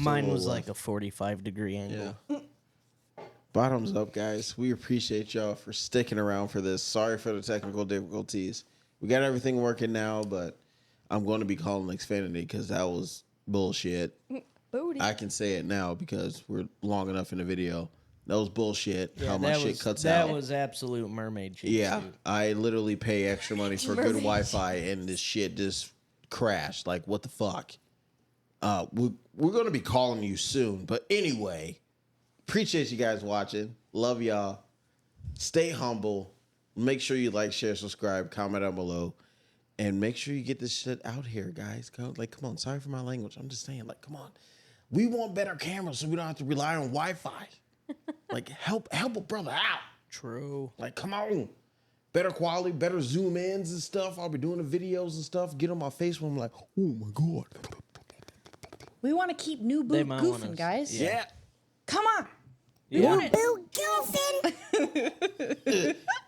Mine was like a 45-degree angle. Yeah. Bottoms up, guys. We appreciate y'all for sticking around for this. Sorry for the technical difficulties. We got everything working now, but I'm going to be calling Xfinity because that was bullshit. booty. I can say it now because we're long enough in the video. That was bullshit. How my shit cuts that out. That was absolute mermaid shit. Yeah, I literally pay extra money for good Wi-Fi, and this shit just crashed. Like, what the fuck? We're going to be calling you soon. But anyway, appreciate you guys watching. Love y'all. Stay humble. Make sure you like, share, subscribe, comment down below. And make sure you get this shit out here, guys. Come on. Sorry for my language. I'm just saying, like, come on. We want better cameras so we don't have to rely on Wi-Fi. Like, help a brother out. True. Like, come on. Better quality, better zoom ins and stuff. I'll be doing the videos and stuff. Get on my face when I'm like, oh my God. We want to keep new boot goofing, guys. Yeah. Come on. We want it.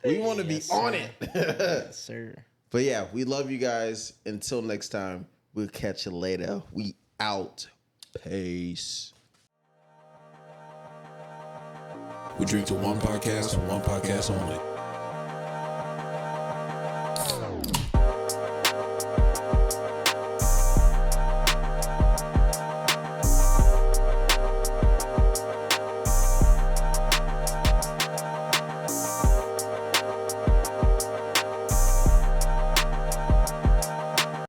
We want to be on it. Yes, sir. But yeah, we love you guys. Until next time, we'll catch you later. We out. Peace. We drink to one podcast and one podcast only.